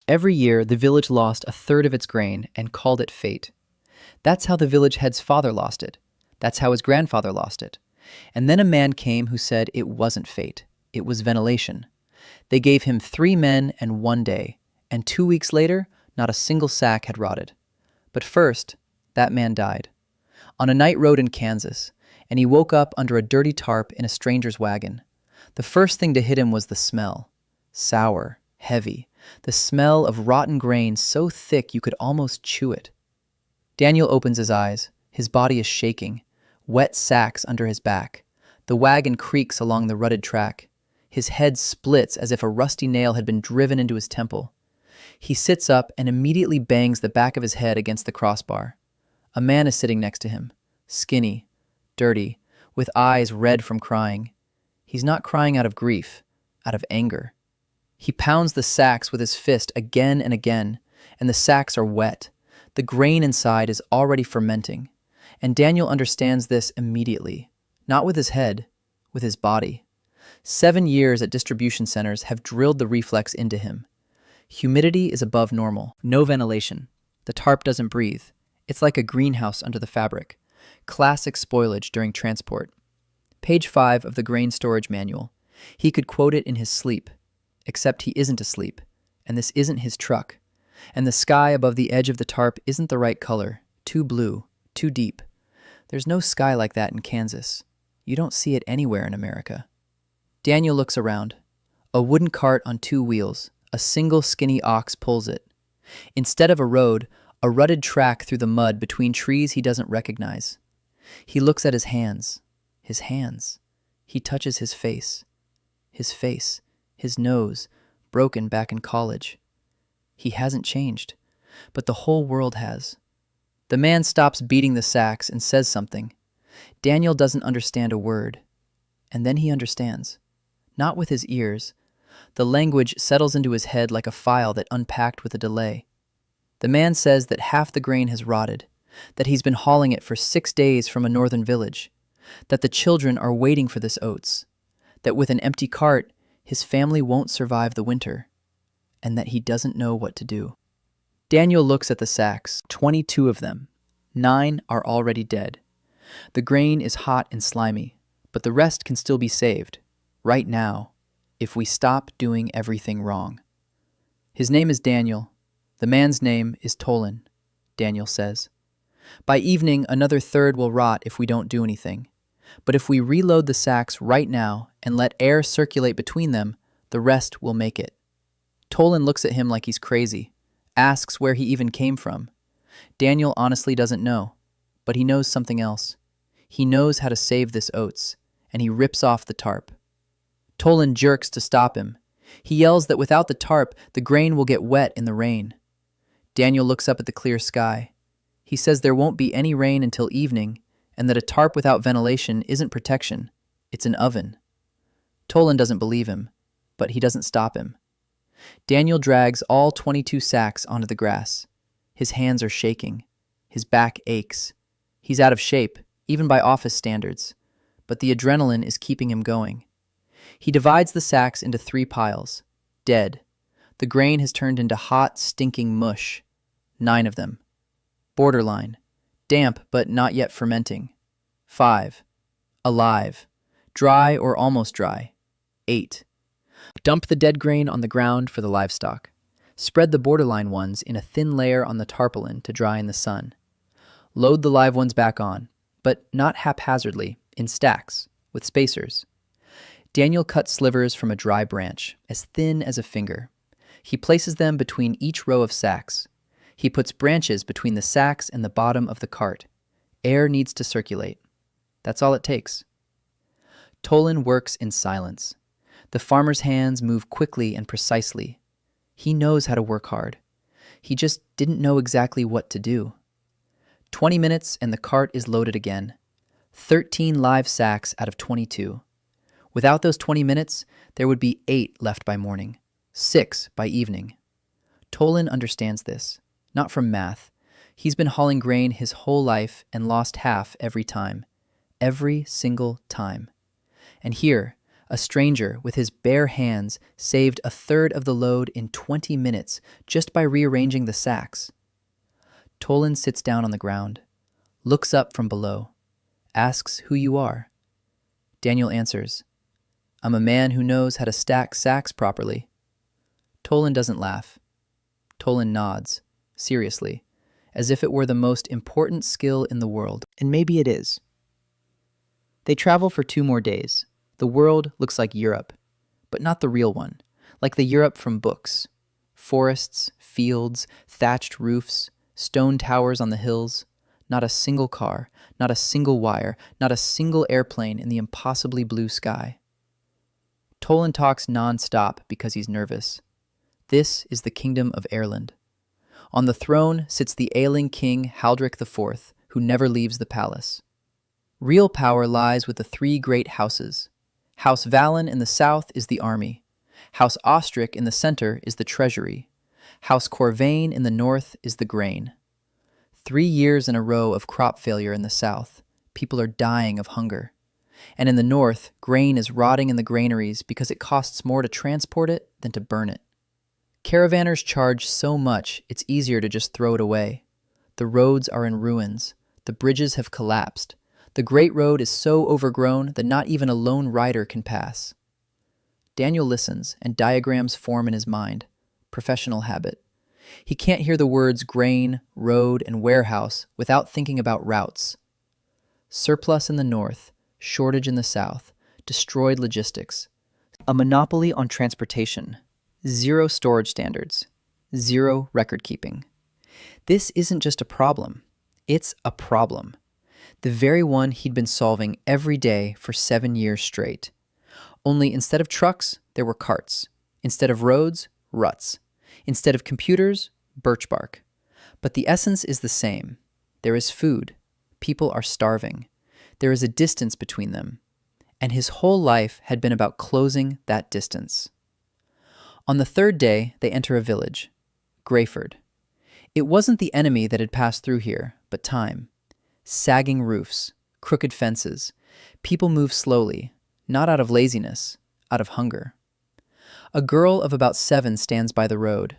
Every year, the village lost a third of its grain and called it fate. That's how the village head's father lost it. That's how his grandfather lost it. And then a man came who said it wasn't fate, it was ventilation. They gave him 3 men and 1 day, and 2 weeks later, not a single sack had rotted. But first, that man died. On a night road in Kansas, and he woke up under a dirty tarp in a stranger's wagon. The first thing to hit him was the smell. Sour, heavy, the smell of rotten grain so thick you could almost chew it. Daniel opens his eyes. His body is shaking. Wet sacks under his back. The wagon creaks along the rutted track. His head splits as if a rusty nail had been driven into his temple. He sits up and immediately bangs the back of his head against the crossbar. A man is sitting next to him, skinny, dirty, with eyes red from crying. He's not crying out of grief, out of anger. He pounds the sacks with his fist again and again, and the sacks are wet. The grain inside is already fermenting. And Daniel understands this immediately, not with his head, with his body. 7 years at distribution centers have drilled the reflex into him. Humidity is above normal, no ventilation. The tarp doesn't breathe. It's like a greenhouse under the fabric. Classic spoilage during transport. Page 5 of the grain storage manual. He could quote it in his sleep, except he isn't asleep, and this isn't his truck. And the sky above the edge of the tarp isn't the right color, too blue, too deep. There's no sky like that in Kansas. You don't see it anywhere in America. Daniel looks around. A wooden cart on 2 wheels. A single skinny ox pulls it. Instead of a road, a rutted track through the mud between trees he doesn't recognize. He looks at his hands. His hands. He touches his face. His nose, broken back in college. He hasn't changed, but the whole world has. The man stops beating the sacks and says something. Daniel doesn't understand a word. And then he understands. Not with his ears. The language settles into his head like a file that unpacked with a delay. The man says that half the grain has rotted, that he's been hauling it for 6 days from a northern village, that the children are waiting for this oats, that with an empty cart, his family won't survive the winter, and that he doesn't know what to do. Daniel looks at the sacks, 22 of them. 9 are already dead. The grain is hot and slimy, but the rest can still be saved, right now, if we stop doing everything wrong. His name is Daniel. The man's name is Tolan, Daniel says. By evening, another third will rot if we don't do anything. But if we reload the sacks right now and let air circulate between them, the rest will make it. Tolan looks at him like he's crazy, asks where he even came from. Daniel honestly doesn't know, but he knows something else. He knows how to save this oats, and he rips off the tarp. Tolan jerks to stop him. He yells that without the tarp, the grain will get wet in the rain. Daniel looks up at the clear sky. He says there won't be any rain until evening, and that a tarp without ventilation isn't protection, it's an oven. Tolan doesn't believe him, but he doesn't stop him. Daniel drags all 22 sacks onto the grass. His hands are shaking. His back aches. He's out of shape, even by office standards, but the adrenaline is keeping him going. He divides the sacks into 3 piles. Dead. The grain has turned into hot, stinking mush. 9 of them. Borderline. Damp, but not yet fermenting. 5. Alive. Dry or almost dry. 8. Dump the dead grain on the ground for the livestock. Spread the borderline ones in a thin layer on the tarpaulin to dry in the sun. Load the live ones back on, but not haphazardly, in stacks, with spacers. Daniel cuts slivers from a dry branch, as thin as a finger. He places them between each row of sacks. He puts branches between the sacks and the bottom of the cart. Air needs to circulate. That's all it takes. Tolan works in silence. The farmer's hands move quickly and precisely. He knows how to work hard. He just didn't know exactly what to do. 20 minutes and the cart is loaded again. 13 live sacks out of 22. Without those 20 minutes, there would be 8 left by morning, 6 by evening. Tolan understands this, not from math. He's been hauling grain his whole life and lost half every time. Every single time. And here, A stranger, with his bare hands, saved a third of the load in 20 minutes just by rearranging the sacks. Tolan sits down on the ground, looks up from below, asks who you are. Daniel answers, I'm a man who knows how to stack sacks properly. Tolan doesn't laugh. Tolan nods, seriously, as if it were the most important skill in the world. And maybe it is. They travel for 2 more days. The world looks like Europe, but not the real one, like the Europe from books. Forests, fields, thatched roofs, stone towers on the hills. Not a single car, not a single wire, not a single airplane in the impossibly blue sky. Tolan talks non-stop because he's nervous. This is the kingdom of Ireland. On the throne sits the ailing king Haldric IV, who never leaves the palace. Real power lies with the 3 great houses. House Vallon in the south is the army. House Ostrich in the center is the treasury. House Corvain in the north is the grain. 3 years in a row of crop failure in the south. People are dying of hunger. And in the north, grain is rotting in the granaries because it costs more to transport it than to burn it. Caravanners charge so much, it's easier to just throw it away. The roads are in ruins. The bridges have collapsed. The Great Road is so overgrown that not even a lone rider can pass. Daniel listens, and diagrams form in his mind. Professional habit. He can't hear the words grain, road, and warehouse without thinking about routes. Surplus in the north, shortage in the south, destroyed logistics. A monopoly on transportation. 0 storage standards. 0 record keeping. This isn't just a problem. It's a problem. The very one he'd been solving every day for 7 years straight. Only instead of trucks, there were carts. Instead of roads, ruts. Instead of computers, birch bark. But the essence is the same. There is food. People are starving. There is a distance between them. And his whole life had been about closing that distance. On the 3rd day, they enter a village, Greyford. It wasn't the enemy that had passed through here, but time. Sagging roofs, crooked fences. People move slowly, not out of laziness, out of hunger. A girl of about 7 stands by the road.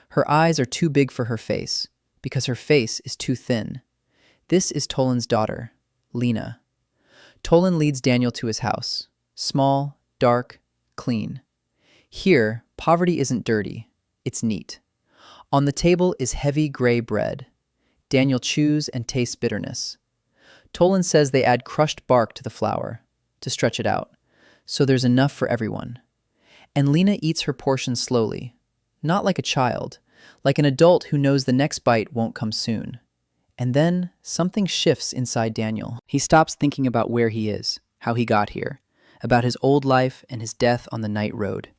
Her eyes are too big for her face, because her face is too thin. This is Tolan's daughter, Lena. Tolan leads Daniel to his house. Small, dark, clean. Here, poverty isn't dirty. It's neat. On the table is heavy gray bread. Daniel chews and tastes bitterness. Tolan says they add crushed bark to the flour to stretch it out, so there's enough for everyone. And Lena eats her portion slowly, not like a child, like an adult who knows the next bite won't come soon. And then something shifts inside Daniel. He stops thinking about where he is, how he got here, about his old life and his death on the night road.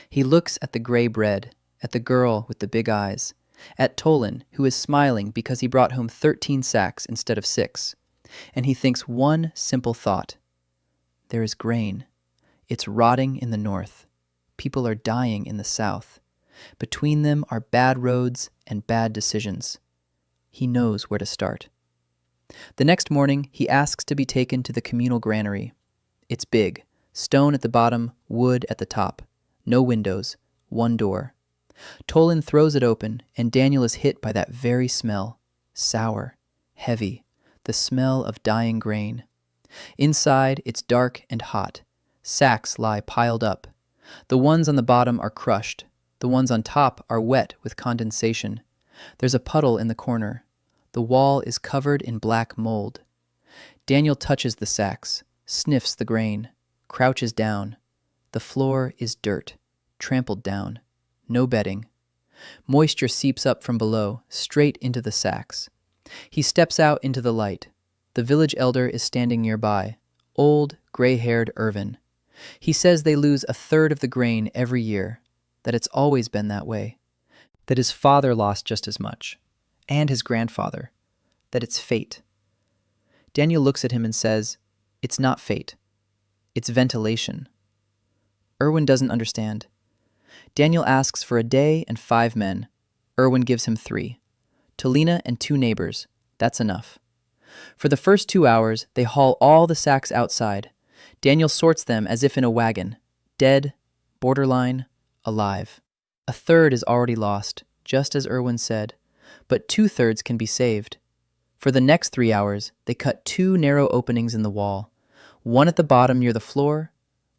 He looks at the gray bread, at the girl with the big eyes, at Tolan, who is smiling because he brought home 13 sacks instead of 6. And he thinks one simple thought. There is grain. It's rotting in the north. People are dying in the south. Between them are bad roads and bad decisions. He knows where to start. The next morning, he asks to be taken to the communal granary. It's big, stone at the bottom, wood at the top. No windows, 1 door. Tolan throws it open, and Daniel is hit by that very smell. Sour, heavy, the smell of dying grain. Inside, it's dark and hot. Sacks lie piled up. The ones on the bottom are crushed. The ones on top are wet with condensation. There's a puddle in the corner. The wall is covered in black mold. Daniel touches the sacks, sniffs the grain, crouches down. The floor is dirt, trampled down. No bedding. Moisture seeps up from below, straight into the sacks. He steps out into the light. The village elder is standing nearby, old, gray-haired Irvin. He says they lose 1/3 of the grain every year, that it's always been that way, that his father lost just as much, and his grandfather, that it's fate. Daniel looks at him and says, it's not fate. It's ventilation. Irwin doesn't understand. Daniel asks for a day and 5 men. Irwin gives him 3. To Lena and 2 neighbors. That's enough. For the first 2 hours, they haul all the sacks outside. Daniel sorts them as if in a wagon, dead, borderline, alive. A third is already lost, just as Irwin said, but 2/3 can be saved. For the next 3 hours, they cut 2 narrow openings in the wall, one at the bottom near the floor,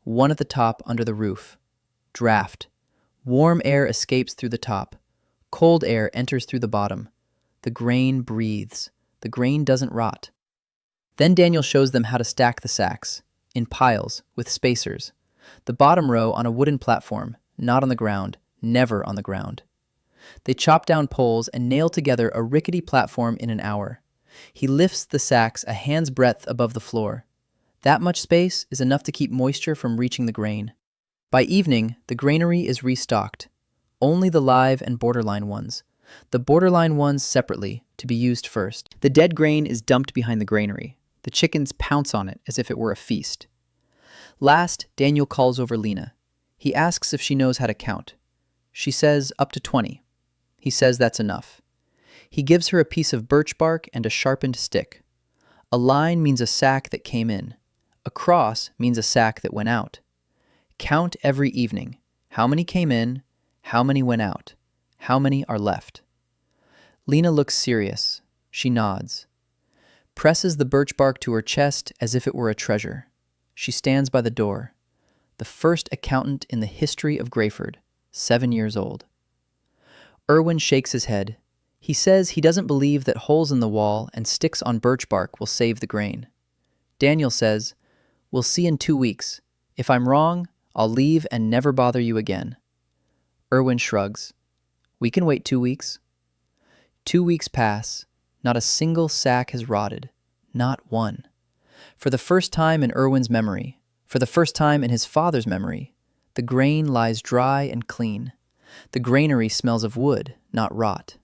one at the top under the roof. Draft. Warm air escapes through the top. Cold air enters through the bottom. The grain breathes. The grain doesn't rot. Then Daniel shows them how to stack the sacks, in piles, with spacers. The bottom row on a wooden platform, not on the ground, never on the ground. They chop down poles and nail together a rickety platform in an hour. He lifts the sacks a hand's breadth above the floor. That much space is enough to keep moisture from reaching the grain. By evening, the granary is restocked. Only the live and borderline ones. The borderline ones separately, to be used first. The dead grain is dumped behind the granary. The chickens pounce on it as if it were a feast. Last, Daniel calls over Lena. He asks if she knows how to count. She says up to 20. He says that's enough. He gives her a piece of birch bark and a sharpened stick. A line means a sack that came in. A cross means a sack that went out. Count every evening. How many came in? How many went out? How many are left? Lena looks serious. She nods. Presses the birch bark to her chest as if it were a treasure. She stands by the door. The first accountant in the history of Grayford, 7 years old. Irwin shakes his head. He says he doesn't believe that holes in the wall and sticks on birch bark will save the grain. Daniel says, "We'll see in 2 weeks. If I'm wrong, I'll leave and never bother you again." Irwin shrugs. "We can wait 2 weeks." 2 weeks pass. Not a single sack has rotted. Not one. For the first time in Irwin's memory, for the first time in his father's memory, the grain lies dry and clean. The granary smells of wood, not rot.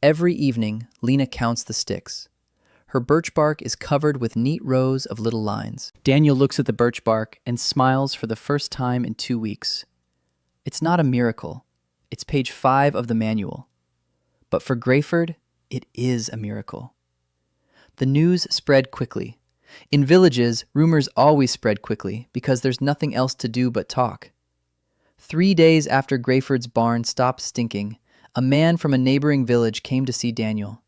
Every evening, Lena counts the sticks. Her birch bark is covered with neat rows of little lines. Daniel looks at the birch bark and smiles for the first time in 2 weeks. It's not a miracle. It's page 5 of the manual. But for Grayford, it is a miracle. The news spread quickly. In villages, rumors always spread quickly because there's nothing else to do but talk. 3 days after Grayford's barn stopped stinking, a man from a neighboring village came to see Daniel.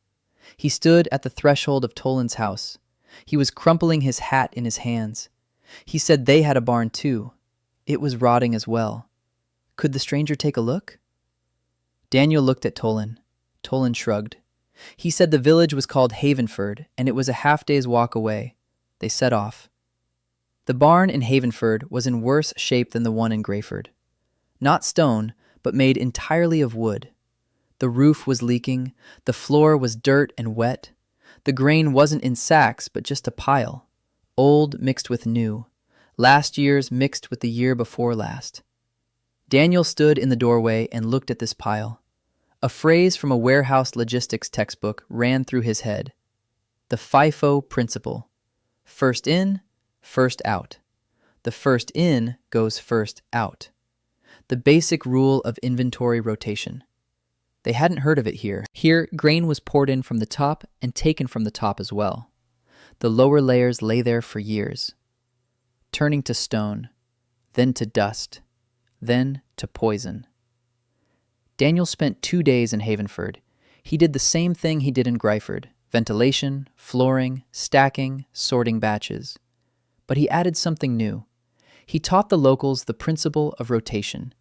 He stood at the threshold of Tolan's house. He was crumpling his hat in his hands. He said they had a barn too. It was rotting as well. Could the stranger take a look? Daniel looked at Tolan. Tolan shrugged. He said the village was called Havenford, and it was a half-day's walk away. They set off. The barn in Havenford was in worse shape than the one in Grayford. Not stone, but made entirely of wood. The roof was leaking, the floor was dirt and wet. The grain wasn't in sacks, but just a pile. Old mixed with new. Last year's mixed with the year before last. Daniel stood in the doorway and looked at this pile. A phrase from a warehouse logistics textbook ran through his head. The FIFO principle. First in, first out. The first in goes first out. The basic rule of inventory rotation. They hadn't heard of it here. Here, grain was poured in from the top and taken from the top as well. The lower layers lay there for years, turning to stone, then to dust, then to poison. Daniel spent 2 days in Havenford. He did the same thing he did in Grayford: ventilation, flooring, stacking, sorting batches. But he added something new. He taught the locals the principle of rotation.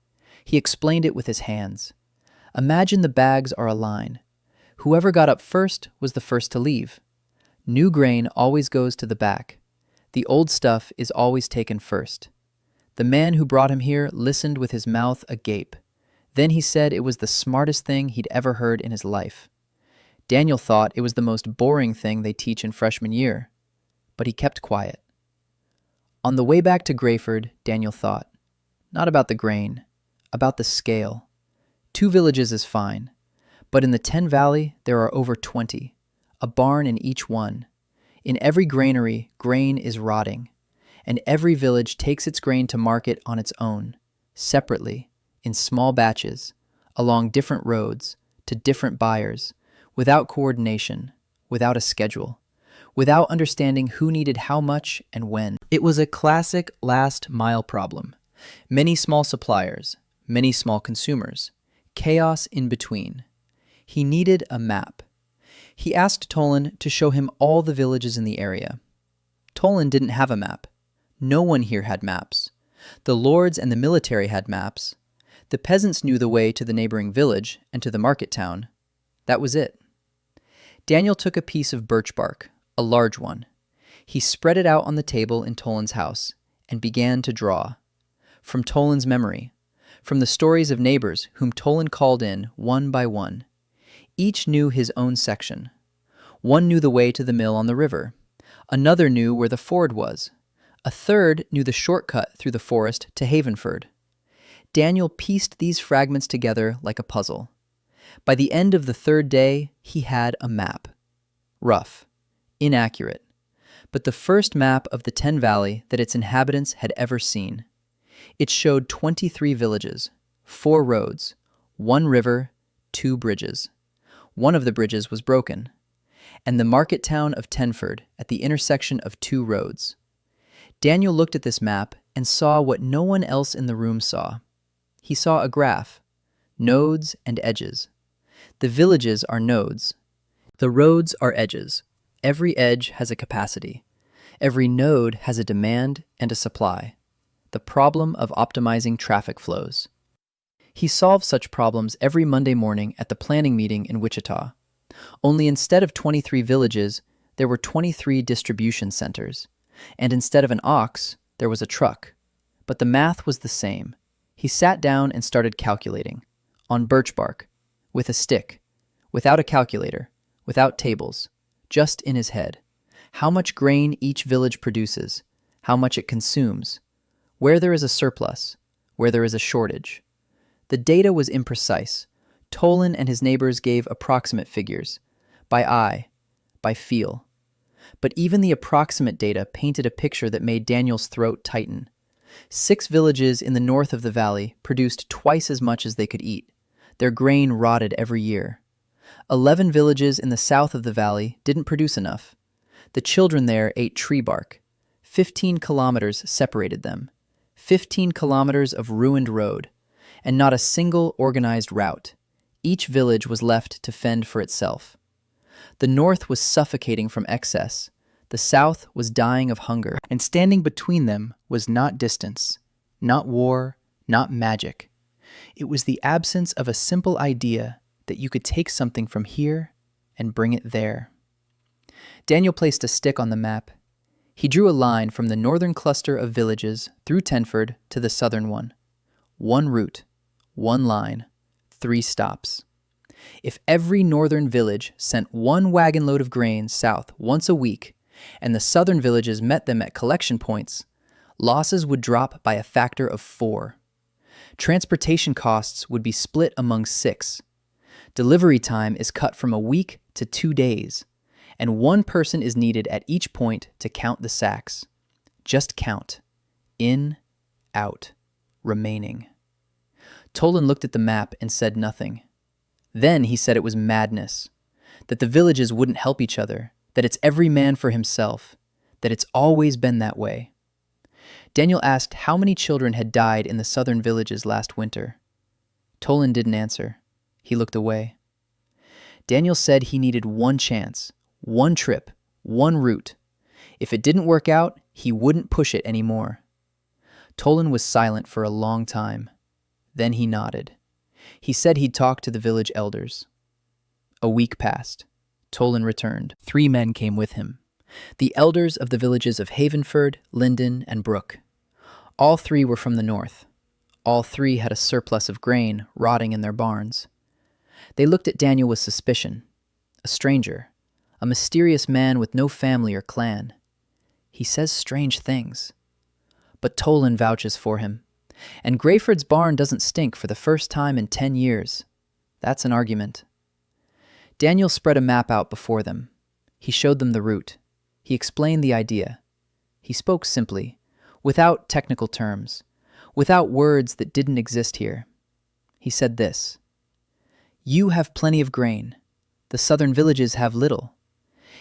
He explained it with his hands. Imagine the bags are a line. Whoever got up first was the first to leave. New grain always goes to the back. The old stuff is always taken first. The man who brought him here listened with his mouth agape. Then he said it was the smartest thing he'd ever heard in his life. Daniel thought it was the most boring thing they teach in freshman year, but he kept quiet. On the way back to Grayford, Daniel thought, not about the grain, about the scale. 2 villages is fine, but in the 10 Valley there are over 20, a barn in each one. In every granary, grain is rotting, and every village takes its grain to market on its own, separately, in small batches, along different roads, to different buyers, without coordination, without a schedule, without understanding who needed how much and when. It was a classic last-mile problem. Many small suppliers, many small consumers, chaos in between. He needed a map. He asked Tolan to show him all the villages in the area. Tolan didn't have a map. No one here had maps. The lords and the military had maps. The peasants knew the way to the neighboring village and to the market town. That was it. Daniel took a piece of birch bark, a large one. He spread it out on the table in Tolan's house and began to draw. From Tolan's memory, from the stories of neighbors whom Tolan called in one by one. Each knew his own section. One knew the way to the mill on the river. Another knew where the ford was. A third knew the shortcut through the forest to Havenford. Daniel pieced these fragments together like a puzzle. By the end of the third day, he had a map. Rough, inaccurate, but the first map of the Ten Valley that its inhabitants had ever seen. It showed 23 villages, 4 roads, 1 river, 2 bridges. One of the bridges was broken, and the market town of Tenford at the intersection of 2 roads. Daniel looked at this map and saw what no one else in the room saw. He saw a graph, nodes and edges. The villages are nodes. The roads are edges. Every edge has a capacity. Every node has a demand and a supply. The problem of optimizing traffic flows. He solved such problems every Monday morning at the planning meeting in Wichita. Only instead of 23 villages, there were 23 distribution centers. And instead of an ox, there was a truck. But the math was the same. He sat down and started calculating. On birch bark, with a stick, without a calculator, without tables, just in his head. How much grain each village produces, how much it consumes, where there is a surplus, where there is a shortage. The data was imprecise. Tolan and his neighbors gave approximate figures, by eye, by feel. But even the approximate data painted a picture that made Daniel's throat tighten. 6 villages in the north of the valley produced twice as much as they could eat. Their grain rotted every year. 11 villages in the south of the valley didn't produce enough. The children there ate tree bark. 15 kilometers separated them. 15 kilometers of ruined road, and not a single organized route. Each village was left to fend for itself. The north was suffocating from excess. The south was dying of hunger, and standing between them was not distance, not war, not magic. It was the absence of a simple idea that you could take something from here and bring it there. Daniel placed a stick on the map. He drew a line from the northern cluster of villages through Tenford to the southern one. 1 route, 1 line, 3 stops. If every northern village sent 1 wagon load of grain south once a week, and the southern villages met them at collection points, losses would drop by a factor of 4. Transportation costs would be split among 6. Delivery time is cut from a week to 2 days, and 1 person is needed at each point to count the sacks. Just count. In, out, remaining. Tolan looked at the map and said nothing. Then he said it was madness, that the villages wouldn't help each other, that it's every man for himself, that it's always been that way. Daniel asked how many children had died in the southern villages last winter. Tolan didn't answer. He looked away. Daniel said he needed 1 chance, 1 trip, 1 route. If it didn't work out, he wouldn't push it anymore. Tolan was silent for a long time. Then he nodded. He said he'd talk to the village elders. A week passed. Tolan returned. 3 men came with him. The elders of the villages of Havenford, Linden, and Brook. All 3 were from the north. All 3 had a surplus of grain rotting in their barns. They looked at Daniel with suspicion. A stranger. A mysterious man with no family or clan. He says strange things. But Tolan vouches for him. And Grayford's barn doesn't stink for the first time in 10 years. That's an argument. Daniel spread a map out before them. He showed them the route. He explained the idea. He spoke simply, without technical terms, without words that didn't exist here. He said this: "You have plenty of grain. The southern villages have little.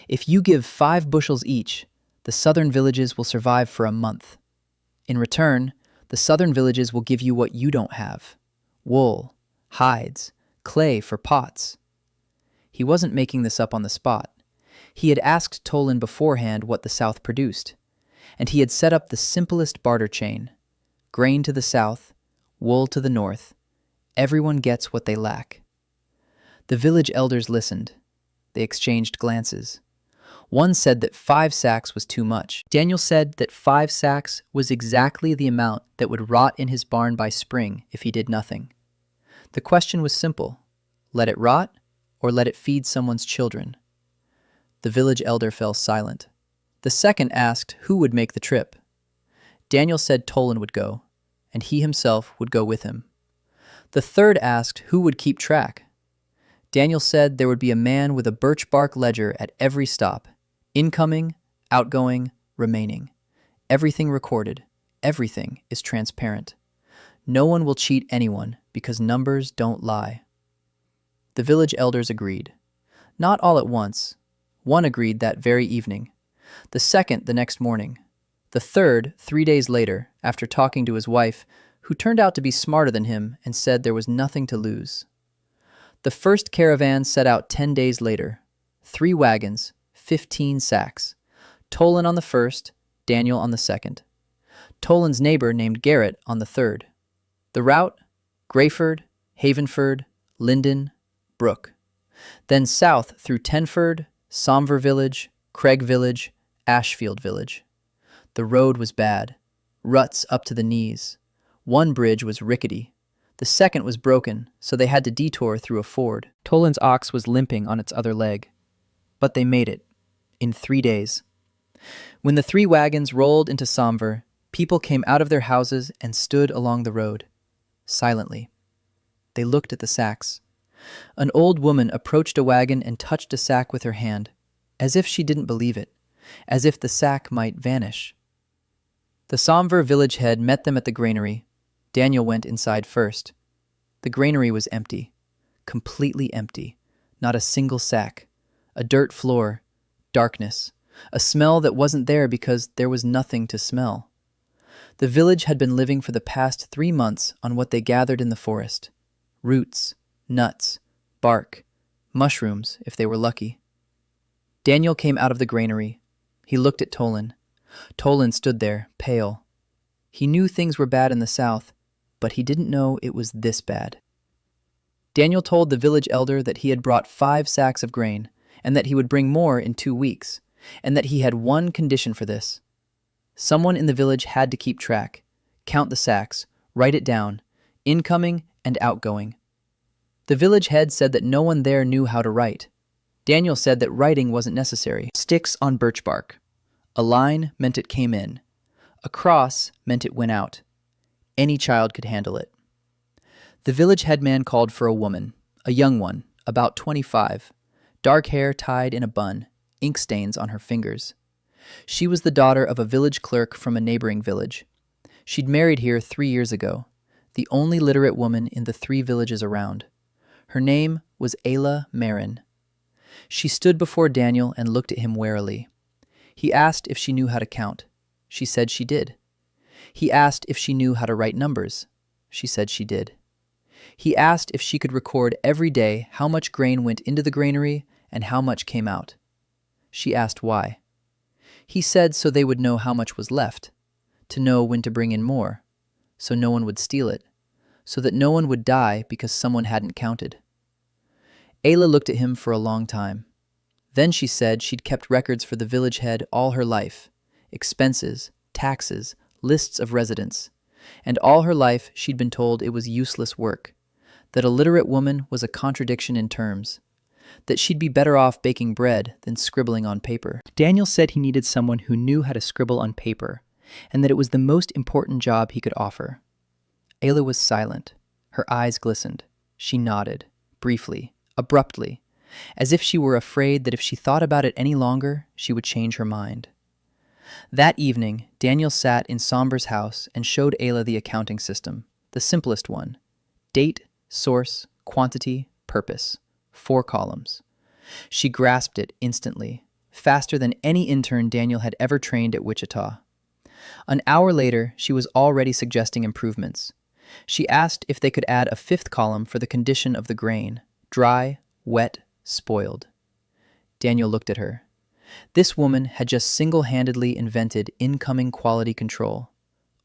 If you give 5 bushels each, the southern villages will survive for a month. In return, the southern villages will give you what you don't have: wool, hides, clay for pots. He wasn't making this up on the spot. He had asked Tolan beforehand what the South produced, and he had set up the simplest barter chain: grain to the south, wool to the north. Everyone gets what they lack. The village elders listened. They exchanged glances. One said that 5 sacks was too much. Daniel said that 5 sacks was exactly the amount that would rot in his barn by spring if he did nothing. The question was simple: let it rot or let it feed someone's children? The village elder fell silent. The second asked who would make the trip. Daniel said Tolan would go, and he himself would go with him. The third asked who would keep track. Daniel said there would be a man with a birch bark ledger at every stop: incoming, outgoing, remaining. Everything recorded. Everything is transparent. No one will cheat anyone because numbers don't lie. The village elders agreed. Not all at once. One agreed that very evening. The second the next morning. The third 3 days later, after talking to his wife, who turned out to be smarter than him and said there was nothing to lose. The first caravan set out 10 days later. 3 wagons, 15 sacks. Tolan on the first, Daniel on the second. Tolan's neighbor named Garrett on the third. The route: Grayford, Havenford, Linden, Brook. Then south through Tenford, Somver Village, Craig Village, Ashfield Village. The road was bad. Ruts up to the knees. One bridge was rickety. The second was broken, so they had to detour through a ford. Tolan's ox was limping on its other leg. But they made it. In 3 days. When the 3 wagons rolled into Somver, people came out of their houses and stood along the road, silently. They looked at the sacks. An old woman approached a wagon and touched a sack with her hand, as if she didn't believe it, as if the sack might vanish. The Somver village head met them at the granary. Daniel went inside first. The granary was empty, completely empty, not a single sack, a dirt floor, darkness, a smell that wasn't there because there was nothing to smell. The village had been living for the past 3 months on what they gathered in the forest: roots, nuts, bark, mushrooms if they were lucky. Daniel came out of the granary. He looked at Tolan. Tolan stood there, pale. He knew things were bad in the south, but he didn't know it was this bad. Daniel told the village elder that he had brought 5 sacks of grain, and that he would bring more in 2 weeks, and that he had one condition for this. Someone in the village had to keep track, count the sacks, write it down, incoming and outgoing. The village head said that no one there knew how to write. Daniel said that writing wasn't necessary. Sticks on birch bark. A line meant it came in. A cross meant it went out. Any child could handle it. The village headman called for a woman, a young one, about 25, dark hair tied in a bun, ink stains on her fingers. She was the daughter of a village clerk from a neighboring village. She'd married here 3 years ago, the only literate woman in the 3 villages around. Her name was Ayla Marin. She stood before Daniel and looked at him warily. He asked if she knew how to count. She said she did. He asked if she knew how to write numbers. She said she did. He asked if she could record every day how much grain went into the granary and how much came out. She asked why. He said so they would know how much was left, to know when to bring in more, so no one would steal it, so that no one would die because someone hadn't counted. Ayla looked at him for a long time. Then she said she'd kept records for the village head all her life: expenses, taxes, lists of residents. And all her life she'd been told it was useless work, that a literate woman was a contradiction in terms, that she'd be better off baking bread than scribbling on paper. Daniel said he needed someone who knew how to scribble on paper, and that it was the most important job he could offer. Ayla was silent. Her eyes glistened. She nodded, briefly, abruptly, as if she were afraid that if she thought about it any longer, she would change her mind. That evening, Daniel sat in Somber's house and showed Ayla the accounting system, the simplest one: date, source, quantity, purpose. 4 columns. She grasped it instantly, faster than any intern Daniel had ever trained at Wichita. An hour later, she was already suggesting improvements. She asked if they could add a fifth column for the condition of the grain: dry, wet, spoiled. Daniel looked at her. This woman had just single-handedly invented incoming quality control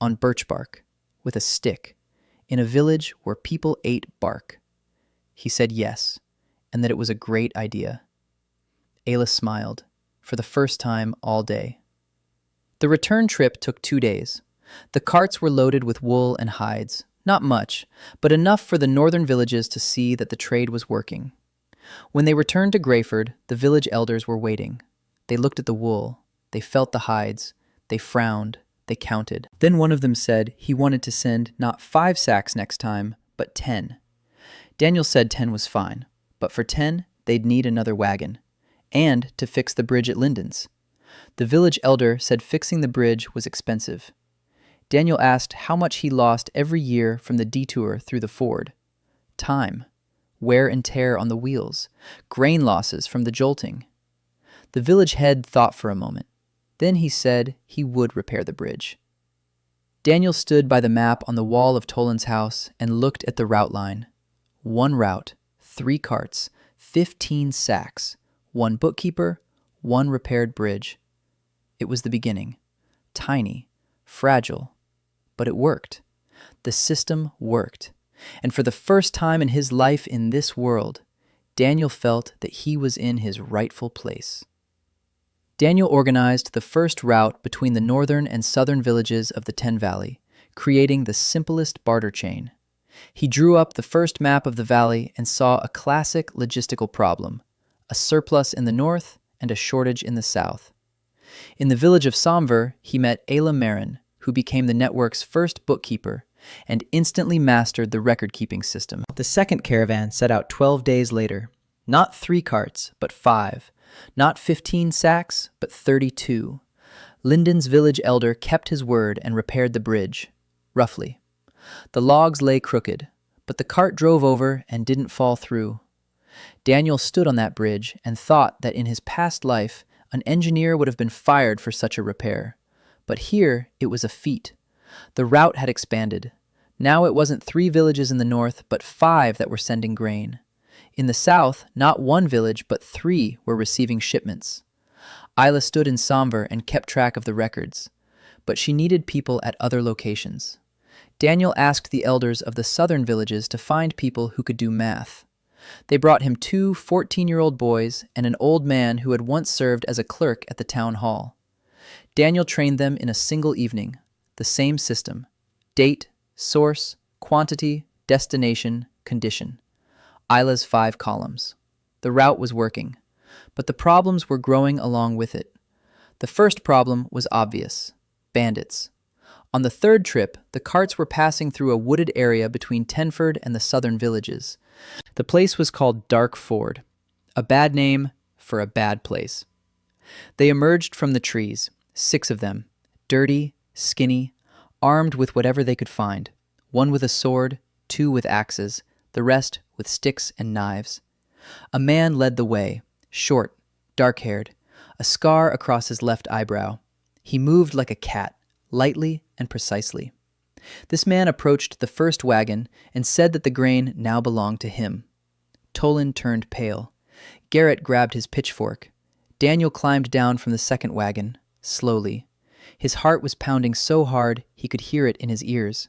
on birch bark, with a stick, in a village where people ate bark. He said yes, and that it was a great idea. Ayla smiled, for the first time all day. The return trip took 2 days. The carts were loaded with wool and hides, not much, but enough for the northern villages to see that the trade was working. When they returned to Grayford, the village elders were waiting. They looked at the wool, they felt the hides, they frowned, they counted. Then one of them said he wanted to send not 5 sacks next time, but 10. Daniel said 10 was fine, but for 10, they'd need another wagon, and to fix the bridge at Linden's. The village elder said fixing the bridge was expensive. Daniel asked how much he lost every year from the detour through the ford. Time, wear and tear on the wheels, grain losses from the jolting. The village head thought for a moment. Then he said he would repair the bridge. Daniel stood by the map on the wall of Tolan's house and looked at the route line. 1 route, 3 carts, 15 sacks, 1 bookkeeper, 1 repaired bridge. It was the beginning. Tiny, fragile, but it worked. The system worked. And for the first time in his life in this world, Daniel felt that he was in his rightful place. Daniel organized the first route between the northern and southern villages of the Ten Valley, creating the simplest barter chain. He drew up the first map of the valley and saw a classic logistical problem: a surplus in the north and a shortage in the south. In the village of Somver, he met Ayla Marin, who became the network's first bookkeeper and instantly mastered the record-keeping system. The second caravan set out 12 days later. Not 3 carts, but 5. Not 15 sacks, but 32. Linden's village elder kept his word and repaired the bridge, roughly. The logs lay crooked, but the cart drove over and didn't fall through. Daniel stood on that bridge and thought that in his past life, an engineer would have been fired for such a repair. But here, it was a feat. The route had expanded. Now it wasn't 3 villages in the north, but 5 that were sending grain. In the south, not 1 village, but 3 were receiving shipments. Ayla stood in Somver and kept track of the records. But she needed people at other locations. Daniel asked the elders of the southern villages to find people who could do math. They brought him 2 14-year-old boys and an old man who had once served as a clerk at the town hall. Daniel trained them in a single evening, the same system: date, source, quantity, destination, condition. Ayla's 5 columns. The route was working, but the problems were growing along with it. The first problem was obvious: bandits. On the third trip, the carts were passing through a wooded area between Tenford and the southern villages. The place was called Dark Ford, a bad name for a bad place. They emerged from the trees, 6 of them, dirty, skinny, armed with whatever they could find, 1 with a sword, 2 with axes, the rest with sticks and knives. A man led the way, short, dark-haired, a scar across his left eyebrow. He moved like a cat, lightly and precisely. This man approached the first wagon and said that the grain now belonged to him. Tolan turned pale. Garrett grabbed his pitchfork. Daniel climbed down from the second wagon, slowly. His heart was pounding so hard he could hear it in his ears.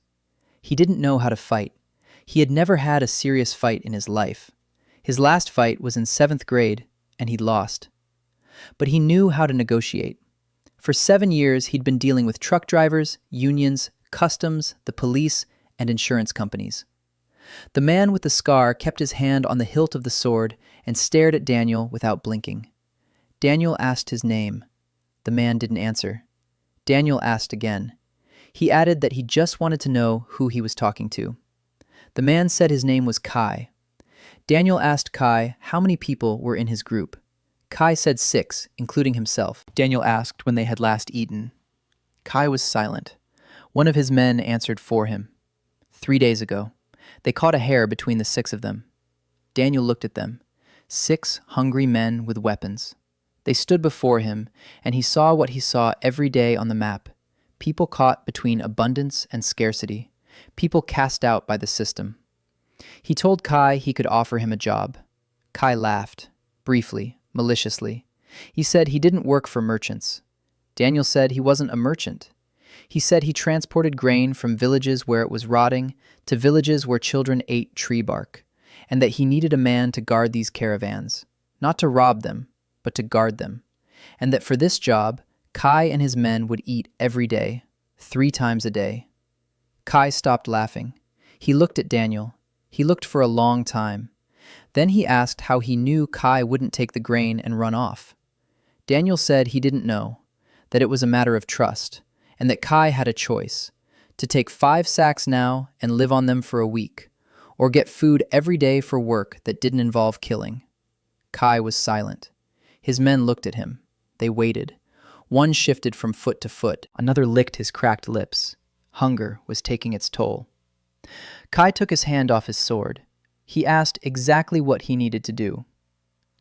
He didn't know how to fight. He had never had a serious fight in his life. His last fight was in 7th grade, and he'd lost. But he knew how to negotiate. For 7 years, he'd been dealing with truck drivers, unions, customs, the police, and insurance companies. The man with the scar kept his hand on the hilt of the sword and stared at Daniel without blinking. Daniel asked his name. The man didn't answer. Daniel asked again. He added that he just wanted to know who he was talking to. The man said his name was Kai. Daniel asked Kai how many people were in his group. Kai said 6, including himself. Daniel asked when they had last eaten. Kai was silent. One of his men answered for him. 3 days ago. They caught a hare between the 6 of them. Daniel looked at them. 6 hungry men with weapons. They stood before him, and he saw what he saw every day on the map: people caught between abundance and scarcity, people cast out by the system. He told Kai he could offer him a job. Kai laughed, briefly, maliciously. He said he didn't work for merchants. Daniel said he wasn't a merchant. He said he transported grain from villages where it was rotting to villages where children ate tree bark, and that he needed a man to guard these caravans, not to rob them, but to guard them, and that for this job, Kai and his men would eat every day, 3 times a day. Kai stopped laughing. He looked at Daniel. He looked for a long time. Then he asked how he knew Kai wouldn't take the grain and run off. Daniel said he didn't know, that it was a matter of trust, and that Kai had a choice: to take 5 sacks now and live on them for a week, or get food every day for work that didn't involve killing. Kai was silent. His men looked at him. They waited. One shifted from foot to foot. Another licked his cracked lips. Hunger was taking its toll. Kai took his hand off his sword. He asked exactly what he needed to do.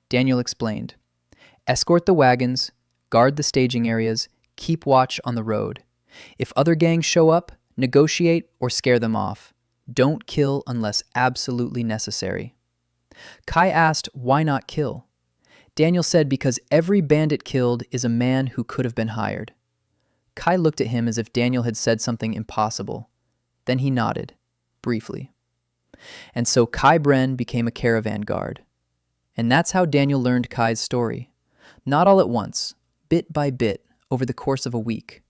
Daniel explained. Escort the wagons, guard the staging areas, keep watch on the road. If other gangs show up, negotiate or scare them off. Don't kill unless absolutely necessary. Kai asked why not kill. Daniel said because every bandit killed is a man who could have been hired. Kai looked at him as if Daniel had said something impossible. Then he nodded, briefly. And so Kai Bren became a caravan guard. And that's how Daniel learned Kai's story. Not all at once, bit by bit, over the course of a week.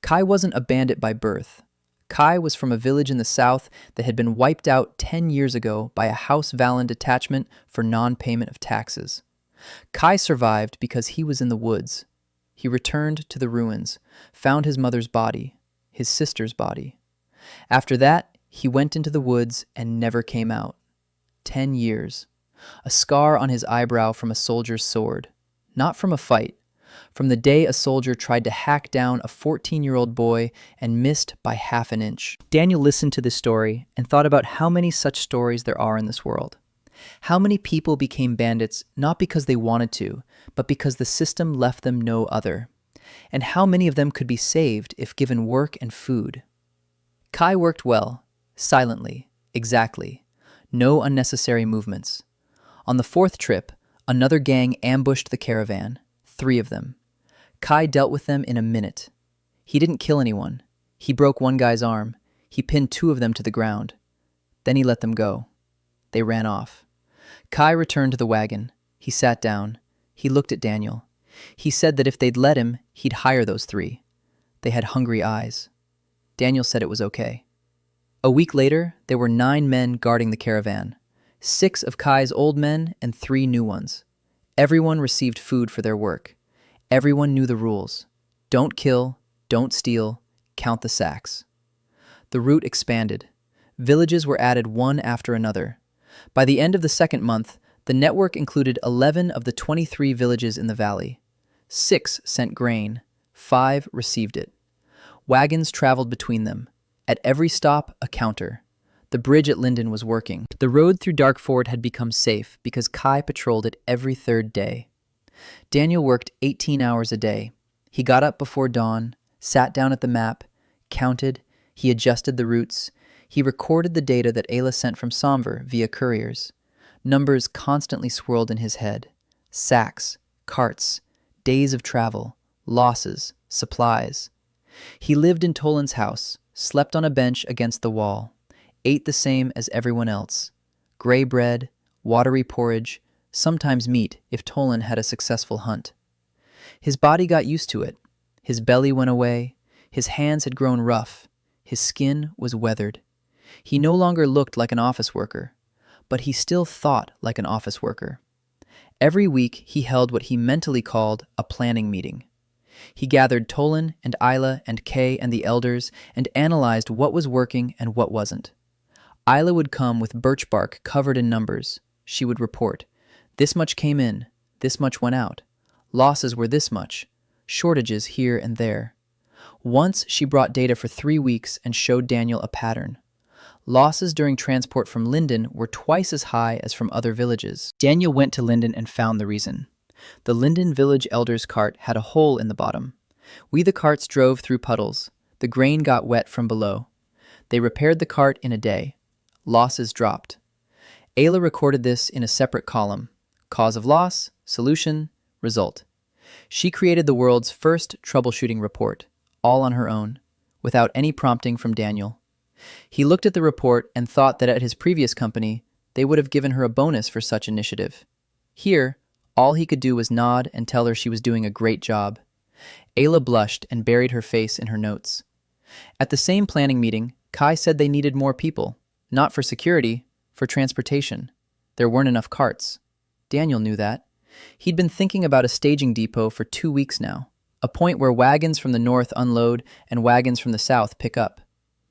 Kai wasn't a bandit by birth. Kai was from a village in the south that had been wiped out 10 years ago by a House Valen detachment for non-payment of taxes. Kai survived because he was in the woods. He returned to the ruins, found his mother's body, his sister's body. After that, he went into the woods and never came out. 10 years. A scar on his eyebrow from a soldier's sword. Not from a fight. From the day a soldier tried to hack down a 14-year-old boy and missed by half an inch. Daniel listened to this story and thought about how many such stories there are in this world. How many people became bandits not because they wanted to, but because the system left them no other. And how many of them could be saved if given work and food. Kai worked well, silently, exactly. No unnecessary movements. On the 4th trip, another gang ambushed the caravan, 3 of them. Kai dealt with them in a minute. He didn't kill anyone. He broke one guy's arm. He pinned 2 of them to the ground. Then he let them go. They ran off. Kai returned to the wagon. He sat down. He looked at Daniel. He said that if they'd let him, he'd hire those 3. They had hungry eyes. Daniel said it was okay. A week later, there were 9 men guarding the caravan. 6 of Kai's old men and 3 new ones. Everyone received food for their work. Everyone knew the rules. Don't kill, don't steal, count the sacks. The route expanded. Villages were added one after another. By the end of the 2nd month, the network included 11 of the 23 villages in the valley. 6 sent grain. 5 received it. Wagons traveled between them. At every stop, a counter. The bridge at Linden was working. The road through Darkford had become safe because Kai patrolled it every 3rd day. Daniel worked 18 hours a day. He got up before dawn, sat down at the map, counted, he adjusted the routes, he recorded the data that Ayla sent from Somver via couriers. Numbers constantly swirled in his head. Sacks, carts, days of travel, losses, supplies. He lived in Tolan's house, slept on a bench against the wall, ate the same as everyone else. Gray bread, watery porridge, sometimes meat if Tolan had a successful hunt. His body got used to it. His belly went away. His hands had grown rough. His skin was weathered. He no longer looked like an office worker, but he still thought like an office worker. Every week he held what he mentally called a planning meeting. He gathered Tolan and Isla and Kay and the elders and analyzed what was working and what wasn't. Isla would come with birch bark covered in numbers. She would report, this much came in, this much went out. Losses were this much, shortages here and there. Once she brought data for 3 weeks and showed Daniel a pattern. Losses during transport from Linden were twice as high as from other villages. Daniel went to Linden and found the reason. The Linden village elder's cart had a hole in the bottom. We the carts drove through puddles. The grain got wet from below. They repaired the cart in a day. Losses dropped. Ayla recorded this in a separate column. Cause of loss, solution, result. She created the world's first troubleshooting report, all on her own, without any prompting from Daniel. He looked at the report and thought that at his previous company, they would have given her a bonus for such initiative. Here, all he could do was nod and tell her she was doing a great job. Ayla blushed and buried her face in her notes. At the same planning meeting, Kai said they needed more people, not for security, for transportation. There weren't enough carts. Daniel knew that. He'd been thinking about a staging depot for 2 weeks now, a point where wagons from the north unload and wagons from the south pick up.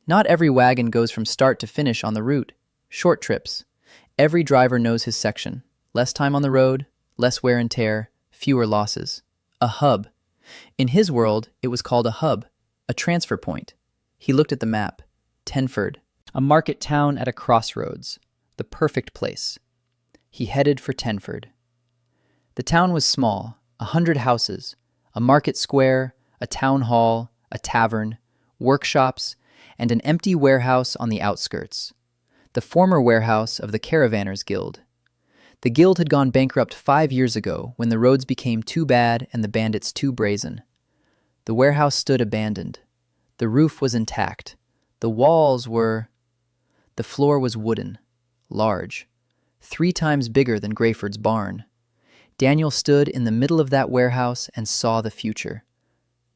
Not every wagon goes from start to finish on the route. Short trips. Every driver knows his section. Less time on the road, less wear and tear, fewer losses. A hub. In his world, it was called a hub, a transfer point. He looked at the map. Tenford, a market town at a crossroads, the perfect place. He headed for Tenford. The town was small, 100 houses, a market square, a town hall, a tavern, workshops, and an empty warehouse on the outskirts. The former warehouse of the Caravanners Guild. The guild had gone bankrupt 5 years ago when the roads became too bad and the bandits too brazen. The warehouse stood abandoned. The roof was intact. The walls were... The floor was wooden, large, 3 times bigger than Grayford's barn. Daniel stood in the middle of that warehouse and saw the future.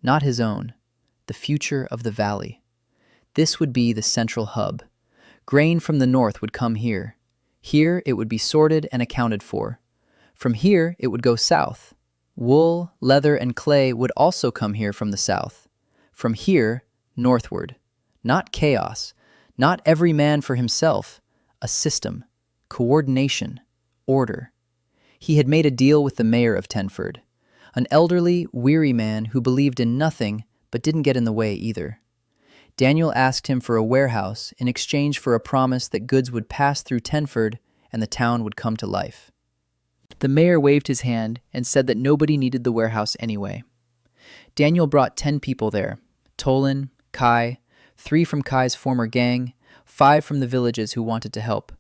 Not his own, the future of the valley. This would be the central hub. Grain from the north would come here. Here it would be sorted and accounted for. From here it would go south. Wool, leather, and clay would also come here from the south. From here, northward. Not chaos, not every man for himself. A system, coordination, order. He had made a deal with the mayor of Tenford, an elderly, weary man who believed in nothing but didn't get in the way either. Daniel asked him for a warehouse in exchange for a promise that goods would pass through Tenford and the town would come to life. The mayor waved his hand and said that nobody needed the warehouse anyway. Daniel brought 10 people there, Tolan, Kai, 3 from Kai's former gang, 5 from the villages who wanted to help.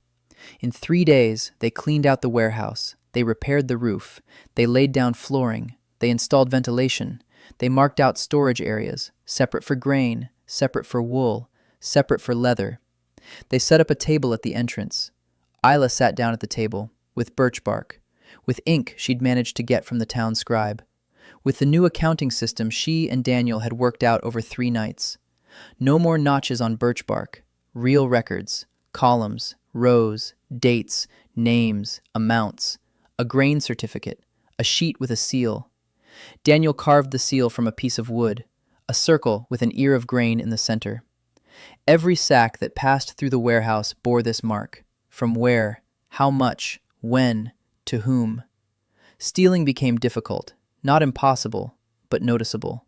In 3 days, they cleaned out the warehouse, they repaired the roof, they laid down flooring, they installed ventilation, they marked out storage areas, separate for grain, separate for wool, separate for leather. They set up a table at the entrance. Isla sat down at the table, with birch bark, with ink she'd managed to get from the town scribe. With the new accounting system she and Daniel had worked out over 3 nights. No more notches on birch bark, real records, columns, rows, dates, names, amounts, a grain certificate, a sheet with a seal. Daniel carved the seal from a piece of wood, a circle with an ear of grain in the center. Every sack that passed through the warehouse bore this mark, from where, how much, when, to whom. Stealing became difficult, not impossible, but noticeable,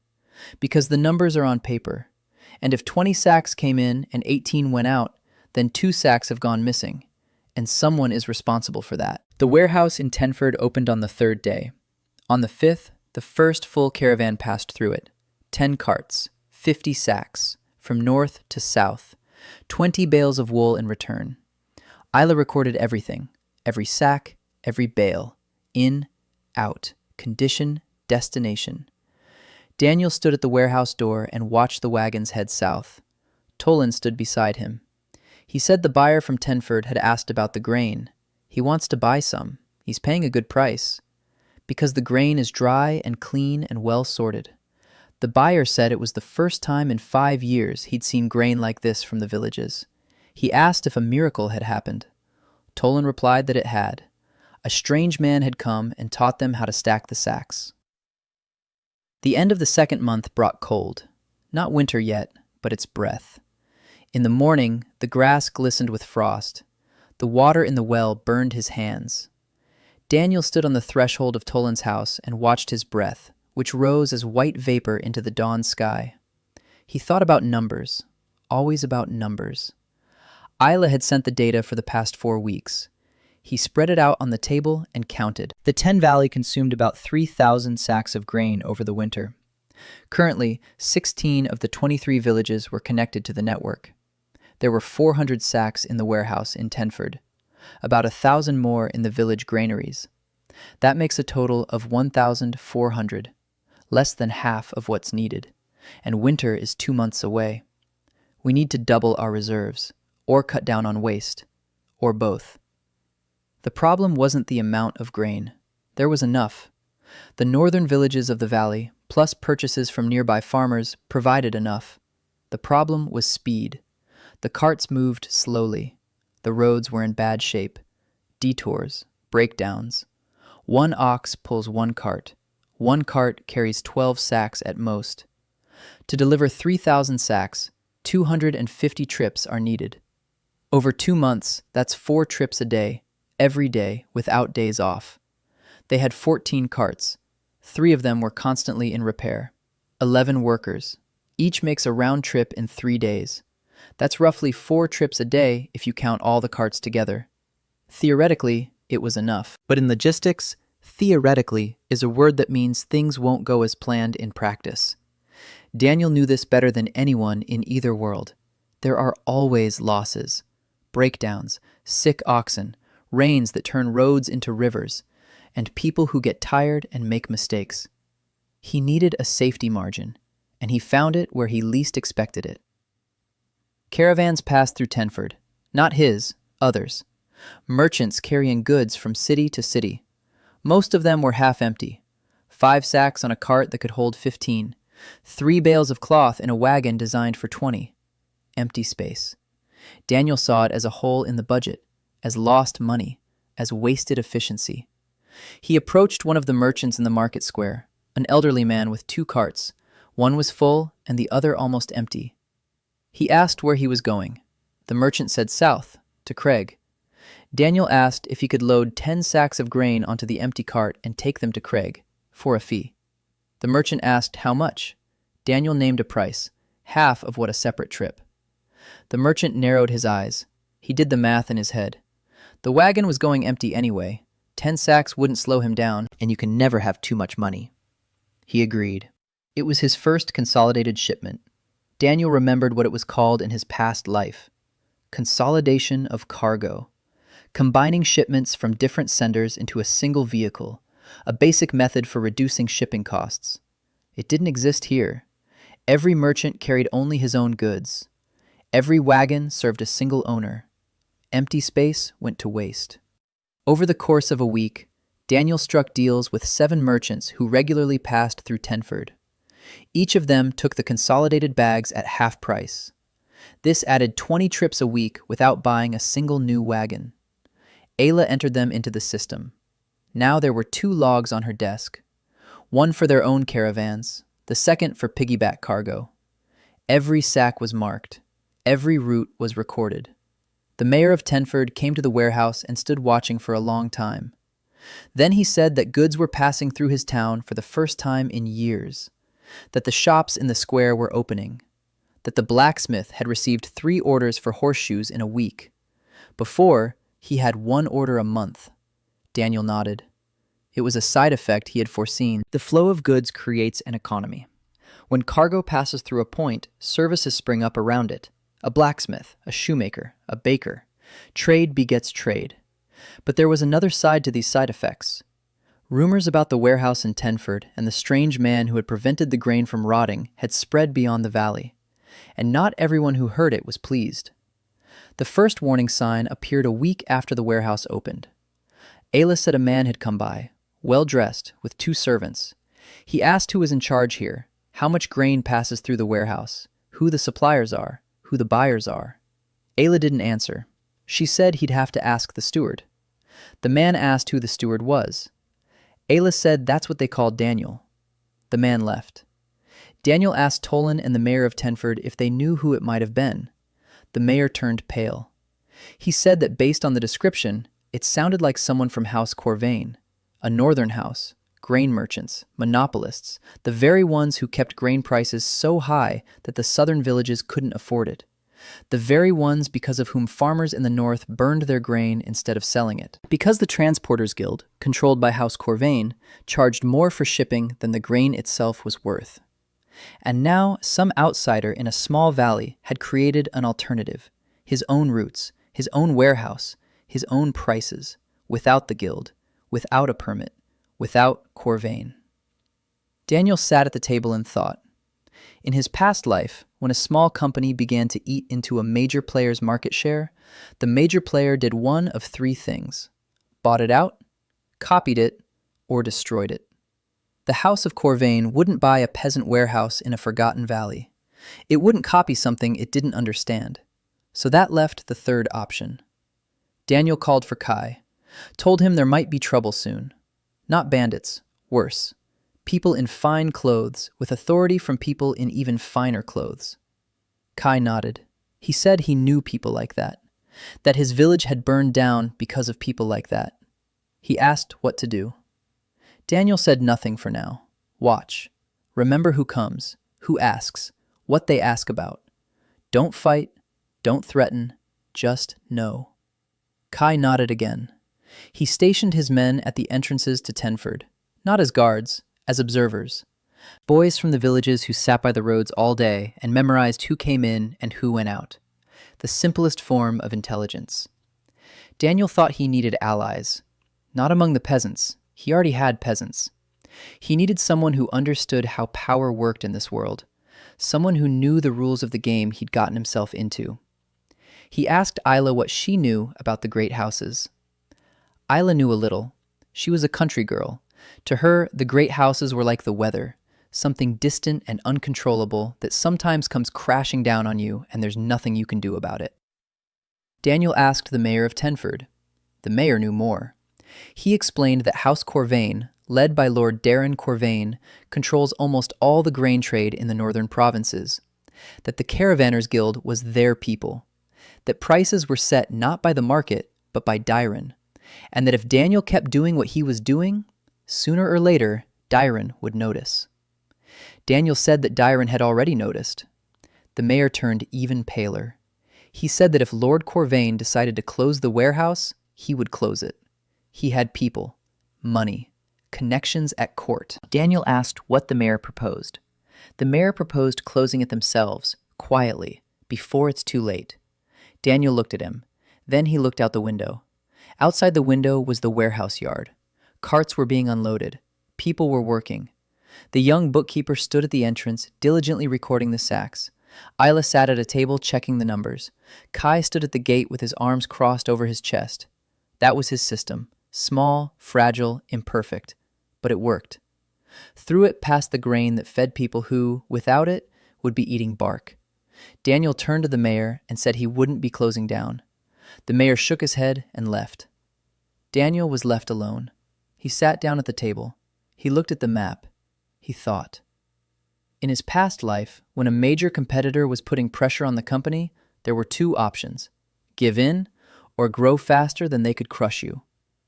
because the numbers are on paper, and if 20 sacks came in and 18 went out, then 2 sacks have gone missing, and someone is responsible for that. The warehouse in Tenford opened on the 3rd day. On the 5th, the first full caravan passed through it. 10 carts, 50 sacks, from north to south, 20 bales of wool in return. Isla recorded everything, every sack, every bale, in, out, condition, destination. Daniel stood at the warehouse door and watched the wagons head south. Tolan stood beside him. He said the buyer from Tenford had asked about the grain. He wants to buy some. He's paying a good price. Because the grain is dry and clean and well sorted. The buyer said it was the first time in 5 years he'd seen grain like this from the villages. He asked if a miracle had happened. Tolan replied that it had. A strange man had come and taught them how to stack the sacks. The end of the 2nd month brought cold. Not winter yet, but its breath. In the morning, the grass glistened with frost. The water in the well burned his hands. Daniel stood on the threshold of Tolan's house and watched his breath, which rose as white vapor into the dawn sky. He thought about numbers, always about numbers. Isla had sent the data for the past 4 weeks. He spread it out on the table and counted. The Ten Valley consumed about 3,000 sacks of grain over the winter. Currently, 16 of the 23 villages were connected to the network. There were 400 sacks in the warehouse in Tenford, about 1,000 more in the village granaries. That makes a total of 1,400, less than half of what's needed, and winter is 2 months away. We need to double our reserves, or cut down on waste, or both. The problem wasn't the amount of grain. There was enough. The northern villages of the valley, plus purchases from nearby farmers, provided enough. The problem was speed. The carts moved slowly. The roads were in bad shape. Detours, breakdowns. One ox pulls one cart. One cart carries 12 sacks at most. To deliver 3,000 sacks, 250 trips are needed. Over 2 months, that's 4 trips a day, every day, without days off. They had 14 carts. 3 of them were constantly in repair. 11 workers. Each makes a round trip in 3 days. That's roughly 4 trips a day if you count all the carts together. Theoretically, it was enough. But in logistics, theoretically is a word that means things won't go as planned in practice. Daniel knew this better than anyone in either world. There are always losses, breakdowns, sick oxen, rains that turn roads into rivers, and people who get tired and make mistakes. He needed a safety margin, and he found it where he least expected it. Caravans passed through Tenford, not his, others. Merchants carrying goods from city to city. Most of them were half empty. 5 sacks on a cart that could hold 15. 3 bales of cloth in a wagon designed for 20. Empty space. Daniel saw it as a hole in the budget, as lost money, as wasted efficiency. He approached one of the merchants in the market square, an elderly man with 2 carts. One was full and the other almost empty. He asked where he was going. The merchant said south, to Craig. Daniel asked if he could load 10 sacks of grain onto the empty cart and take them to Craig, for a fee. The merchant asked how much. Daniel named a price, half of what a separate trip. The merchant narrowed his eyes. He did the math in his head. The wagon was going empty anyway. 10 sacks wouldn't slow him down, and you can never have too much money. He agreed. It was his first consolidated shipment. Daniel remembered what it was called in his past life. Consolidation of cargo. Combining shipments from different senders into a single vehicle, a basic method for reducing shipping costs. It didn't exist here. Every merchant carried only his own goods. Every wagon served a single owner. Empty space went to waste. Over the course of a week, Daniel struck deals with 7 merchants who regularly passed through Tenford. Each of them took the consolidated bags at half price. This added 20 trips a week without buying a single new wagon. Ayla entered them into the system. Now there were 2 logs on her desk, one for their own caravans, the second for piggyback cargo. Every sack was marked. Every route was recorded. The mayor of Tenford came to the warehouse and stood watching for a long time. Then he said that goods were passing through his town for the first time in years, that the shops in the square were opening, that the blacksmith had received 3 orders for horseshoes in a week. Before, he had 1 order a month. Daniel nodded. It was a side effect he had foreseen. The flow of goods creates an economy. When cargo passes through a point, services spring up around it. A blacksmith, a shoemaker, a baker. Trade begets trade. But there was another side to these side effects. Rumors about the warehouse in Tenford and the strange man who had prevented the grain from rotting had spread beyond the valley, and not everyone who heard it was pleased. The first warning sign appeared a week after the warehouse opened. Ayla said a man had come by, well-dressed, with 2 servants. He asked who was in charge here, how much grain passes through the warehouse, who the suppliers are, who the buyers are. Ayla didn't answer. She said he'd have to ask the steward. The man asked who the steward was. Ayla said that's what they called Daniel. The man left. Daniel asked Tolan and the mayor of Tenford if they knew who it might have been. The mayor turned pale. He said that based on the description, it sounded like someone from House Corvain, a northern house, grain merchants, monopolists, the very ones who kept grain prices so high that the southern villages couldn't afford it. The very ones because of whom farmers in the north burned their grain instead of selling it. Because the Transporters Guild, controlled by House Corvain, charged more for shipping than the grain itself was worth. And now some outsider in a small valley had created an alternative, his own routes, his own warehouse, his own prices, without the guild, without a permit, without Corvain. Daniel sat at the table and thought. In his past life, when a small company began to eat into a major player's market share, the major player did one of three things: bought it out, copied it, or destroyed it. The House of Corvain wouldn't buy a peasant warehouse in a forgotten valley. It wouldn't copy something it didn't understand. So that left the third option. Daniel called for Kai, told him there might be trouble soon. Not bandits, worse. People in fine clothes, with authority from people in even finer clothes. Kai nodded. He said he knew people like that his village had burned down because of people like that. He asked what to do. Daniel said nothing for now. Watch. Remember who comes, who asks, what they ask about. Don't fight, don't threaten, just know. Kai nodded again. He stationed his men at the entrances to Tenford, not as guards, as observers. Boys from the villages who sat by the roads all day and memorized who came in and who went out. The simplest form of intelligence. Daniel thought he needed allies. Not among the peasants. He already had peasants. He needed someone who understood how power worked in this world. Someone who knew the rules of the game he'd gotten himself into. He asked Isla what she knew about the great houses. Isla knew a little. She was a country girl. To her, the great houses were like the weather, something distant and uncontrollable that sometimes comes crashing down on you and there's nothing you can do about it. Daniel asked the mayor of Tenford. The mayor knew more. He explained that House Corvain, led by Lord Darren Corvain, controls almost all the grain trade in the northern provinces, that the Caravanners Guild was their people, that prices were set not by the market, but by Darren, and that if Daniel kept doing what he was doing, sooner or later, Darren would notice. Daniel said that Darren had already noticed. The mayor turned even paler. He said that if Lord Corvain decided to close the warehouse, he would close it. He had people, money, connections at court. Daniel asked what the mayor proposed. The mayor proposed closing it themselves, quietly, before it's too late. Daniel looked at him. Then he looked out the window. Outside the window was the warehouse yard. Carts were being unloaded. People were working. The young bookkeeper stood at the entrance, diligently recording the sacks. Isla sat at a table checking the numbers. Kai stood at the gate with his arms crossed over his chest. That was his system. Small, fragile, imperfect. But it worked. Through it passed the grain that fed people who, without it, would be eating bark. Daniel turned to the mayor and said he wouldn't be closing down. The mayor shook his head and left. Daniel was left alone. He sat down at the table. He looked at the map. He thought. In his past life, when a major competitor was putting pressure on the company, there were two options: give in or grow faster than they could crush you.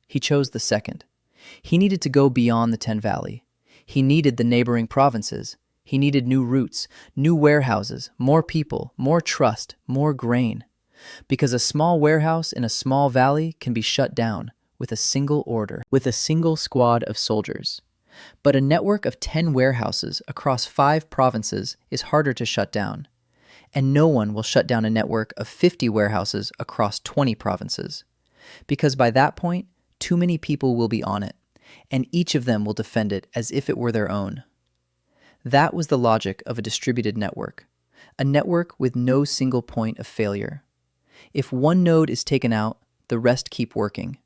He chose the second. He needed to go beyond the Ten Valley. He needed the neighboring provinces. He needed new routes, new warehouses, more people, more trust, more grain. Because a small warehouse in a small valley can be shut down with a single order, with a single squad of soldiers. But a network of 10 warehouses across 5 provinces is harder to shut down. And no one will shut down a network of 50 warehouses across 20 provinces. Because by that point, too many people will be on it, and each of them will defend it as if it were their own. That was the logic of a distributed network, a network with no single point of failure. If one node is taken out, the rest keep working.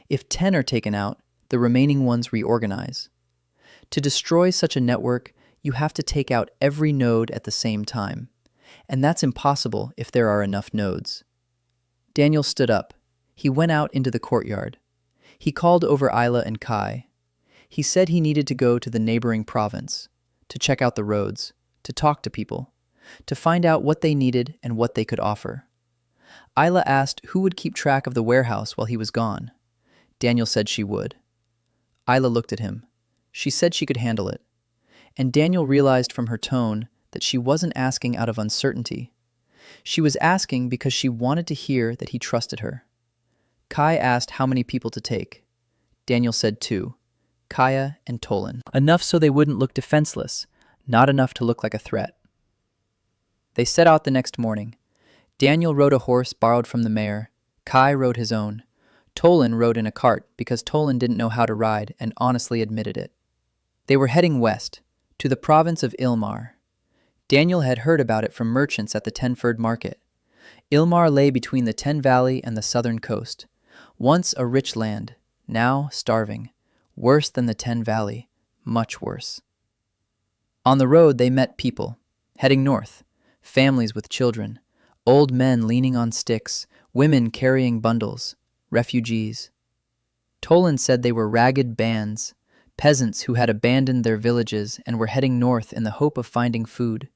If 10 are taken out, the remaining ones reorganize. To destroy such a network, you have to take out every node at the same time, and that's impossible if there are enough nodes. Daniel stood up. He went out into the courtyard. He called over Isla and Kai. He said he needed to go to the neighboring province, to check out the roads, to talk to people, to find out what they needed and what they could offer. Isla asked who would keep track of the warehouse while he was gone. Daniel said she would. Isla looked at him. She said she could handle it. And Daniel realized from her tone that she wasn't asking out of uncertainty. She was asking because she wanted to hear that he trusted her. Kai asked how many people to take. Daniel said 2, Kaya and Tolan. Enough so they wouldn't look defenseless, not enough to look like a threat. They set out the next morning. Daniel rode a horse borrowed from the mayor. Kai rode his own. Tolan rode in a cart because Tolan didn't know how to ride and honestly admitted it. They were heading west, to the province of Ilmar. Daniel had heard about it from merchants at the Tenford market. Ilmar lay between the Ten Valley and the southern coast. Once a rich land, now starving. Worse than the Ten Valley, much worse. On the road they met people, heading north, families with children, old men leaning on sticks, women carrying bundles, refugees. Tolan said they were ragged bands, peasants who had abandoned their villages and were heading north in the hope of finding food.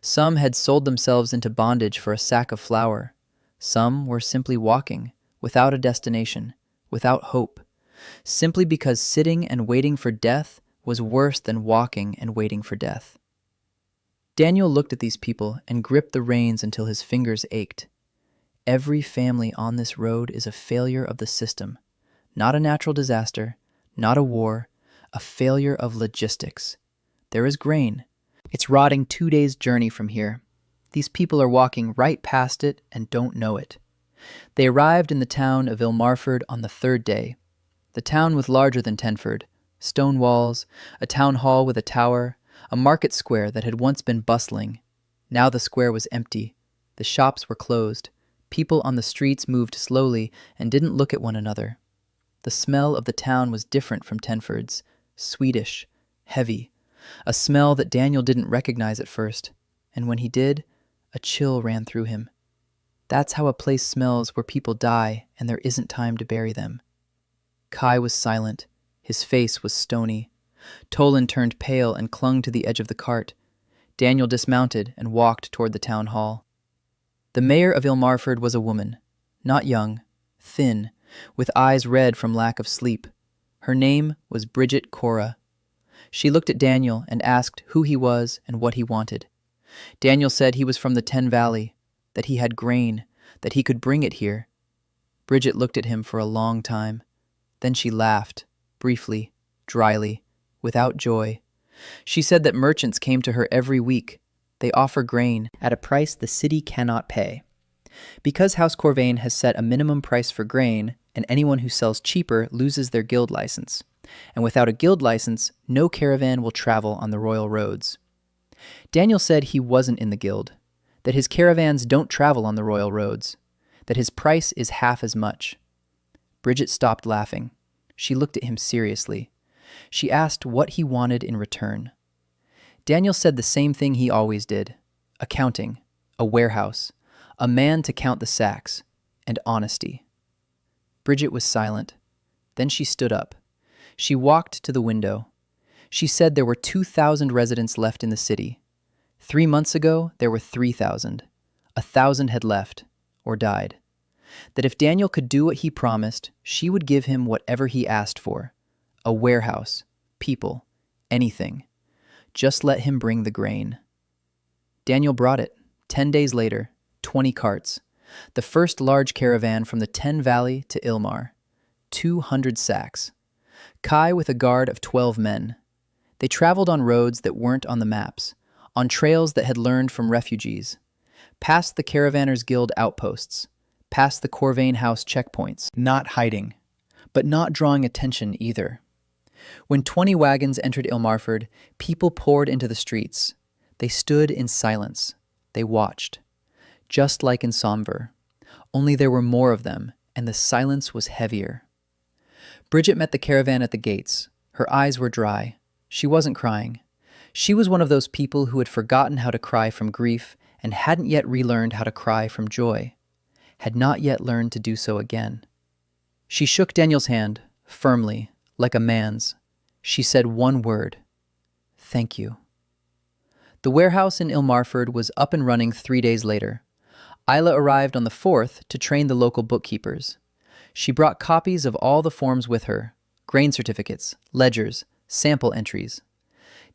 Some had sold themselves into bondage for a sack of flour. Some were simply walking, without a destination, without hope, simply because sitting and waiting for death was worse than walking and waiting for death. Daniel looked at these people and gripped the reins until his fingers ached. Every family on this road is a failure of the system, not a natural disaster, not a war, a failure of logistics. There is grain. It's rotting 2 days' journey from here. These people are walking right past it and don't know it. They arrived in the town of Ilmarford on the 3rd day. The town was larger than Tenford. Stone walls, a town hall with a tower, a market square that had once been bustling. Now the square was empty. The shops were closed. People on the streets moved slowly and didn't look at one another. The smell of the town was different from Tenford's, sweetish, heavy, a smell that Daniel didn't recognize at first, and when he did, a chill ran through him. That's how a place smells where people die and there isn't time to bury them. Kai was silent. His face was stony. Tolan turned pale and clung to the edge of the cart. Daniel dismounted and walked toward the town hall. The mayor of Ilmarford was a woman, not young, thin, with eyes red from lack of sleep. Her name was Bridget Cora. She looked at Daniel and asked who he was and what he wanted. Daniel said he was from the Ten Valley, that he had grain, that he could bring it here. Bridget looked at him for a long time. Then she laughed, briefly, dryly, without joy. She said that merchants came to her every week. They offer grain at a price the city cannot pay. Because House Corvain has set a minimum price for grain, and anyone who sells cheaper loses their guild license. And without a guild license, no caravan will travel on the royal roads. Daniel said he wasn't in the guild, that his caravans don't travel on the royal roads, that his price is half as much. Bridget stopped laughing. She looked at him seriously. She asked what he wanted in return. Daniel said the same thing he always did: accounting, a warehouse, a man to count the sacks, and honesty. Bridget was silent. Then she stood up. She walked to the window. She said there were 2,000 residents left in the city. 3 months ago, there were 3,000. 1,000 had left, or died. That if Daniel could do what he promised, she would give him whatever he asked for. A warehouse, people, anything. Just let him bring the grain. Daniel brought it. 10 days later, 20 carts. The first large caravan from the Ten Valley to Ilmar. 200 sacks. Kai with a guard of 12 men. They traveled on roads that weren't on the maps, on trails that had learned from refugees, past the Caravanners Guild outposts, past the Corvain House checkpoints, not hiding, but not drawing attention either. When 20 wagons entered Ilmarford, people poured into the streets. They stood in silence. They watched. Just like in Somver. Only there were more of them, and the silence was heavier. Bridget met the caravan at the gates. Her eyes were dry. She wasn't crying. She was one of those people who had forgotten how to cry from grief and hadn't yet relearned how to cry from joy, had not yet learned to do so again. She shook Daniel's hand, firmly, like a man's. She said one word: "Thank you." The warehouse in Ilmarford was up and running 3 days later. Isla arrived on the 4th to train the local bookkeepers. She brought copies of all the forms with her: grain certificates, ledgers, sample entries.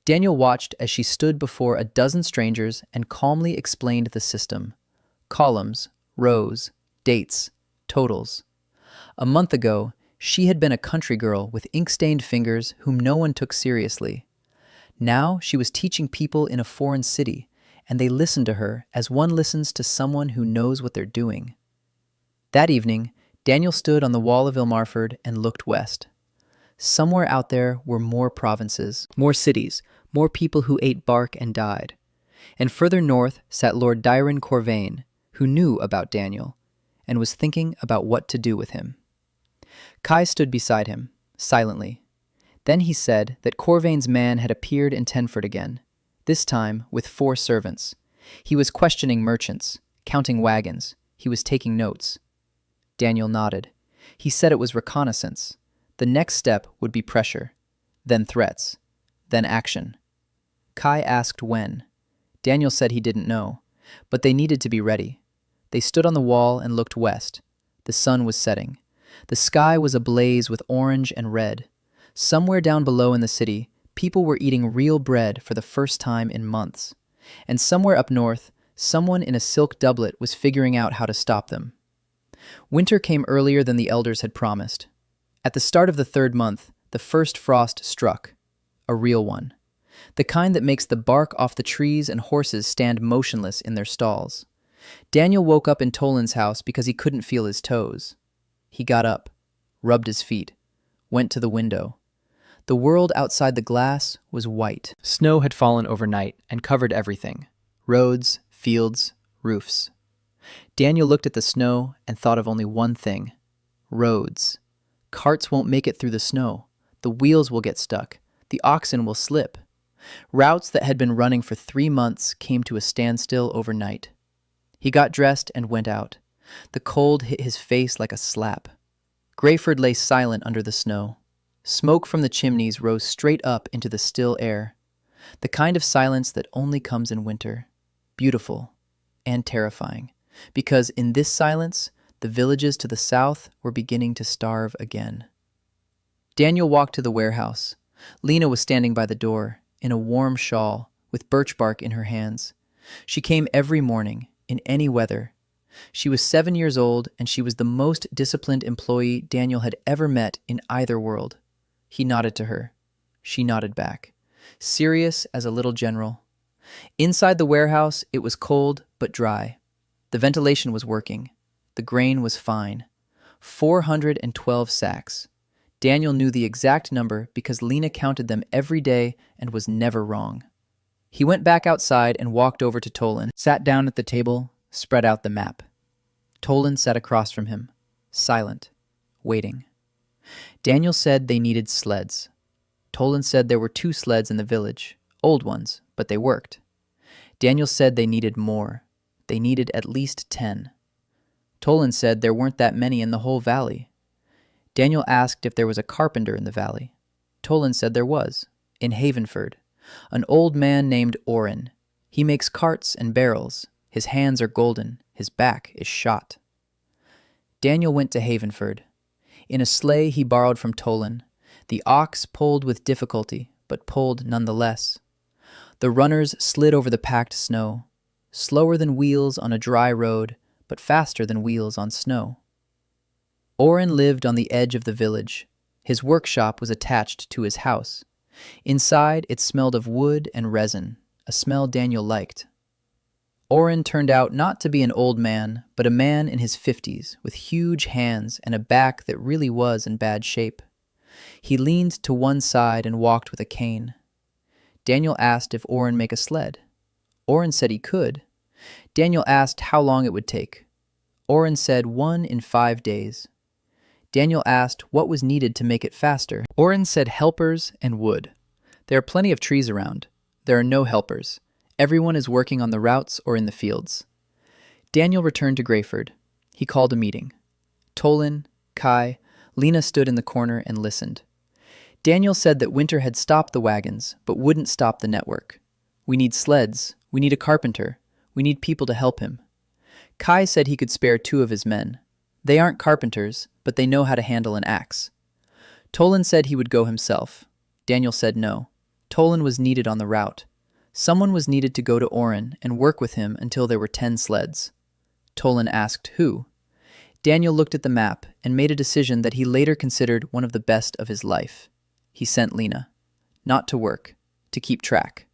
Daniel watched as she stood before a dozen strangers and calmly explained the system. columns, rows, dates, totals. A month ago, she had been a country girl with ink-stained fingers whom no one took seriously. Now she was teaching people in a foreign city, and they listened to her as one listens to someone who knows what they're doing. That evening, Daniel stood on the wall of Ilmarford and looked west. Somewhere out there were more provinces, more cities, more people who ate bark and died. And further north sat Lord Dyron Corvain, who knew about Daniel, and was thinking about what to do with him. Kai stood beside him, silently. Then he said that Corvain's man had appeared in Tenford again, this time with 4 servants. He was questioning merchants, counting wagons. He was taking notes. Daniel nodded. He said it was reconnaissance. The next step would be pressure, then threats, then action. Kai asked when. Daniel said he didn't know, but they needed to be ready. They stood on the wall and looked west. The sun was setting. The sky was ablaze with orange and red. Somewhere down below in the city, people were eating real bread for the first time in months. And somewhere up north, someone in a silk doublet was figuring out how to stop them. Winter came earlier than the elders had promised. At the start of the 3rd month, the first frost struck. A real one. The kind that makes the bark off the trees and horses stand motionless in their stalls. Daniel woke up in Toland's house because he couldn't feel his toes. He got up, rubbed his feet, went to the window. The world outside the glass was white. Snow had fallen overnight and covered everything. Roads, fields, roofs. Daniel looked at the snow and thought of only one thing. Roads. Carts won't make it through the snow. The wheels will get stuck. The oxen will slip. Routes that had been running for 3 months came to a standstill overnight. He got dressed and went out. The cold hit his face like a slap. Greyford lay silent under the snow. Smoke from the chimneys rose straight up into the still air. The kind of silence that only comes in winter. Beautiful and terrifying, because in this silence, the villages to the south were beginning to starve again. Daniel walked to the warehouse. Lena was standing by the door, in a warm shawl, with birch bark in her hands. She came every morning, in any weather. She was 7 years old, and she was the most disciplined employee Daniel had ever met in either world. He nodded to her. She nodded back, serious as a little general. Inside the warehouse, it was cold but dry. The ventilation was working. The grain was fine. 412 sacks. Daniel knew the exact number because Lena counted them every day and was never wrong. He went back outside and walked over to Toland, sat down at the table, spread out the map. Toland sat across from him, silent, waiting. Daniel said they needed sleds. Toland said there were 2 sleds in the village, old ones, but they worked. Daniel said they needed more. They needed at least 10. Toland said there weren't that many in the whole valley. Daniel asked if there was a carpenter in the valley. Toland said there was, in Havenford, an old man named Oren. He makes carts and barrels. His hands are golden. His back is shot. Daniel went to Havenford. In a sleigh he borrowed from Toland. The ox pulled with difficulty, but pulled nonetheless. The runners slid over the packed snow, slower than wheels on a dry road, but faster than wheels on snow. Oren lived on the edge of the village. His workshop was attached to his house. Inside, it smelled of wood and resin, a smell Daniel liked. Oren turned out not to be an old man, but a man in his 50s, with huge hands and a back that really was in bad shape. He leaned to one side and walked with a cane. Daniel asked if Oren make a sled. Oren said he could. Daniel asked how long it would take. Oren said 1 in 5 days. Daniel asked what was needed to make it faster. Oren said helpers and wood. There are plenty of trees around. There are no helpers. Everyone is working on the routes or in the fields. Daniel returned to Greyford. He called a meeting. Toland, Kai, Lena stood in the corner and listened. Daniel said that winter had stopped the wagons, but wouldn't stop the network. We need sleds. We need a carpenter. We need people to help him. Kai said he could spare 2 of his men. They aren't carpenters, but they know how to handle an axe. Toland said he would go himself. Daniel said no. Toland was needed on the route. Someone was needed to go to Oren and work with him until there were 10 sleds. Tolan asked who. Daniel looked at the map and made a decision that he later considered one of the best of his life. He sent Lena. Not to work, to keep track.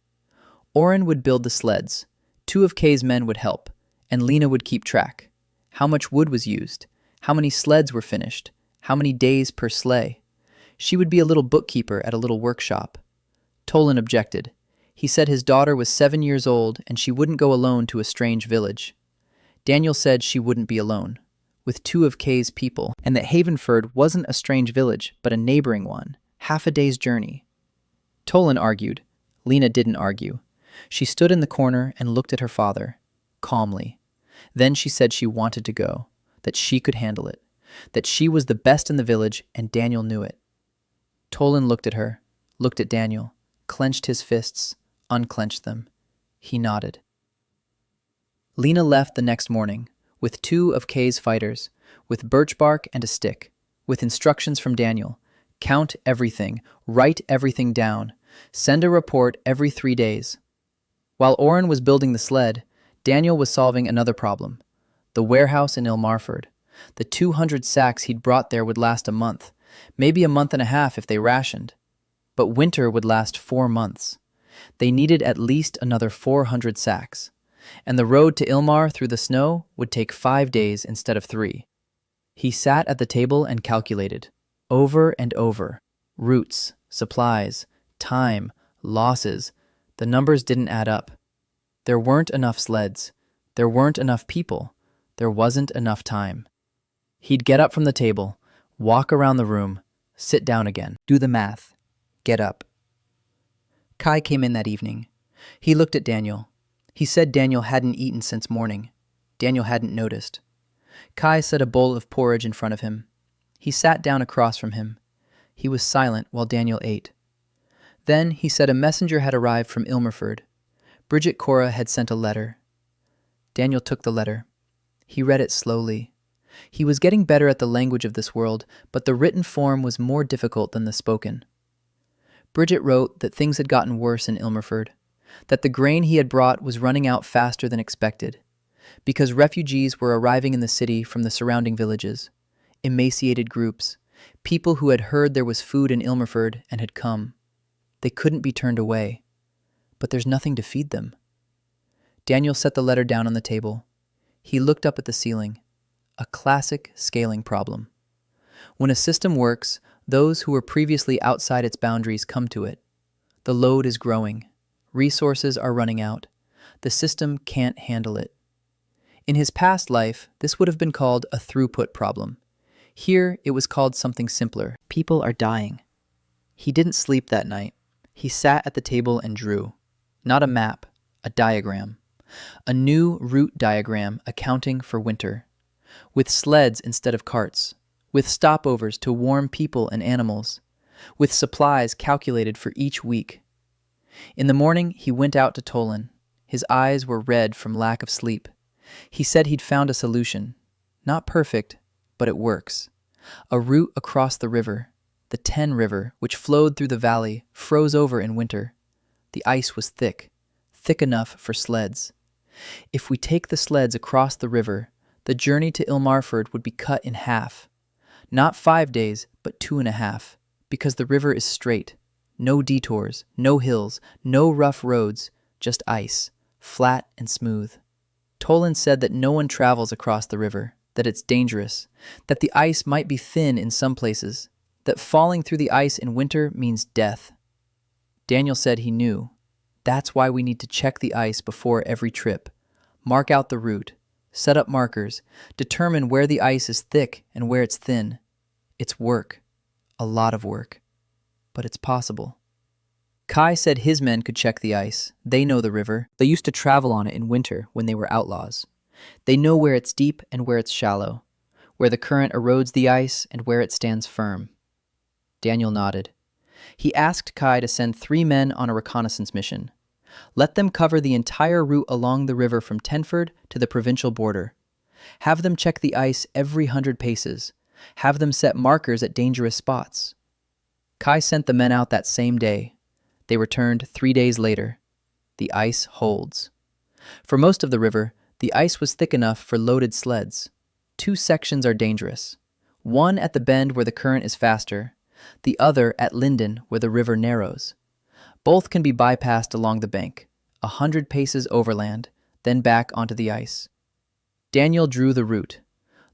Oren would build the sleds. 2 of Kay's men would help, and Lena would keep track. How much wood was used? How many sleds were finished? How many days per sleigh? She would be a little bookkeeper at a little workshop. Tolan objected. He said his daughter was 7 years old and she wouldn't go alone to a strange village. Daniel said she wouldn't be alone, with 2 of Kay's people, and that Havenford wasn't a strange village, but a neighboring one, half a day's journey. Tolan argued. Lena didn't argue. She stood in the corner and looked at her father, calmly. Then she said she wanted to go, that she could handle it, that she was the best in the village and Daniel knew it. Tolan looked at her, looked at Daniel, clenched his fists, unclenched them. He nodded. Lena left the next morning, with 2 of Kay's fighters, with birch bark and a stick, with instructions from Daniel. Count everything, write everything down, send a report every 3 days. While Oren was building the sled, Daniel was solving another problem. The warehouse in Ilmarford. The 200 sacks he'd brought there would last a month, maybe a month and a half if they rationed. But winter would last 4 months. They needed at least another 400 sacks. And the road to Ilmar through the snow would take 5 days instead of 3. He sat at the table and calculated, over and over. Routes, supplies, time, losses. The numbers didn't add up. There weren't enough sleds. There weren't enough people. There wasn't enough time. He'd get up from the table, walk around the room, sit down again. Do the math. Get up. Kai came in that evening. He looked at Daniel. He said Daniel hadn't eaten since morning. Daniel hadn't noticed. Kai set a bowl of porridge in front of him. He sat down across from him. He was silent while Daniel ate. Then he said a messenger had arrived from Ilmerford. Bridget Cora had sent a letter. Daniel took the letter. He read it slowly. He was getting better at the language of this world, but the written form was more difficult than the spoken. Bridget wrote that things had gotten worse in Ilmerford, that the grain he had brought was running out faster than expected, because refugees were arriving in the city from the surrounding villages, emaciated groups, people who had heard there was food in Ilmerford and had come. They couldn't be turned away, but there's nothing to feed them. Daniel set the letter down on the table. He looked up at the ceiling. A classic scaling problem. When a system works, those who were previously outside its boundaries come to it. The load is growing. Resources are running out. The system can't handle it. In his past life, this would have been called a throughput problem. Here, it was called something simpler. People are dying. He didn't sleep that night. He sat at the table and drew. Not a map, a diagram. A new route diagram accounting for winter. With sleds instead of carts. With stopovers to warm people and animals. With supplies calculated for each week. In the morning, he went out to Tolan. His eyes were red from lack of sleep. He said he'd found a solution. Not perfect, but it works. A route across the river. The Ten River, which flowed through the valley, froze over in winter. The ice was thick enough for sleds. If we take the sleds across the river, the journey to Ilmarford would be cut in half. Not 5 days, but 2.5, because the river is straight. No detours, no hills, no rough roads, just ice, flat and smooth. Tolan said that no one travels across the river, that it's dangerous, that the ice might be thin in some places, that falling through the ice in winter means death. Daniel said he knew. That's why we need to check the ice before every trip, mark out the route, set up markers, determine where the ice is thick and where it's thin. It's work, a lot of work, but it's possible. Kai said his men could check the ice. They know the river. They used to travel on it in winter when they were outlaws. They know where it's deep and where it's shallow, where the current erodes the ice and where it stands firm. Daniel nodded. He asked Kai to send 3 men on a reconnaissance mission. Let them cover the entire route along the river from Tenford to the provincial border. Have them check the ice every 100 paces. Have them set markers at dangerous spots. Kai sent the men out that same day. They returned 3 days later. The ice holds. For most of the river, The ice was thick enough for loaded sleds. Two sections are dangerous. One at the bend where the current is faster, the other at Linden where the river narrows. Both can be bypassed along the bank, 100 paces overland, then back onto the ice. Daniel drew the route.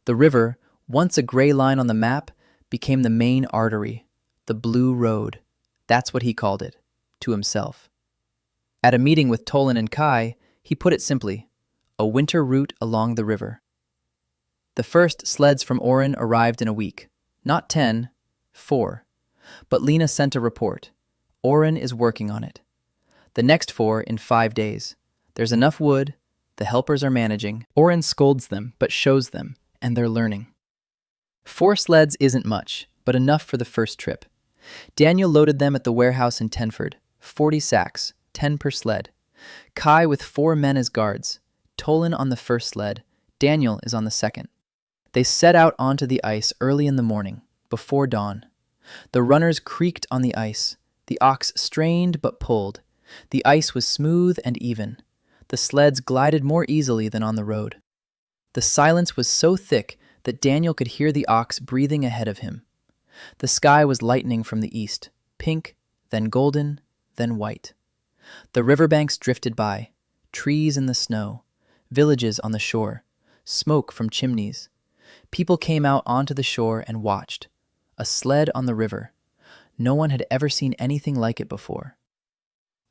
The river, once a gray line on the map, became the main artery, the Blue Road. That's what he called it, to himself. At a meeting with Tolan and Kai, he put it simply, a winter route along the river. The first sleds from Oren arrived in a week. Not 10, 4. But Lena sent a report. Oren is working on it. The next 4 in 5 days. There's enough wood. The helpers are managing. Oren scolds them, but shows them, and they're learning. 4 sleds isn't much, but enough for the first trip. Daniel loaded them at the warehouse in Tenford. 40 sacks, 10 per sled. Kai with 4 men as guards. Tolan on the first sled. Daniel is on the second. They set out onto the ice early in the morning, before dawn. The runners creaked on the ice. The ox strained but pulled. The ice was smooth and even. The sleds glided more easily than on the road. The silence was so thick that Daniel could hear the ox breathing ahead of him. The sky was lightening from the east, pink, then golden, then white. The riverbanks drifted by, trees in the snow, villages on the shore, smoke from chimneys. People came out onto the shore and watched. A sled on the river. No one had ever seen anything like it before.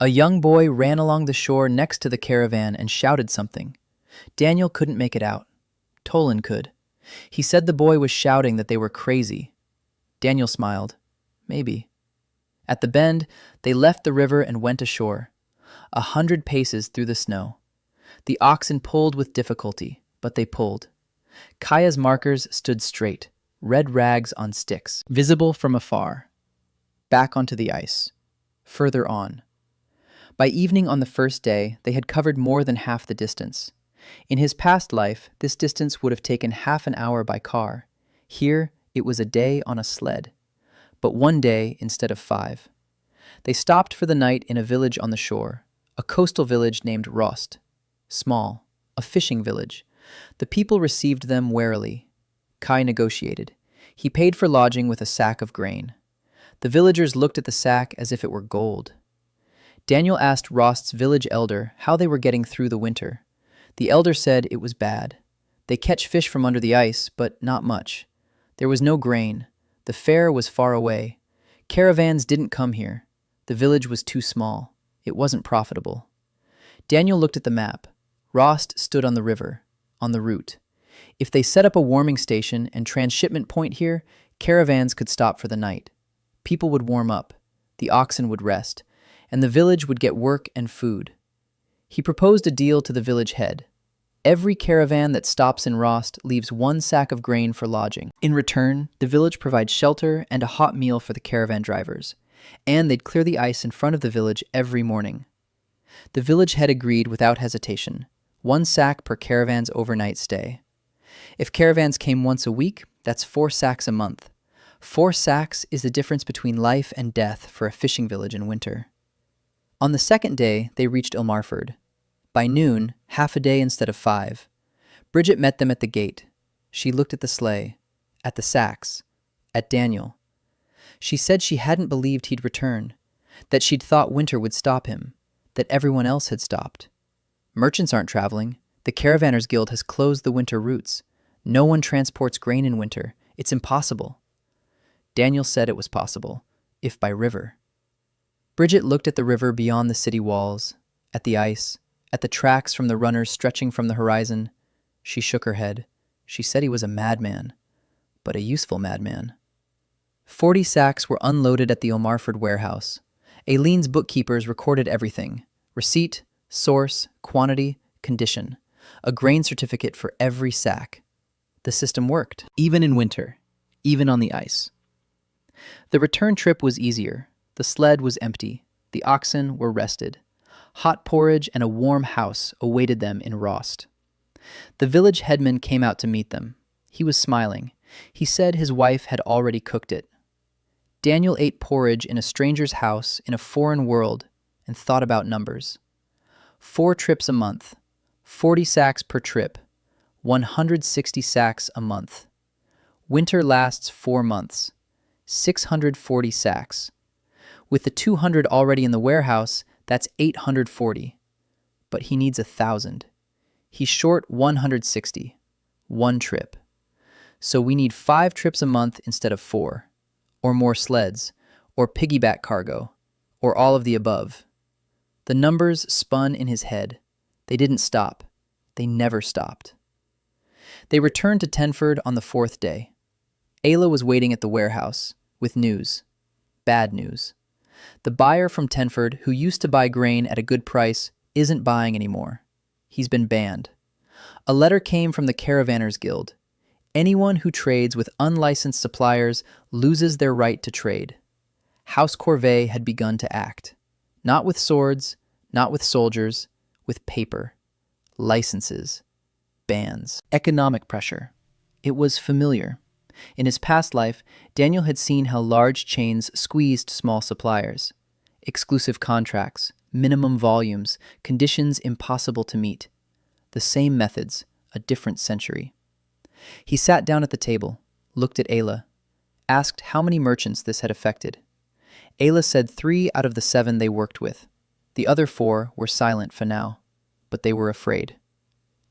A young boy ran along the shore next to the caravan and shouted something. Daniel couldn't make it out. Tolan could. He said the boy was shouting that they were crazy. Daniel smiled. Maybe. At the bend, they left the river and went ashore. 100 paces through the snow. The oxen pulled with difficulty, but they pulled. Kaya's markers stood straight, red rags on sticks, visible from afar. Back onto the ice. Further on. By evening on the first day, they had covered more than half the distance. In his past life, this distance would have taken half an hour by car. Here, it was a day on a sled. But 1 day instead of 5. They stopped for the night in a village on the shore, a coastal village named Rost. Small, a fishing village. The people received them warily. Kai negotiated. He paid for lodging with a sack of grain. The villagers looked at the sack as if it were gold. Daniel asked Rost's village elder how they were getting through the winter. The elder said it was bad. They catch fish from under the ice, but not much. There was no grain. The fair was far away. Caravans didn't come here. The village was too small. It wasn't profitable. Daniel looked at the map. Rost stood on the river, on the route. If they set up a warming station and transshipment point here, caravans could stop for the night. People would warm up. The oxen would rest. And the village would get work and food. He proposed a deal to the village head. Every caravan that stops in Rost leaves 1 sack of grain for lodging. In return, the village provides shelter and a hot meal for the caravan drivers, and they'd clear the ice in front of the village every morning. The village head agreed without hesitation, 1 sack per caravan's overnight stay. If caravans came once a week, that's 4 sacks a month. 4 sacks is the difference between life and death for a fishing village in winter. On the second day, they reached Ilmarford. By noon, half a day instead of 5. Bridget met them at the gate. She looked at the sleigh, at the sacks, at Daniel. She said she hadn't believed he'd return, that she'd thought winter would stop him, that everyone else had stopped. Merchants aren't traveling. The Caravanners Guild has closed the winter routes. No one transports grain in winter. It's impossible. Daniel said it was possible, if by river. Bridget looked at the river beyond the city walls, at the ice, at the tracks from the runners stretching from the horizon. She shook her head. She said he was a madman, but a useful madman. 40 sacks were unloaded at the Ilmarford warehouse. Aileen's bookkeepers recorded everything: receipt, source, quantity, condition. A grain certificate for every sack. The system worked, even in winter, even on the ice. The return trip was easier. The sled was empty. The oxen were rested. Hot porridge and a warm house awaited them in Rost. The village headman came out to meet them. He was smiling. He said his wife had already cooked it. Daniel ate porridge in a stranger's house in a foreign world and thought about numbers. 4 trips a month. 40 sacks per trip, 160 sacks a month. Winter lasts 4 months, 640 sacks. With the 200 already in the warehouse, that's 840. But he needs 1,000. He's short 160. One trip. So we need 5 trips a month instead of 4. Or more sleds. Or piggyback cargo. Or all of the above. The numbers spun in his head. They didn't stop. They never stopped. They returned to Tenford on the 4th day. Ayla was waiting at the warehouse, with news. Bad news. The buyer from Tenford, who used to buy grain at a good price, isn't buying anymore. He's been banned. A letter came from the Caravanners Guild. Anyone who trades with unlicensed suppliers loses their right to trade. House Corvée had begun to act. Not with swords, not with soldiers, with paper. Licenses. Bans. Economic pressure. It was familiar. In his past life, Daniel had seen how large chains squeezed small suppliers. Exclusive contracts, minimum volumes, conditions impossible to meet. The same methods, a different century. He sat down at the table, looked at Ayla, asked how many merchants this had affected. Ayla said 3 out of the 7 they worked with. The other 4 were silent for now, but they were afraid.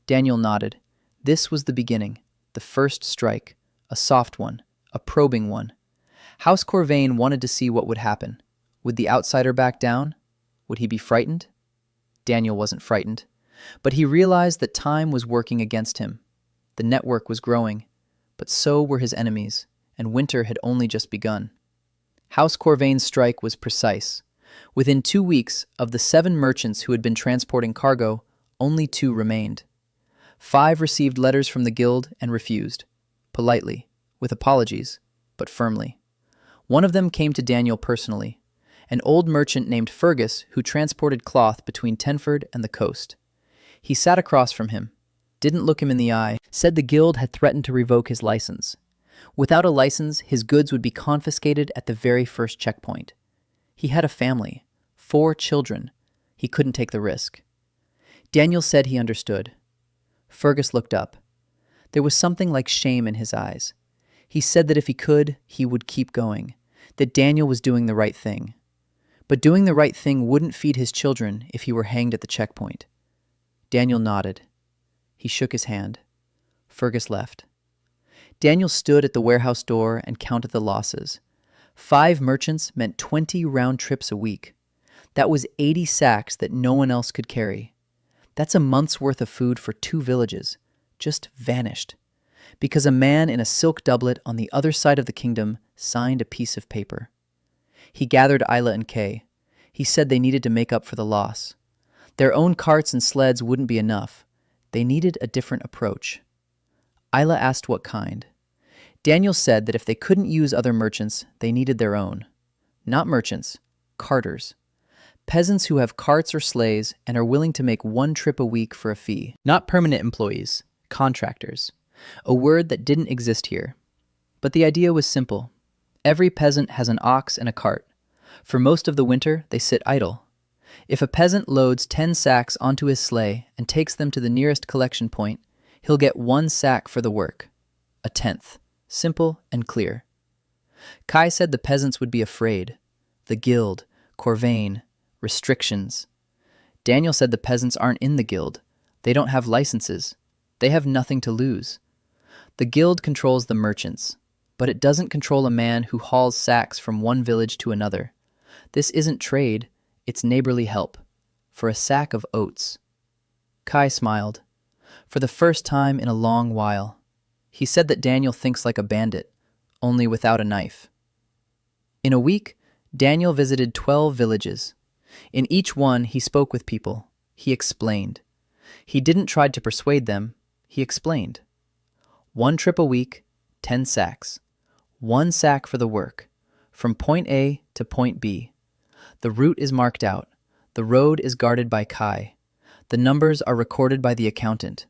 Daniel nodded. This was the beginning, the first strike, a soft one, a probing one. House Corvain wanted to see what would happen. Would the outsider back down? Would he be frightened? Daniel wasn't frightened, but he realized that time was working against him. The network was growing, but so were his enemies, and winter had only just begun. House Corvain's strike was precise. Within 2 weeks, of the 7 merchants who had been transporting cargo, only 2 remained. 5 received letters from the guild and refused, politely, with apologies, but firmly. One of them came to Daniel personally, an old merchant named Fergus who transported cloth between Tenford and the coast. He sat across from him, didn't look him in the eye, said the guild had threatened to revoke his license. Without a license, his goods would be confiscated at the very first checkpoint. He had a family, 4 children. He couldn't take the risk. Daniel said he understood. Fergus looked up. There was something like shame in his eyes. He said that if he could, he would keep going, that Daniel was doing the right thing. But doing the right thing wouldn't feed his children if he were hanged at the checkpoint. Daniel nodded. He shook his hand. Fergus left. Daniel stood at the warehouse door and counted the losses. 5 merchants meant 20 round trips a week. That was 80 sacks that no one else could carry. That's a month's worth of food for 2 villages. Just vanished. Because a man in a silk doublet on the other side of the kingdom signed a piece of paper. He gathered Ayla and Kay. He said they needed to make up for the loss. Their own carts and sleds wouldn't be enough. They needed a different approach. Ayla asked what kind. Daniel said that if they couldn't use other merchants, they needed their own. Not merchants, carters. Peasants who have carts or sleighs and are willing to make 1 trip a week for a fee. Not permanent employees, contractors. A word that didn't exist here. But the idea was simple. Every peasant has an ox and a cart. For most of the winter, they sit idle. If a peasant loads 10 sacks onto his sleigh and takes them to the nearest collection point, he'll get 1 sack for the work. A tenth. Simple and clear. Kai said the peasants would be afraid. The guild, Corvain, restrictions. Daniel said the peasants aren't in the guild. They don't have licenses. They have nothing to lose. The guild controls the merchants, but it doesn't control a man who hauls sacks from one village to another. This isn't trade, it's neighborly help. For a sack of oats. Kai smiled. For the first time in a long while. He said that Daniel thinks like a bandit, only without a knife. In a week, Daniel visited 12 villages. In each one, he spoke with people. He explained. He didn't try to persuade them. He explained. 1 trip a week, 10 sacks. 1 sack for the work, from point A to point B. The route is marked out. The road is guarded by Kai. The numbers are recorded by the accountant.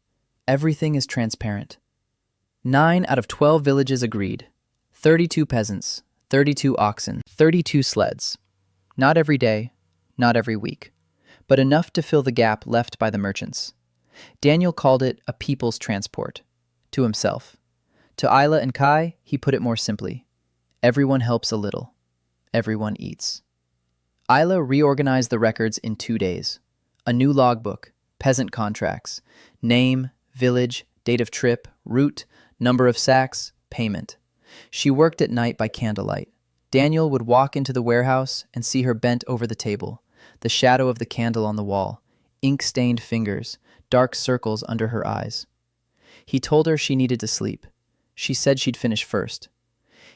Everything is transparent. 9 out of 12 villages agreed. 32 peasants, 32 oxen, 32 sleds. Not every day, not every week, but enough to fill the gap left by the merchants. Daniel called it a people's transport. To himself. To Isla and Kai, he put it more simply. Everyone helps a little. Everyone eats. Isla reorganized the records in 2 days. A new logbook, peasant contracts, name, village, date of trip, route, number of sacks, payment. She worked at night by candlelight. Daniel would walk into the warehouse and see her bent over the table, the shadow of the candle on the wall, ink-stained fingers, dark circles under her eyes. He told her she needed to sleep. She said she'd finish first.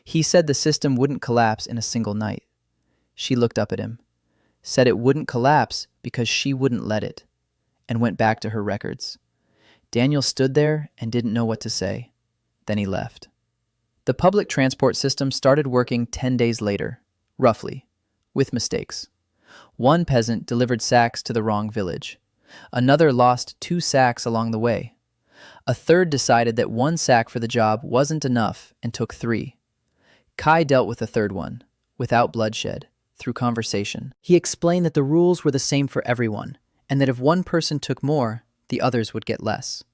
He said the system wouldn't collapse in a single night. She looked up at him, said it wouldn't collapse because she wouldn't let it, and went back to her records. Daniel stood there and didn't know what to say. Then he left. The public transport system started working 10 days later, roughly, with mistakes. One peasant delivered sacks to the wrong village. Another lost 2 sacks along the way. A third decided that 1 sack for the job wasn't enough and took 3. Kai dealt with the third one, without bloodshed, through conversation. He explained that the rules were the same for everyone, and that if one person took more, the others would get less.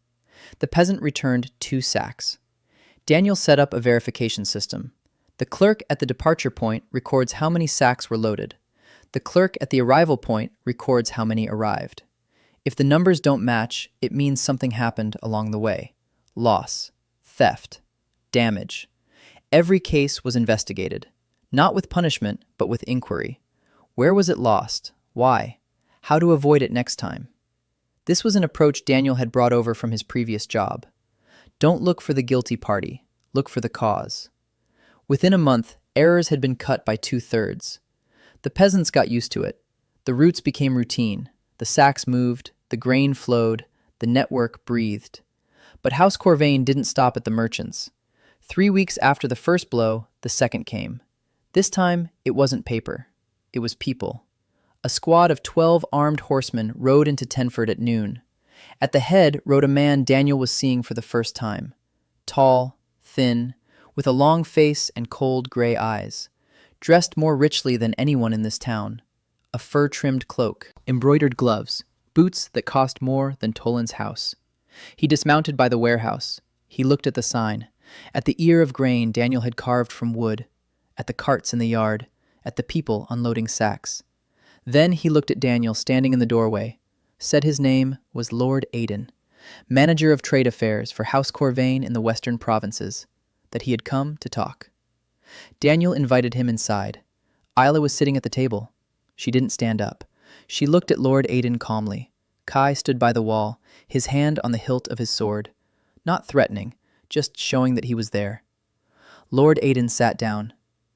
The peasant returned 2 sacks. Daniel set up a verification system. The clerk at the departure point records how many sacks were loaded. The clerk at the arrival point records how many arrived. If the numbers don't match, it means something happened along the way. Loss, theft, damage. Every case was investigated, not with punishment, but with inquiry. Where was it lost? Why? How to avoid it next time? This was an approach Daniel had brought over from his previous job. Don't look for the guilty party, look for the cause. Within a month, errors had been cut by 2/3. The peasants got used to it. The routes became routine. The sacks moved, the grain flowed, the network breathed. But House Corvain didn't stop at the merchants. 3 weeks after the first blow, the second came. This time, it wasn't paper. It was people. A squad of 12 armed horsemen rode into Tenford at noon. At the head rode a man Daniel was seeing for the first time. Tall, thin, with a long face and cold gray eyes. Dressed more richly than anyone in this town. A fur-trimmed cloak, embroidered gloves, boots that cost more than Toland's house. He dismounted by the warehouse. He looked at the sign, at the ear of grain Daniel had carved from wood, at the carts in the yard, at the people unloading sacks. Then he looked at Daniel standing in the doorway, said his name was Lord Aiden, manager of trade affairs for House Corvain in the western provinces, that he had come to talk. Daniel invited him inside. Isla was sitting at the table. She didn't stand up. She looked at Lord Aiden calmly. Kai stood by the wall, his hand on the hilt of his sword. Not threatening, just showing that he was there. Lord Aiden sat down.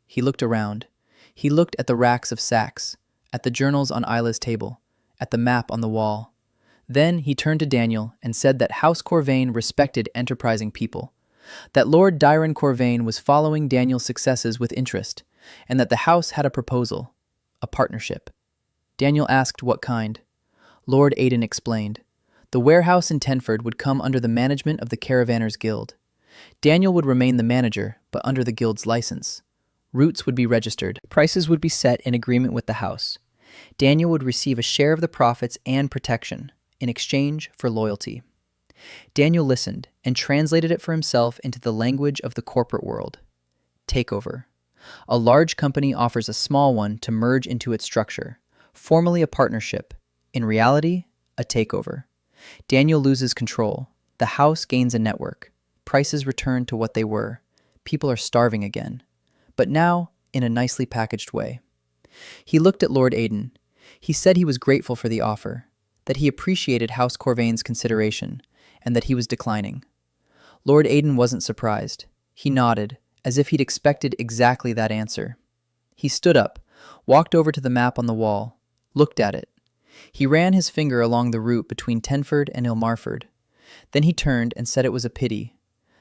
He looked around. He looked at the racks of sacks, at the journals on Isla's table, at the map on the wall. Then he turned to Daniel and said that House Corvain respected enterprising people, that Lord Dyron Corvain was following Daniel's successes with interest, and that the house had a proposal, a partnership. Daniel asked what kind. Lord Aiden explained. The warehouse in Tenford would come under the management of the Caravanners Guild. Daniel would remain the manager, but under the guild's license. Routes would be registered. Prices would be set in agreement with the house. Daniel would receive a share of the profits and protection in exchange for loyalty. Daniel listened and translated it for himself into the language of the corporate world. Takeover. A large company offers a small one to merge into its structure, formally a partnership. In reality, a takeover. Daniel loses control. The house gains a network. Prices return to what they were. People are starving again. But now, in a nicely packaged way. He looked at Lord Aiden. He said he was grateful for the offer, that he appreciated House Corvain's consideration, and that he was declining. Lord Aiden wasn't surprised. He nodded, as if he'd expected exactly that answer. He stood up, walked over to the map on the wall, looked at it. He ran his finger along the route between Tenford and Ilmarford. Then he turned and said it was a pity,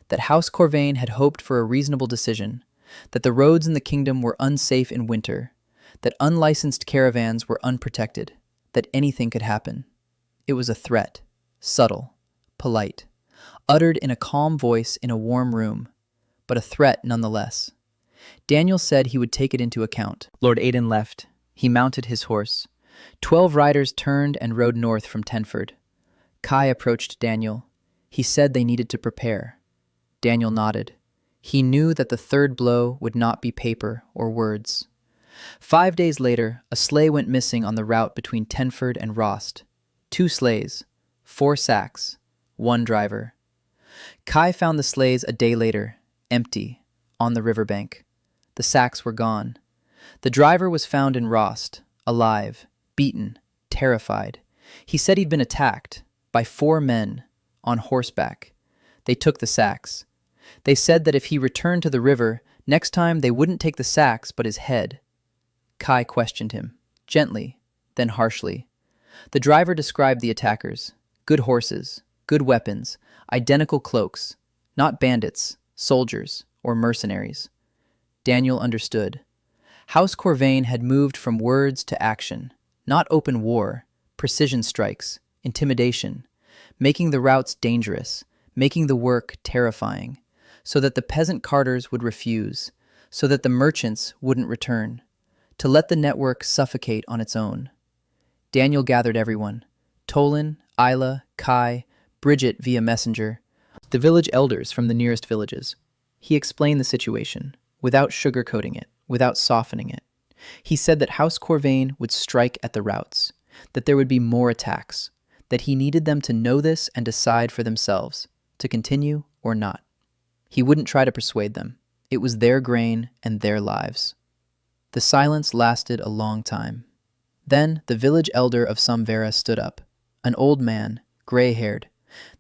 that House Corvain had hoped for a reasonable decision, that the roads in the kingdom were unsafe in winter, that unlicensed caravans were unprotected, that anything could happen. It was a threat, subtle, polite, uttered in a calm voice in a warm room, but a threat nonetheless. Daniel said he would take it into account. Lord Aiden left. He mounted his horse. 12 riders turned and rode north from Tenford. Kai approached Daniel. He said they needed to prepare. Daniel nodded. He knew that the third blow would not be paper or words. 5 days later, a sleigh went missing on the route between Tenford and Rost. 2 sleighs, 4 sacks, 1 driver. Kai found the sleighs a day later, empty, on the riverbank. The sacks were gone. The driver was found in Rost, alive, beaten, terrified. He said he'd been attacked by 4 men on horseback. They took the sacks. They said that if he returned to the river, next time they wouldn't take the sacks but his head. Kai questioned him, gently, then harshly. The driver described the attackers. Good horses, good weapons, identical cloaks, not bandits, soldiers, or mercenaries. Daniel understood. House Corvain had moved from words to action, not open war, precision strikes, intimidation, making the routes dangerous, making the work terrifying, so that the peasant carters would refuse, so that the merchants wouldn't return, to let the network suffocate on its own. Daniel gathered everyone, Tolan, Isla, Kai, Bridget via messenger, the village elders from the nearest villages. He explained the situation, without sugarcoating it, without softening it. He said that House Corvain would strike at the routes, that there would be more attacks, that he needed them to know this and decide for themselves, to continue or not. He wouldn't try to persuade them. It was their grain and their lives. The silence lasted a long time. Then the village elder of Samvera stood up, an old man, gray-haired,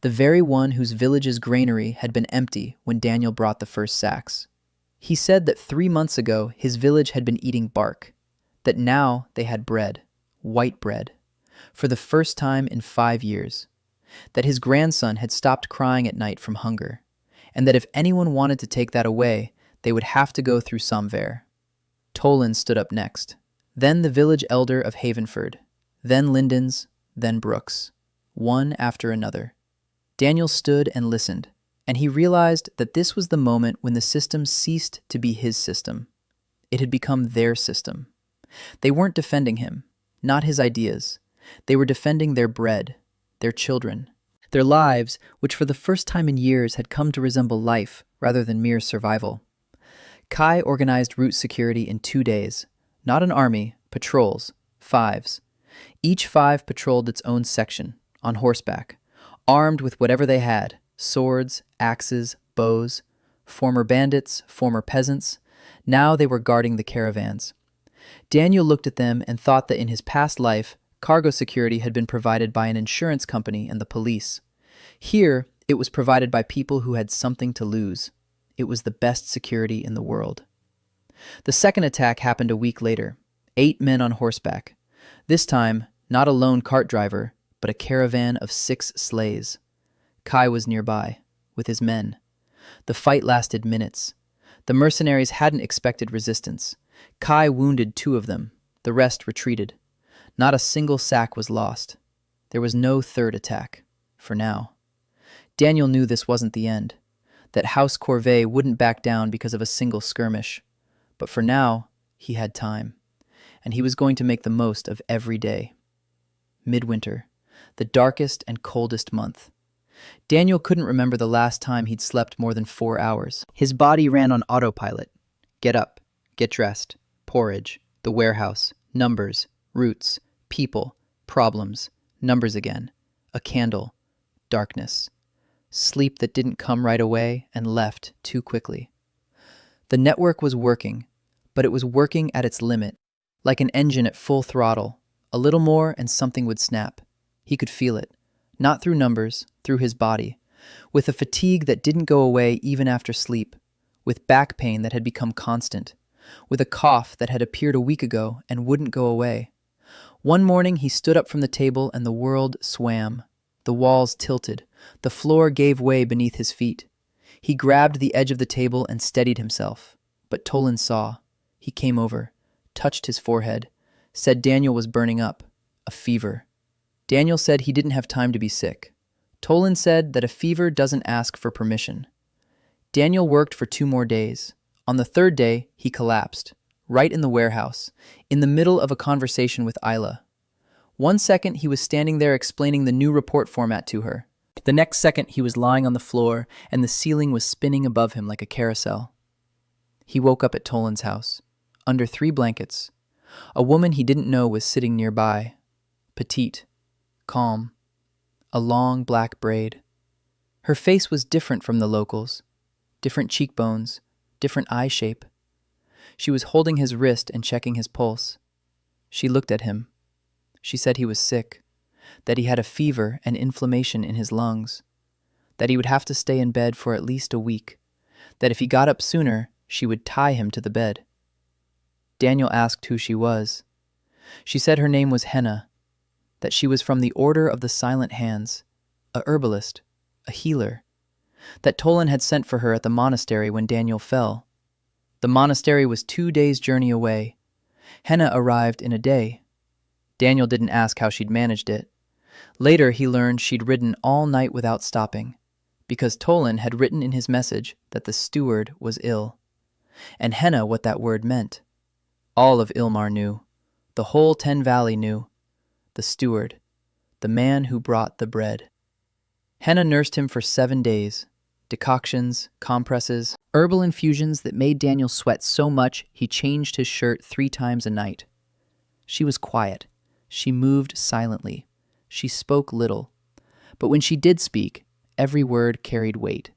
the very one whose village's granary had been empty when Daniel brought the first sacks. He said that 3 months ago his village had been eating bark, that now they had bread, white bread, for the first time in 5 years, that his grandson had stopped crying at night from hunger, and that if anyone wanted to take that away, they would have to go through Samver. Tolan stood up next, then the village elder of Havenford, then Lindens, then Brooks, one after another. Daniel stood and listened, and he realized that this was the moment when the system ceased to be his system. It had become their system. They weren't defending him, not his ideas. They were defending their bread, their children, their lives, which for the first time in years had come to resemble life rather than mere survival. Kai organized route security in 2 days. Not an army, patrols, 5s. Each 5 patrolled its own section, on horseback, armed with whatever they had, swords, axes, bows, former bandits, former peasants. Now they were guarding the caravans. Daniel looked at them and thought that in his past life, cargo security had been provided by an insurance company and the police. Here, it was provided by people who had something to lose. It was the best security in the world. The second attack happened a week later. 8 men on horseback. This time, not a lone cart driver, but a caravan of 6 sleighs. Kai was nearby, with his men. The fight lasted minutes. The mercenaries hadn't expected resistance. Kai wounded 2 of them. The rest retreated. Not a single sack was lost. There was no third attack, for now. Daniel knew this wasn't the end, that House Corvée wouldn't back down because of a single skirmish. But for now, he had time, and he was going to make the most of every day. Midwinter, the darkest and coldest month. Daniel couldn't remember the last time he'd slept more than 4 hours. His body ran on autopilot. Get up, get dressed, porridge, the warehouse, numbers, routes, people, problems, numbers again, a candle, darkness. Sleep that didn't come right away and left too quickly. The network was working, but it was working at its limit, like an engine at full throttle. A little more and something would snap. He could feel it, not through numbers, through his body, with a fatigue that didn't go away even after sleep, with back pain that had become constant, with a cough that had appeared a week ago and wouldn't go away. One morning he stood up from the table and the world swam. The walls tilted. The floor gave way beneath his feet. He grabbed the edge of the table and steadied himself. But Tolan saw. He came over, touched his forehead, said Daniel was burning up. A fever. Daniel said he didn't have time to be sick. Tolan said that a fever doesn't ask for permission. Daniel worked for 2 more days. On the 3rd day, he collapsed, right in the warehouse, in the middle of a conversation with Isla. One second, he was standing there explaining the new report format to her. The next second, he was lying on the floor, and the ceiling was spinning above him like a carousel. He woke up at Toland's house, under 3 blankets. A woman he didn't know was sitting nearby, petite, calm, a long black braid. Her face was different from the locals, different cheekbones, different eye shape. She was holding his wrist and checking his pulse. She looked at him. She said he was sick, that he had a fever and inflammation in his lungs, that he would have to stay in bed for at least a week, that if he got up sooner, she would tie him to the bed. Daniel asked who she was. She said her name was Henna, that she was from the Order of the Silent Hands, a herbalist, a healer, that Toland had sent for her at the monastery when Daniel fell. The monastery was 2 days' journey away. Henna arrived in a day. Daniel didn't ask how she'd managed it. Later, he learned she'd ridden all night without stopping, because Toland had written in his message that the steward was ill. And Henna what that word meant. All of Ilmar knew. The whole Ten Valley knew. The steward. The man who brought the bread. Henna nursed him for 7 days. Decoctions, compresses, herbal infusions that made Daniel sweat so much he changed his shirt 3 times a night. She was quiet. She moved silently. She spoke little. But when she did speak, every word carried weight.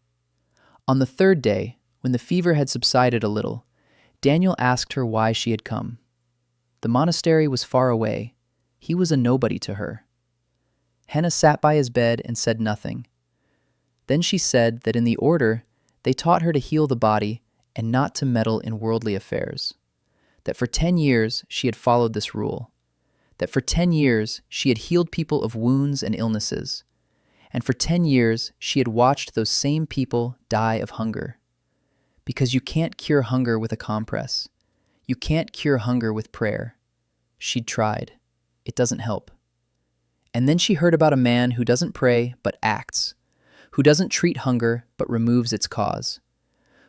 On the 3rd day, when the fever had subsided a little, Daniel asked her why she had come. The monastery was far away. He was a nobody to her. Henna sat by his bed and said nothing. Then she said that in the order, they taught her to heal the body and not to meddle in worldly affairs. That for 10 years she had followed this rule. That for 10 years she had healed people of wounds and illnesses. And for 10 years she had watched those same people die of hunger. Because you can't cure hunger with a compress. You can't cure hunger with prayer. She'd tried. It doesn't help. And then she heard about a man who doesn't pray but acts, who doesn't treat hunger but removes its cause,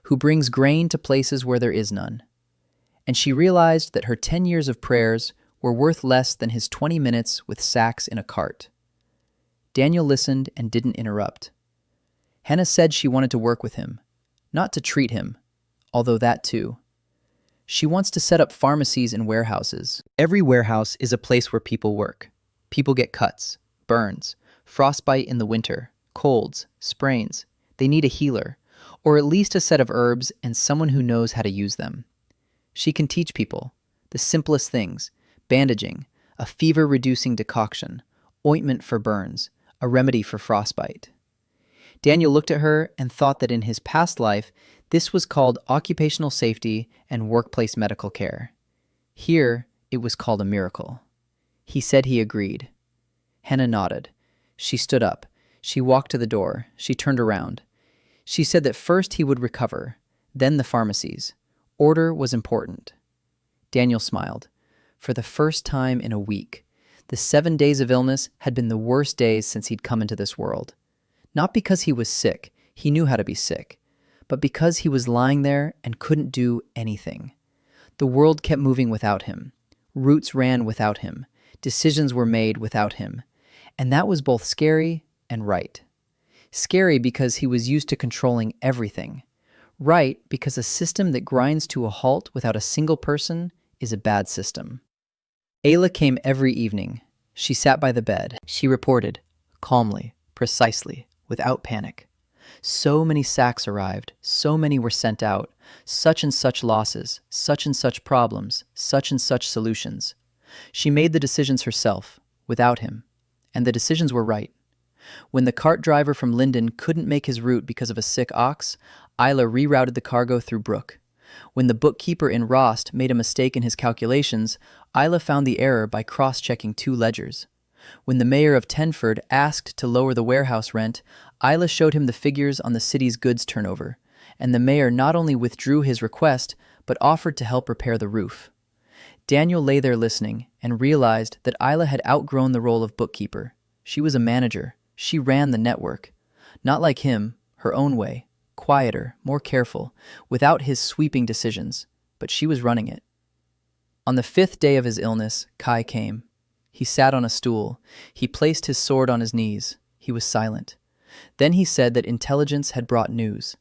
who brings grain to places where there is none. And she realized that her 10 years of prayers were worth less than his 20 minutes with sacks in a cart. Daniel listened and didn't interrupt. Henna said she wanted to work with him, not to treat him, although that too. She wants to set up pharmacies and warehouses. Every warehouse is a place where people work. People get cuts, burns, frostbite in the winter, colds, sprains. They need a healer, or at least a set of herbs and someone who knows how to use them. She can teach people the simplest things: bandaging, a fever-reducing decoction, ointment for burns, a remedy for frostbite. Daniel looked at her and thought that in his past life, this was called occupational safety and workplace medical care. Here, it was called a miracle. He said he agreed. Henna nodded. She stood up. She walked to the door. She turned around. She said that first he would recover, then the pharmacies. Order was important. Daniel smiled. For the first time in a week, the 7 days of illness had been the worst days since he'd come into this world. Not because he was sick, he knew how to be sick, but because he was lying there and couldn't do anything. The world kept moving without him. Routes ran without him. Decisions were made without him. And that was both scary and right. Scary because he was used to controlling everything. Right because a system that grinds to a halt without a single person is a bad system. Ayla came every evening. She sat by the bed. She reported, calmly, precisely, without panic. So many sacks arrived, so many were sent out, such and such losses, such and such problems, such and such solutions. She made the decisions herself, without him, and the decisions were right. When the cart driver from Linden couldn't make his route because of a sick ox, Ayla rerouted the cargo through Brook. When the bookkeeper in Rost made a mistake in his calculations, Ayla found the error by cross-checking 2 ledgers. When the mayor of Tenford asked to lower the warehouse rent, Ayla showed him the figures on the city's goods turnover, and the mayor not only withdrew his request, but offered to help repair the roof. Daniel lay there listening and realized that Ayla had outgrown the role of bookkeeper. She was a manager. She ran the network. Not like him, her own way, quieter, more careful, without his sweeping decisions, but she was running it. On the 5th day of his illness, Kai came. He sat on a stool. He placed his sword on his knees. He was silent. Then he said that intelligence had brought news.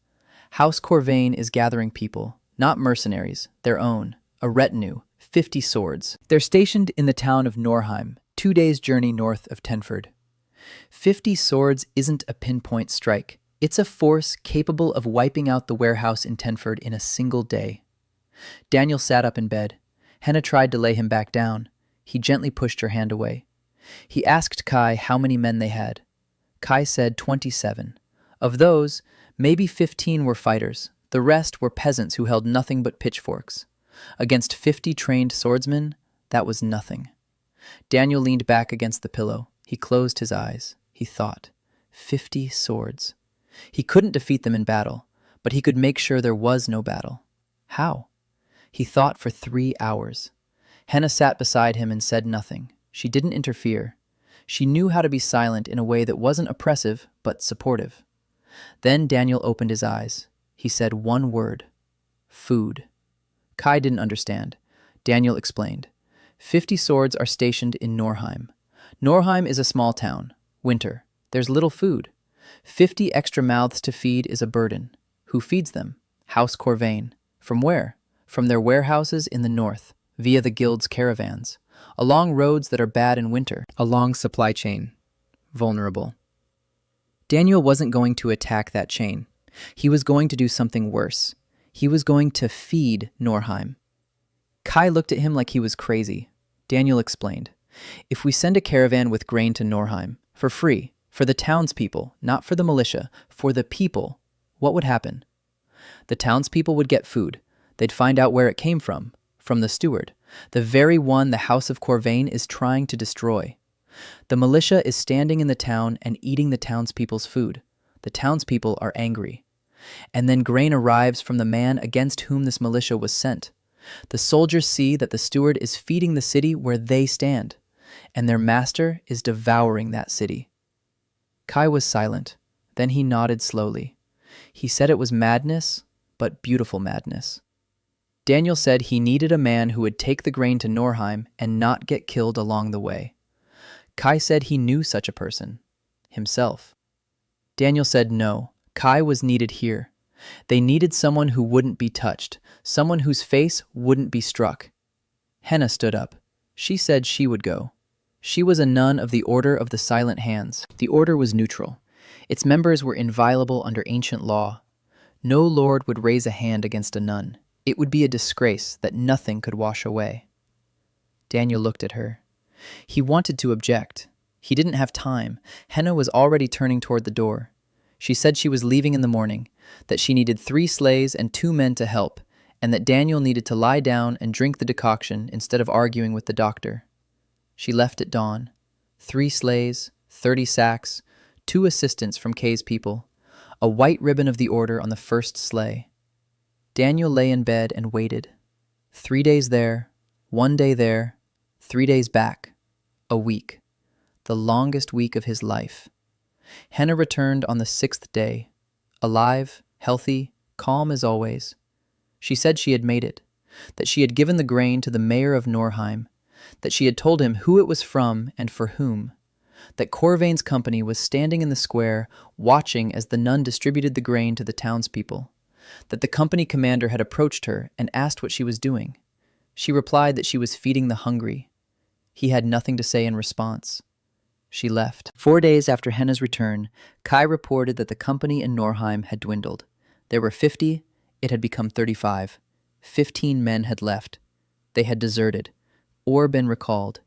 House Corvain is gathering people, not mercenaries, their own, a retinue, 50 swords. They're stationed in the town of Norheim, 2 days' journey north of Tenford. 50 swords isn't a pinpoint strike. It's a force capable of wiping out the warehouse in Tenford in a single day. Daniel sat up in bed. Henna tried to lay him back down. He gently pushed her hand away. He asked Kai how many men they had. Kai said 27. Of those, maybe 15 were fighters. The rest were peasants who held nothing but pitchforks. Against 50 trained swordsmen, that was nothing. Daniel leaned back against the pillow. He closed his eyes. He thought. 50 swords. He couldn't defeat them in battle, but he could make sure there was no battle. How? He thought for 3 hours. Henna sat beside him and said nothing. She didn't interfere. She knew how to be silent in a way that wasn't oppressive, but supportive. Then Daniel opened his eyes. He said one word. Food. Kai didn't understand. Daniel explained. 50 swords are stationed in Norheim. Norheim is a small town. Winter. There's little food. 50 extra mouths to feed is a burden. Who feeds them? House Corvain. From where? From their warehouses in the north, via the guild's caravans, along roads that are bad in winter, a long supply chain. Vulnerable. Daniel wasn't going to attack that chain. He was going to do something worse. He was going to feed Norheim. Kai looked at him like he was crazy. Daniel explained. If we send a caravan with grain to Norheim, for free, for the townspeople, not for the militia, for the people, what would happen? The townspeople would get food. They'd find out where it came from the steward, the very one the House of Corvain is trying to destroy. The militia is standing in the town and eating the townspeople's food. The townspeople are angry. And then grain arrives from the man against whom this militia was sent. The soldiers see that the steward is feeding the city where they stand, and their master is devouring that city. Kai was silent. Then he nodded slowly. He said it was madness, but beautiful madness. Daniel said he needed a man who would take the grain to Norheim and not get killed along the way. Kai said he knew such a person. Himself. Daniel said no. Kai was needed here. They needed someone who wouldn't be touched, someone whose face wouldn't be struck. Henna stood up. She said she would go. She was a nun of the Order of the Silent Hands. The order was neutral. Its members were inviolable under ancient law. No lord would raise a hand against a nun. It would be a disgrace that nothing could wash away. Daniel looked at her. He wanted to object. He didn't have time. Henna was already turning toward the door. She said she was leaving in the morning, that she needed 3 sleighs and 2 men to help, and that Daniel needed to lie down and drink the decoction instead of arguing with the doctor. She left at dawn. 3 sleighs, 30 sacks, 2 assistants from Kay's people, a white ribbon of the order on the first sleigh. Daniel lay in bed and waited. 3 days there, 1 day there, 3 days back. A week. The longest week of his life. Henna returned on the 6th day. Alive, healthy, calm as always. She said she had made it, that she had given the grain to the mayor of Norheim, that she had told him who it was from and for whom, that Corvain's company was standing in the square watching as the nun distributed the grain to the townspeople, that the company commander had approached her and asked what she was doing. She replied that she was feeding the hungry. He had nothing to say in response. She left. 4 days after Henna's return, Kai reported that the company in Norheim had dwindled. There were 50, it had become 35. 15 men had left. They had deserted, or been recalled.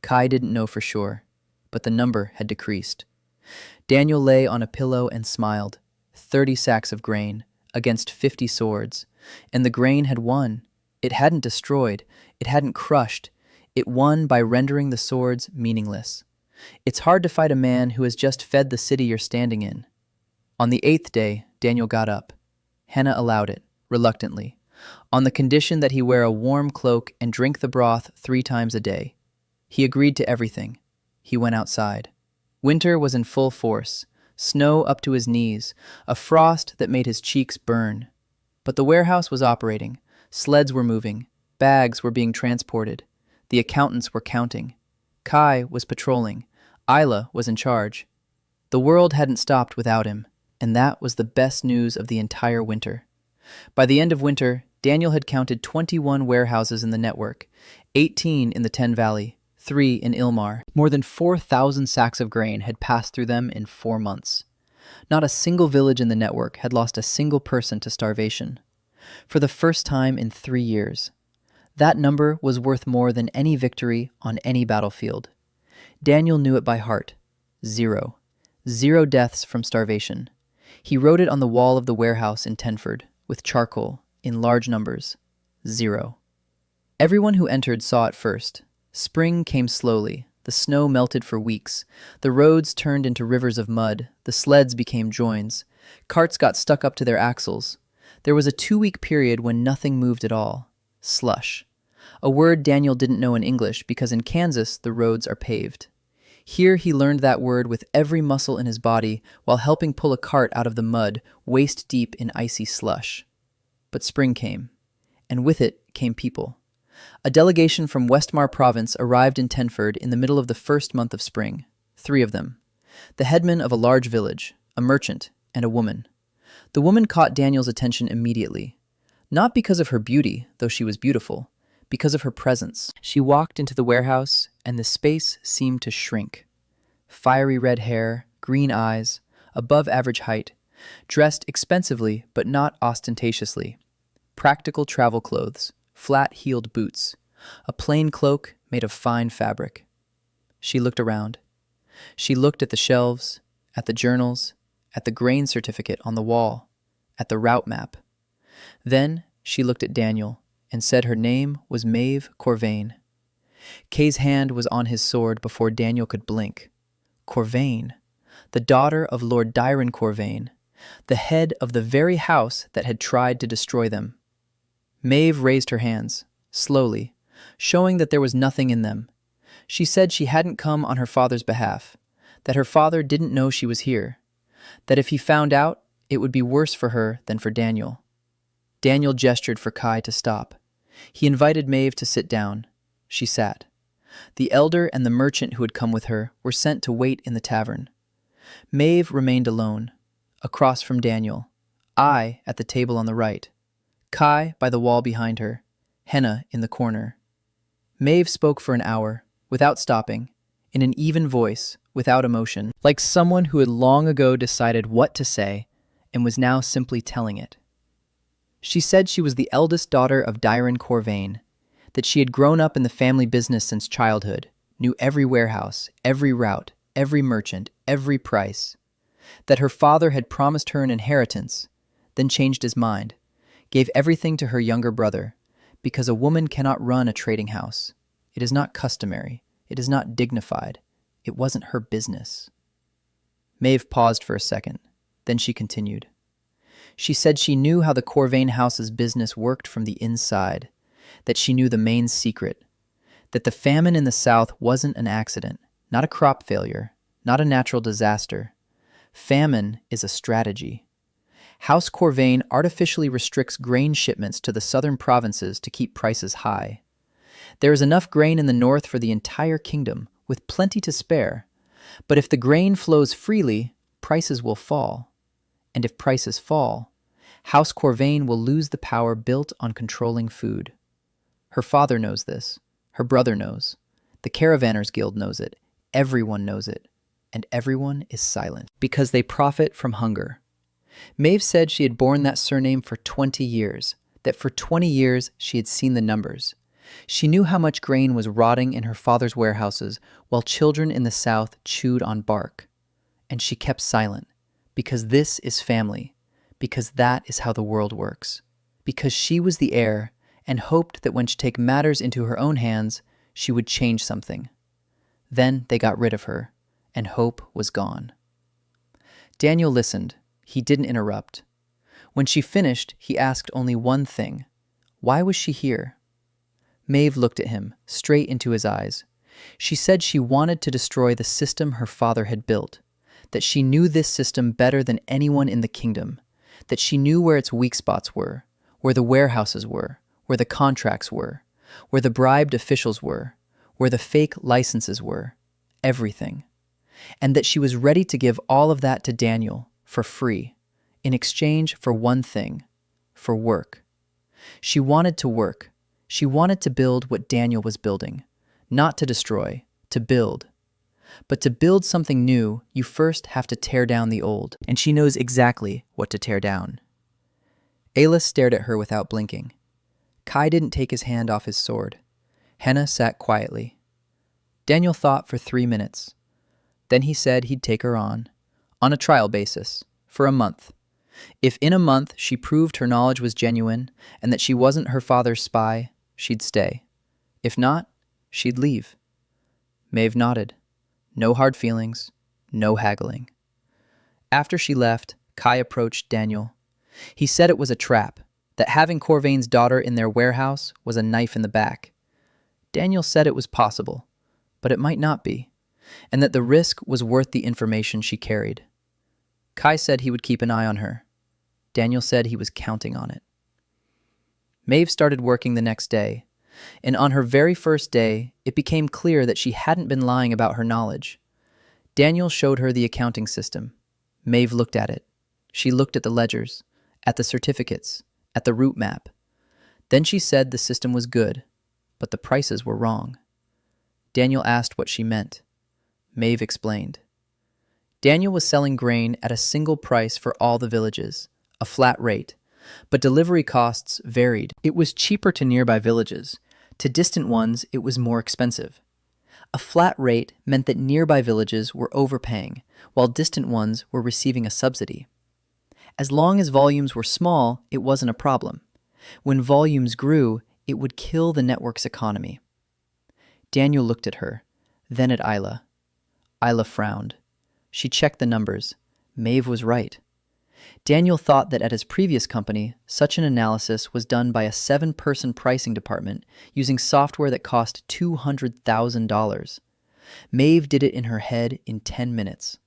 Kai didn't know for sure, but the number had decreased. Daniel lay on a pillow and smiled. 30 sacks of grain, against 50 swords, and the grain had won. It hadn't destroyed, it hadn't crushed. It won by rendering the swords meaningless. It's hard to fight a man who has just fed the city you're standing in. On the 8th day, Daniel got up. Henna allowed it, reluctantly, on the condition that he wear a warm cloak and drink the broth 3 times a day. He agreed to everything. He went outside. Winter was in full force, snow up to his knees, a frost that made his cheeks burn. But the warehouse was operating. Sleds were moving. Bags were being transported. The accountants were counting. Kai was patrolling. Isla was in charge. The world hadn't stopped without him, and that was the best news of the entire winter. By the end of winter, Daniel had counted 21 warehouses in the network, 18 in the Ten Valley, 3 in Ilmar. More than 4,000 sacks of grain had passed through them in 4 months. Not a single village in the network had lost a single person to starvation. For the first time in 3 years. That number was worth more than any victory on any battlefield. Daniel knew it by heart. 0. 0 deaths from starvation. He wrote it on the wall of the warehouse in Tenford, with charcoal, in large numbers. 0. Everyone who entered saw it first. Spring came slowly. The snow melted for weeks. The roads turned into rivers of mud. The sleds became joins. Carts got stuck up to their axles. There was a 2-week period when nothing moved at all. Slush. A word Daniel didn't know in English because in Kansas the roads are paved. Here he learned that word with every muscle in his body while helping pull a cart out of the mud, waist deep in icy slush. But spring came, and with it came people. A delegation from Westmar Province arrived in Tenford in the middle of the first month of spring, 3 of them. The headman of a large village, a merchant, and a woman. The woman caught Daniel's attention immediately, not because of her beauty, though she was beautiful, because of her presence. She walked into the warehouse, and the space seemed to shrink. Fiery red hair, green eyes, above average height, dressed expensively but not ostentatiously. Practical travel clothes, flat-heeled boots, a plain cloak made of fine fabric. She looked around. She looked at the shelves, at the journals, at the grain certificate on the wall, at the route map. Then she looked at Daniel and said her name was Maeve Corvain. Kay's hand was on his sword before Daniel could blink. Corvain, the daughter of Lord Dyron Corvain, the head of the very house that had tried to destroy them. Maeve raised her hands, slowly, showing that there was nothing in them. She said she hadn't come on her father's behalf, that her father didn't know she was here, that if he found out, it would be worse for her than for Daniel. Daniel gestured for Kai to stop. He invited Maeve to sit down. She sat. The elder and the merchant who had come with her were sent to wait in the tavern. Maeve remained alone, across from Daniel, I at the table on the right, Kai by the wall behind her, Henna in the corner. Maeve spoke for an hour, without stopping, in an even voice, without emotion, like someone who had long ago decided what to say and was now simply telling it. She said she was the eldest daughter of Dyron Corvain, that she had grown up in the family business since childhood, knew every warehouse, every route, every merchant, every price, that her father had promised her an inheritance, then changed his mind, gave everything to her younger brother, because a woman cannot run a trading house. It is not customary. It is not dignified. It wasn't her business. Maeve paused for a second. Then she continued. She said she knew how the Corvain house's business worked from the inside, that she knew the main secret, that the famine in the South wasn't an accident, not a crop failure, not a natural disaster. Famine is a strategy. House Corvain artificially restricts grain shipments to the southern provinces to keep prices high. There is enough grain in the north for the entire kingdom, with plenty to spare. But if the grain flows freely, prices will fall. And if prices fall, House Corvain will lose the power built on controlling food. Her father knows this. Her brother knows. The Caravanners Guild knows it. Everyone knows it. And everyone is silent, because they profit from hunger. Maeve said she had borne that surname for 20 years, that for 20 years she had seen the numbers. She knew how much grain was rotting in her father's warehouses while children in the South chewed on bark. And she kept silent, because this is family, because that is how the world works, because she was the heir and hoped that when she take matters into her own hands, she would change something. Then they got rid of her, and hope was gone. Daniel listened. He didn't interrupt. When she finished, he asked only one thing. Why was she here? Maeve looked at him, straight into his eyes. She said she wanted to destroy the system her father had built, that she knew this system better than anyone in the kingdom, that she knew where its weak spots were, where the warehouses were, where the contracts were, where the bribed officials were, where the fake licenses were, everything, and that she was ready to give all of that to Daniel for free, in exchange for one thing, for work. She wanted to work. She wanted to build what Daniel was building, not to destroy, to build. But to build something new, you first have to tear down the old, and she knows exactly what to tear down. Ayla stared at her without blinking. Kai didn't take his hand off his sword. Henna sat quietly. Daniel thought for 3 minutes. Then he said he'd take her on a trial basis, for a month. If in a month she proved her knowledge was genuine and that she wasn't her father's spy, she'd stay. If not, she'd leave. Maeve nodded. No hard feelings, no haggling. After she left, Kai approached Daniel. He said it was a trap, that having Corvain's daughter in their warehouse was a knife in the back. Daniel said it was possible, but it might not be, and that the risk was worth the information she carried. Kai said he would keep an eye on her. Daniel said he was counting on it. Maeve started working the next day, and on her very first day, it became clear that she hadn't been lying about her knowledge. Daniel showed her the accounting system. Maeve looked at it. She looked at the ledgers, at the certificates, at the route map. Then she said the system was good, but the prices were wrong. Daniel asked what she meant. Maeve explained. Daniel was selling grain at a single price for all the villages, a flat rate, but delivery costs varied. It was cheaper to nearby villages. To distant ones, it was more expensive. A flat rate meant that nearby villages were overpaying, while distant ones were receiving a subsidy. As long as volumes were small, it wasn't a problem. When volumes grew, it would kill the network's economy. Daniel looked at her, then at Ayla. Ayla frowned. She checked the numbers. Maeve was right. Daniel thought that at his previous company, such an analysis was done by a 7-person pricing department using software that cost $200,000. Maeve did it in her head in 10 minutes.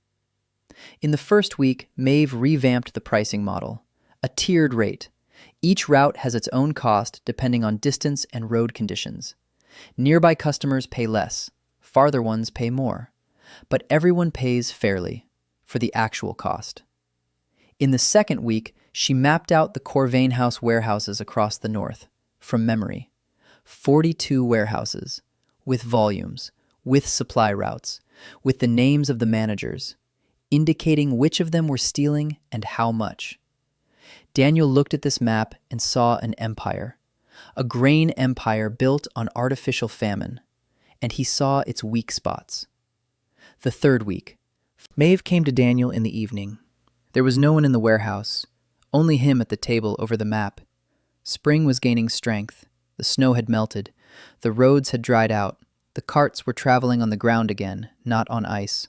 In the first week, Maeve revamped the pricing model, a tiered rate. Each route has its own cost depending on distance and road conditions. Nearby customers pay less, farther ones pay more, but everyone pays fairly for the actual cost. In the second week, she mapped out the Corvain House warehouses across the north, from memory. 42 warehouses, with volumes, with supply routes, with the names of the managers, indicating which of them were stealing and how much. Daniel looked at this map and saw an empire, a grain empire built on artificial famine, and he saw its weak spots. The third week, Maeve came to Daniel in the evening. There was no one in the warehouse, only him at the table over the map. Spring was gaining strength. The snow had melted. The roads had dried out. The carts were traveling on the ground again, not on ice.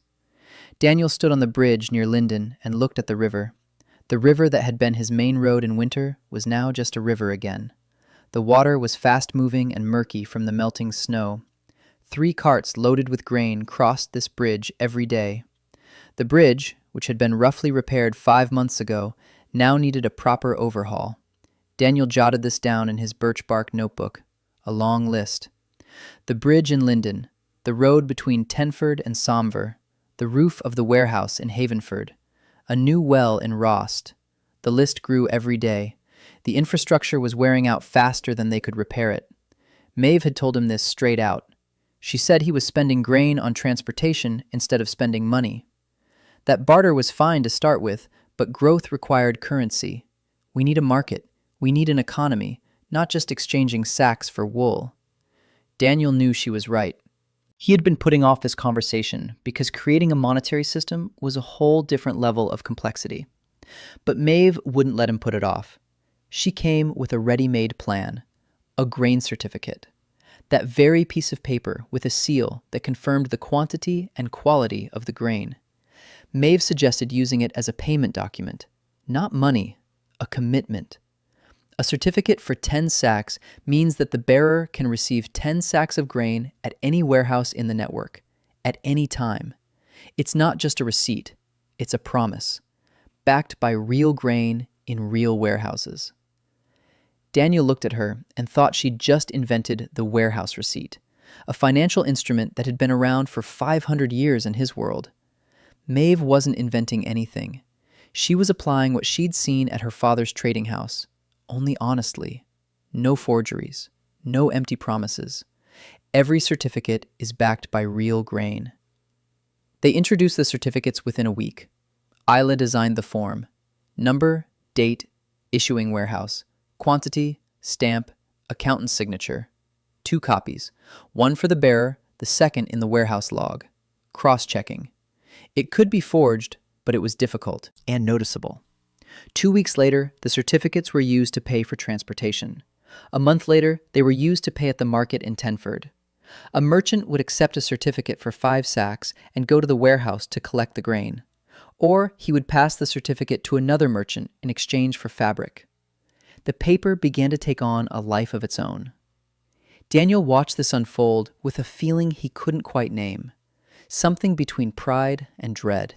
Daniel stood on the bridge near Linden and looked at the river. The river that had been his main road in winter was now just a river again. The water was fast-moving and murky from the melting snow. 3 carts loaded with grain crossed this bridge every day. The bridge, which had been roughly repaired 5 months ago, now needed a proper overhaul. Daniel jotted this down in his birch bark notebook, a long list. The bridge in Linden, the road between Tenford and Somver, the roof of the warehouse in Havenford, a new well in Rost. The list grew every day. The infrastructure was wearing out faster than they could repair it. Maeve had told him this straight out. She said he was spending grain on transportation instead of spending money. That barter was fine to start with, but growth required currency. We need a market. We need an economy, not just exchanging sacks for wool. Daniel knew she was right. He had been putting off this conversation because creating a monetary system was a whole different level of complexity. But Maeve wouldn't let him put it off. She came with a ready-made plan, a grain certificate. That very piece of paper with a seal that confirmed the quantity and quality of the grain. Maeve suggested using it as a payment document, not money, a commitment. A certificate for 10 sacks means that the bearer can receive 10 sacks of grain at any warehouse in the network, at any time. It's not just a receipt, it's a promise, backed by real grain in real warehouses. Daniel looked at her and thought she'd just invented the warehouse receipt, a financial instrument that had been around for 500 years in his world. Maeve wasn't inventing anything. She was applying what she'd seen at her father's trading house, only honestly. No forgeries, no empty promises. Every certificate is backed by real grain. They introduced the certificates within a week. Isla designed the form. Number, date, issuing warehouse, quantity, stamp, accountant's signature. 2 copies, one for the bearer, the second in the warehouse log. Cross-checking. It could be forged, but it was difficult and noticeable. 2 weeks later, the certificates were used to pay for transportation. A month later, they were used to pay at the market in Tenford. A merchant would accept a certificate for 5 sacks and go to the warehouse to collect the grain. Or he would pass the certificate to another merchant in exchange for fabric. The paper began to take on a life of its own. Daniel watched this unfold with a feeling he couldn't quite name, something between pride and dread.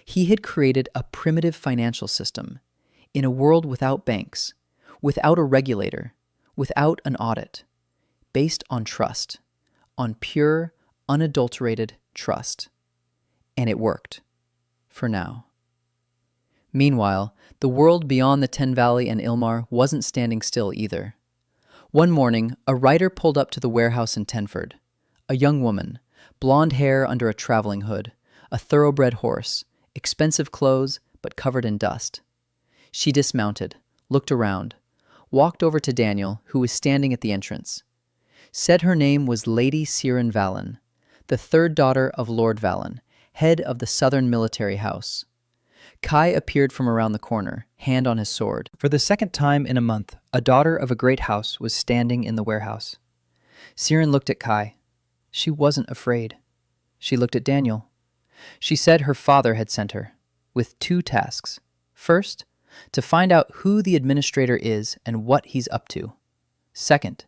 He had created a primitive financial system in a world without banks, without a regulator, without an audit, based on trust, on pure, unadulterated trust. And it worked. For now. Meanwhile, the world beyond the Ten Valley and Ilmar wasn't standing still either. One morning, a rider pulled up to the warehouse in Tenford. A young woman, blonde hair under a traveling hood, a thoroughbred horse, expensive clothes, but covered in dust. She dismounted, looked around, walked over to Daniel, who was standing at the entrance. Said her name was Lady Siren Valen, the 3rd daughter of Lord Valen, head of the Southern Military House. Kai appeared from around the corner, hand on his sword. For the 2nd time in a month, a daughter of a great house was standing in the warehouse. Siren looked at Kai. She wasn't afraid. She looked at Daniel. She said her father had sent her, with 2 tasks. First, to find out who the administrator is and what he's up to. Second,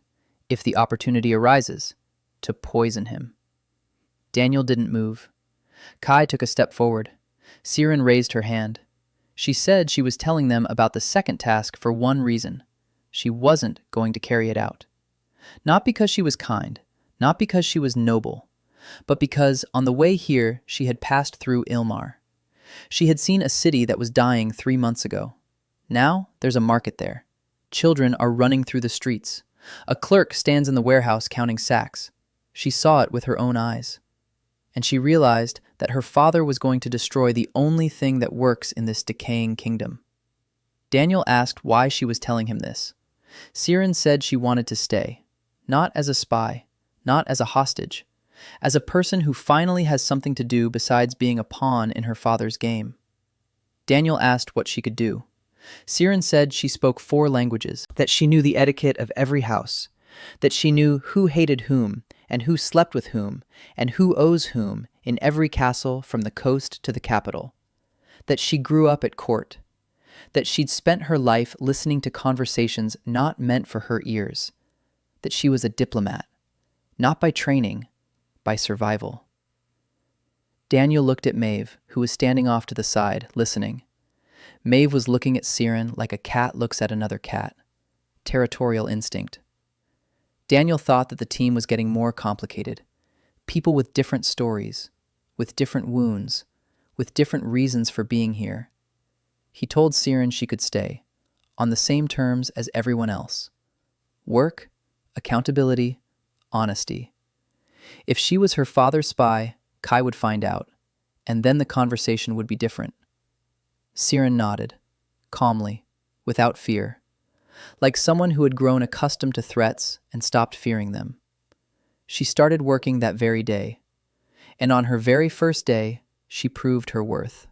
if the opportunity arises, to poison him. Daniel didn't move. Kai took a step forward. Siren raised her hand. She said she was telling them about the 2nd task for one reason. She wasn't going to carry it out. Not because she was kind, not because she was noble, but because on the way here she had passed through Ilmar. She had seen a city that was dying 3 months ago. Now there's a market there. Children are running through the streets. A clerk stands in the warehouse counting sacks. She saw it with her own eyes. And she realized that her father was going to destroy the only thing that works in this decaying kingdom. Daniel asked why she was telling him this. Siren said she wanted to stay, not as a spy, not as a hostage, as a person who finally has something to do besides being a pawn in her father's game. Daniel asked what she could do. Siren said she spoke 4 languages, that she knew the etiquette of every house, that she knew who hated whom, and who slept with whom, and who owes whom in every castle from the coast to the capital, that she grew up at court, that she'd spent her life listening to conversations not meant for her ears, that she was a diplomat, not by training, by survival. Daniel looked at Maeve, who was standing off to the side, listening. Maeve was looking at Siren like a cat looks at another cat. Territorial instinct. Daniel thought that the team was getting more complicated. People with different stories, with different wounds, with different reasons for being here. He told Siren she could stay, on the same terms as everyone else. Work, accountability, honesty. If she was her father's spy, Kai would find out, and then the conversation would be different. Siren nodded, calmly, without fear, like someone who had grown accustomed to threats and stopped fearing them. She started working that very day, and on her very first day, she proved her worth.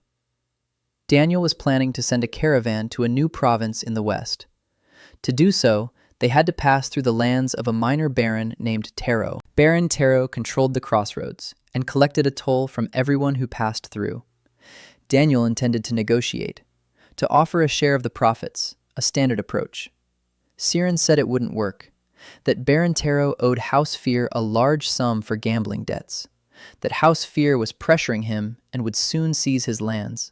Daniel was planning to send a caravan to a new province in the west. To do so, they had to pass through the lands of a minor baron named Taro. Baron Taro controlled the crossroads and collected a toll from everyone who passed through. Daniel intended to negotiate, to offer a share of the profits, a standard approach. Siren said it wouldn't work, that Baron Taro owed House Fear a large sum for gambling debts, that House Fear was pressuring him and would soon seize his lands,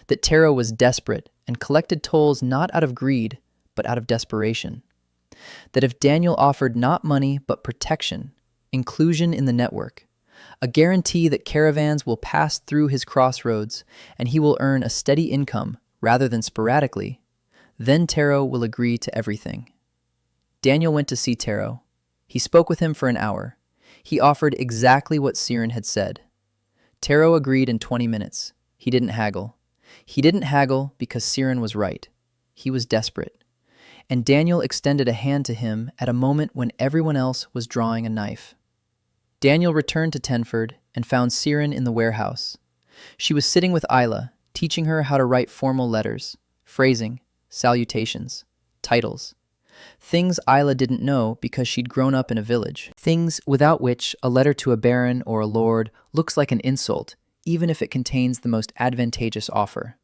that Taro was desperate and collected tolls not out of greed, but out of desperation, that if Daniel offered not money but protection, inclusion in the network, a guarantee that caravans will pass through his crossroads and he will earn a steady income rather than sporadically, then Tero will agree to everything. Daniel went to see Tero. He spoke with him for an hour. He offered exactly what Siren had said. Tero agreed in 20 minutes. He didn't haggle. He didn't haggle because Siren was right. He was desperate. And Daniel extended a hand to him at a moment when everyone else was drawing a knife. Daniel returned to Tenford and found Siren in the warehouse. She was sitting with Isla, teaching her how to write formal letters, phrasing, salutations, titles. Things Isla didn't know because she'd grown up in a village. Things without which a letter to a baron or a lord looks like an insult, even if it contains the most advantageous offer.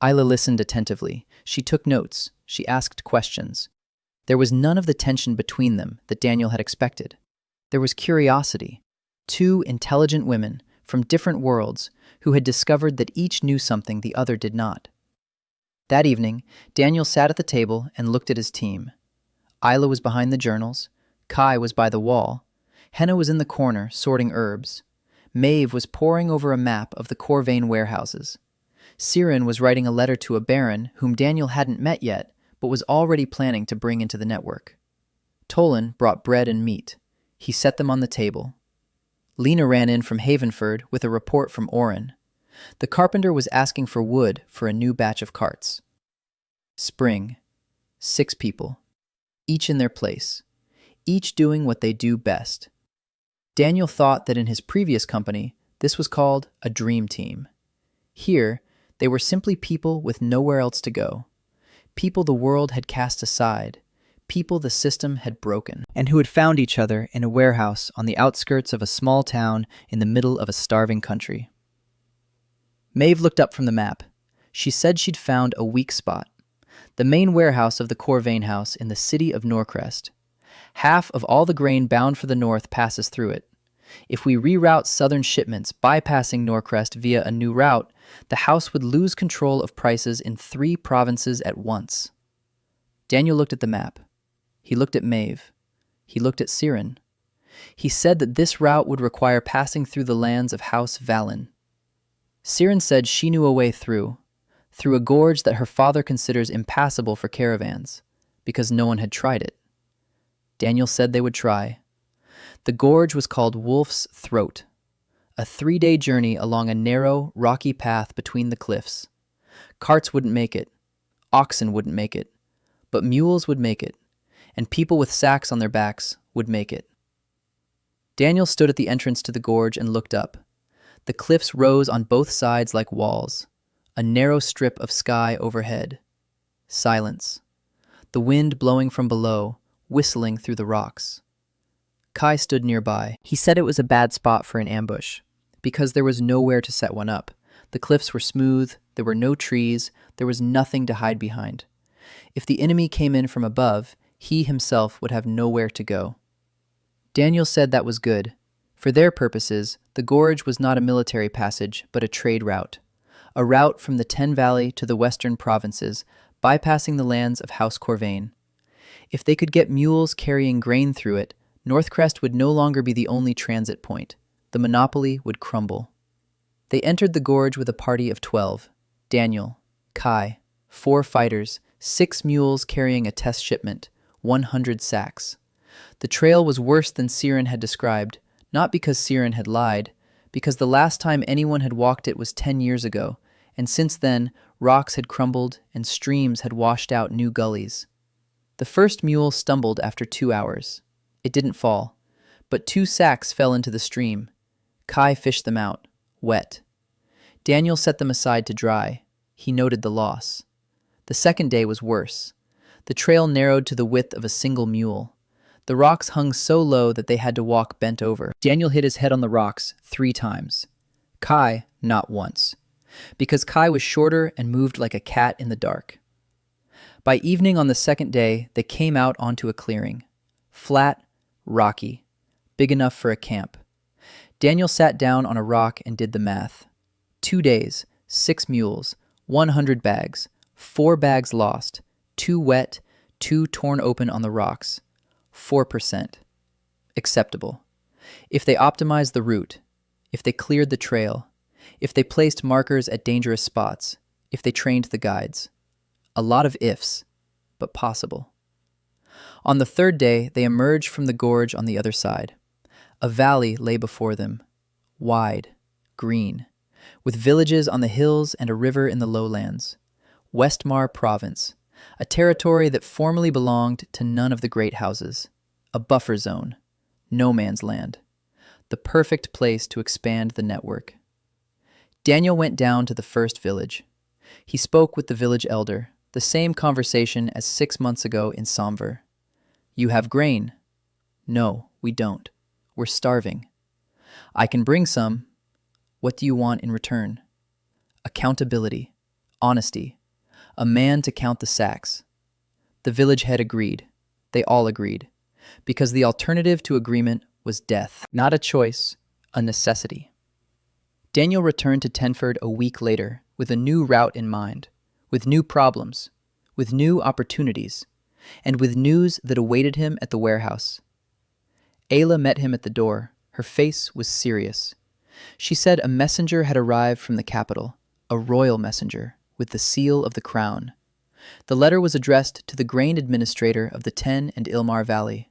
Isla listened attentively. She took notes. She asked questions. There was none of the tension between them that Daniel had expected. There was curiosity. Two intelligent women from different worlds who had discovered that each knew something the other did not. That evening, Daniel sat at the table and looked at his team. Isla was behind the journals. Kai was by the wall. Henna was in the corner, sorting herbs. Maeve was poring over a map of the Corvain warehouses. Siren was writing a letter to a baron whom Daniel hadn't met yet, but was already planning to bring into the network. Tolan brought bread and meat. He set them on the table. Lena ran in from Havenford with a report from Oren. The carpenter was asking for wood for a new batch of carts. Spring. 6 people. Each in their place. Each doing what they do best. Daniel thought that in his previous company, this was called a dream team. Here, they were simply people with nowhere else to go. People the world had cast aside. People the system had broken. And who had found each other in a warehouse on the outskirts of a small town in the middle of a starving country. Maeve looked up from the map. She said she'd found a weak spot. The main warehouse of the Corvain house in the city of Norcrest. Half of all the grain bound for the north passes through it. If we reroute southern shipments bypassing Norcrest via a new route, the house would lose control of prices in 3 provinces at once. Daniel looked at the map. He looked at Maeve. He looked at Siren. He said that this route would require passing through the lands of House Valen. Siren said she knew a way through a gorge that her father considers impassable for caravans, because no one had tried it. Daniel said they would try. The gorge was called Wolf's Throat, a 3-day journey along a narrow, rocky path between the cliffs. Carts wouldn't make it, oxen wouldn't make it, but mules would make it, and people with sacks on their backs would make it. Daniel stood at the entrance to the gorge and looked up. The cliffs rose on both sides like walls, a narrow strip of sky overhead. Silence. The wind blowing from below, whistling through the rocks. Kai stood nearby. He said it was a bad spot for an ambush, because there was nowhere to set one up. The cliffs were smooth, there were no trees, there was nothing to hide behind. If the enemy came in from above, he himself would have nowhere to go. Daniel said that was good. For their purposes, the gorge was not a military passage, but a trade route. A route from the Ten Valley to the western provinces, bypassing the lands of House Corvain. If they could get mules carrying grain through it, Northcrest would no longer be the only transit point. The monopoly would crumble. They entered the gorge with a party of 12. Daniel, Kai, 4 fighters, 6 mules carrying a test shipment, 100 sacks. The trail was worse than Siren had described, not because Siren had lied, because the last time anyone had walked it was 10 years ago, and since then, rocks had crumbled and streams had washed out new gullies. The first mule stumbled after 2 hours. It didn't fall, but 2 sacks fell into the stream. Kai fished them out, wet. Daniel set them aside to dry. He noted the loss. The second day was worse. The trail narrowed to the width of a single mule. The rocks hung so low that they had to walk bent over. Daniel hit his head on the rocks 3 times. Kai, not once, because Kai was shorter and moved like a cat in the dark. By evening on the second day, they came out onto a clearing. Flat, rocky, big enough for a camp. Daniel sat down on a rock and did the math. 2 days, 6 mules, 100 bags, 4 bags lost, 2 wet, 2 torn open on the rocks. 4%. Acceptable. If they optimized the route, if they cleared the trail, if they placed markers at dangerous spots, if they trained the guides. A lot of ifs, but possible. On the third day, they emerged from the gorge on the other side. A valley lay before them, wide, green, with villages on the hills and a river in the lowlands. Westmar Province, a territory that formerly belonged to none of the great houses. A buffer zone, no man's land. The perfect place to expand the network. Daniel went down to the first village. He spoke with the village elder, the same conversation as 6 months ago in Samver. You have grain? No, we don't. We're starving. I can bring some. What do you want in return? Accountability, honesty, a man to count the sacks. The village head agreed. They all agreed. Because the alternative to agreement was death. Not a choice, a necessity. Daniel returned to Tenford a week later with a new route in mind, with new problems, with new opportunities, and with news that awaited him at the warehouse. Ayla met him at the door. Her face was serious. She said a messenger had arrived from the capital, a royal messenger, with the seal of the crown. The letter was addressed to the grain administrator of the Ten and Ilmar Valley.